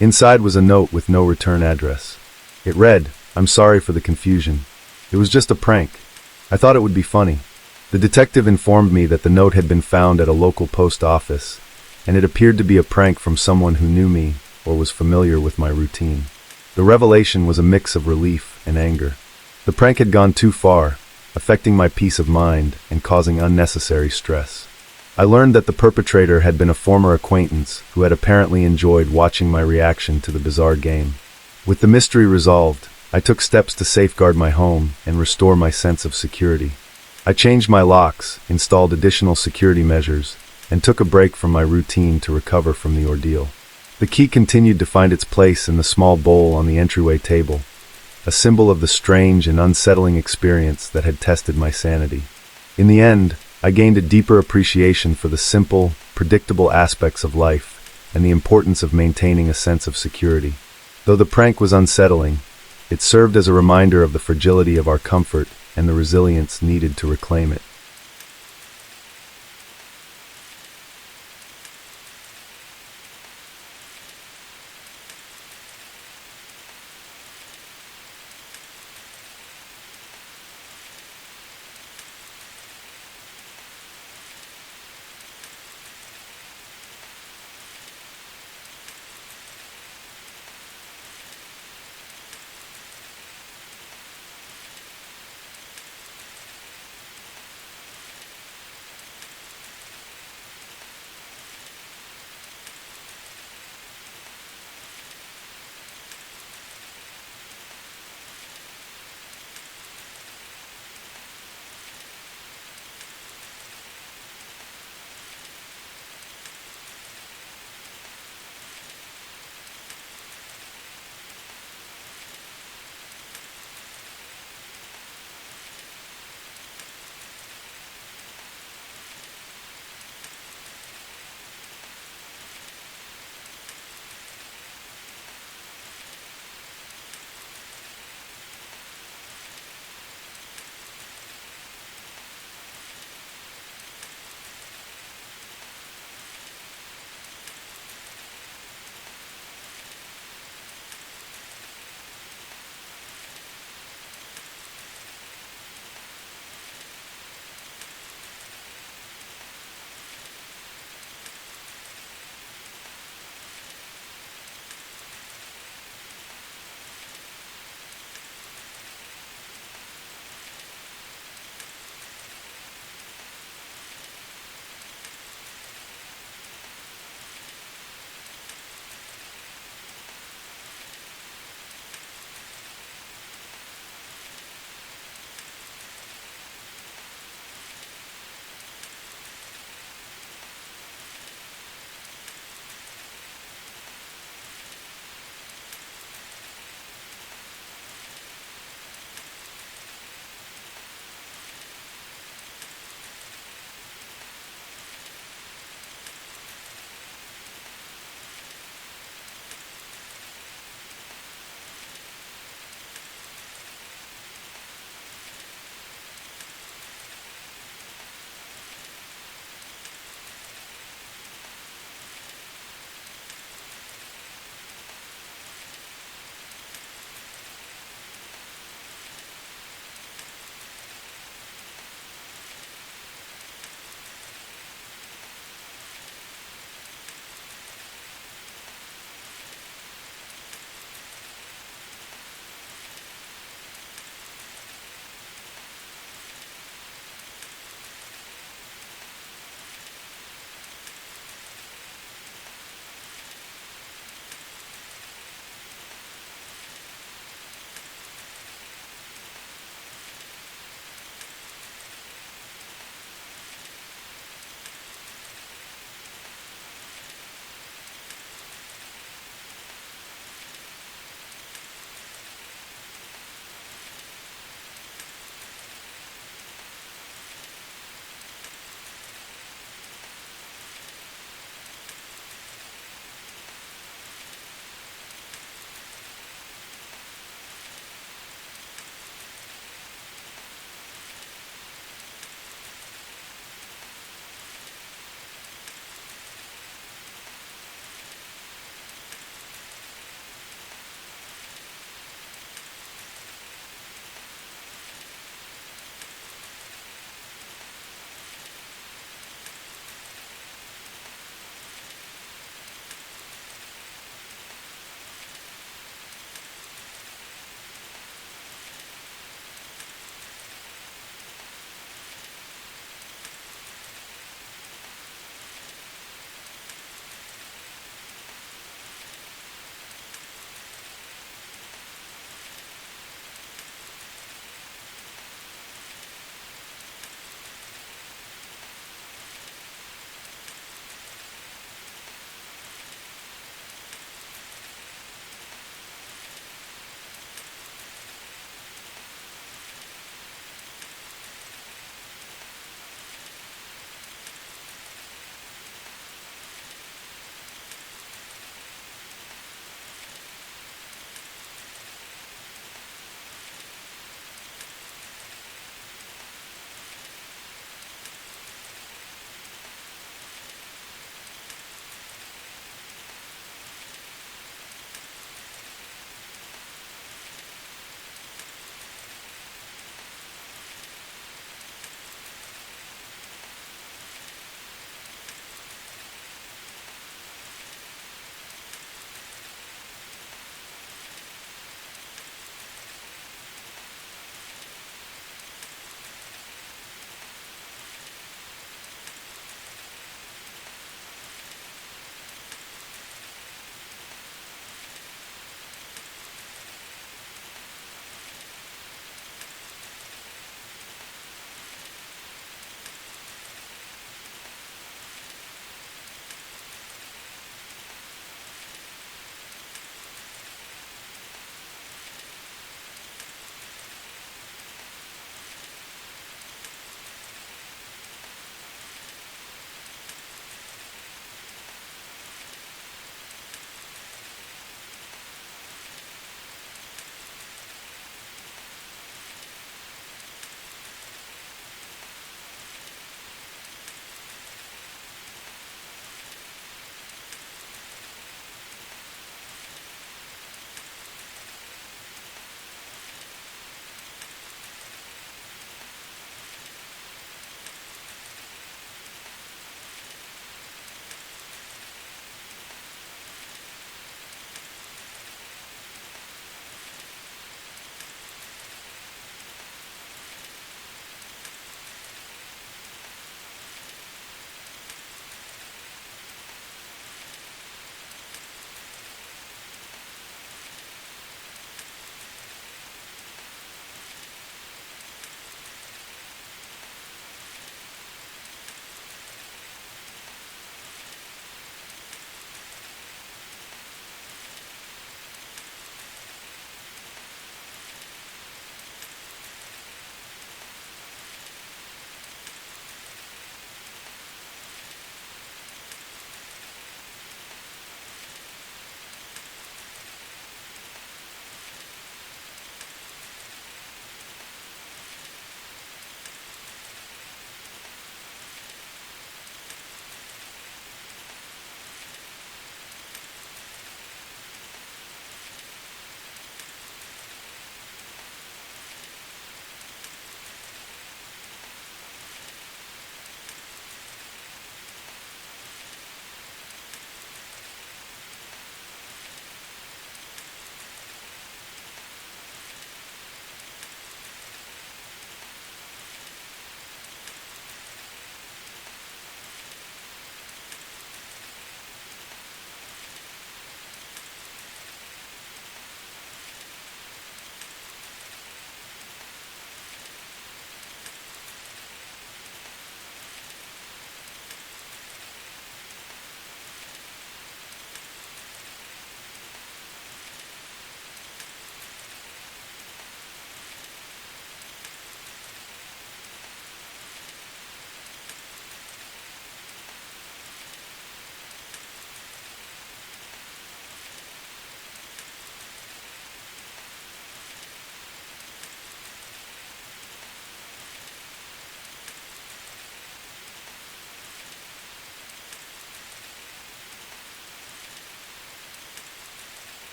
Inside was a note with no return address. It read, "I'm sorry for the confusion. It was just a prank. I thought it would be funny." The detective informed me that the note had been found at a local post office, and it appeared to be a prank from someone who knew me or was familiar with my routine. The revelation was a mix of relief and anger. The prank had gone too far, affecting my peace of mind and causing unnecessary stress. I learned that the perpetrator had been a former acquaintance who had apparently enjoyed watching my reaction to the bizarre game. With the mystery resolved, I took steps to safeguard my home and restore my sense of security. I changed my locks, installed additional security measures, and took a break from my routine to recover from the ordeal. The key continued to find its place in the small bowl on the entryway table, a symbol of the strange and unsettling experience that had tested my sanity. In the end, I gained a deeper appreciation for the simple, predictable aspects of life and the importance of maintaining a sense of security. Though the prank was unsettling, it served as a reminder of the fragility of our comfort and the resilience needed to reclaim it.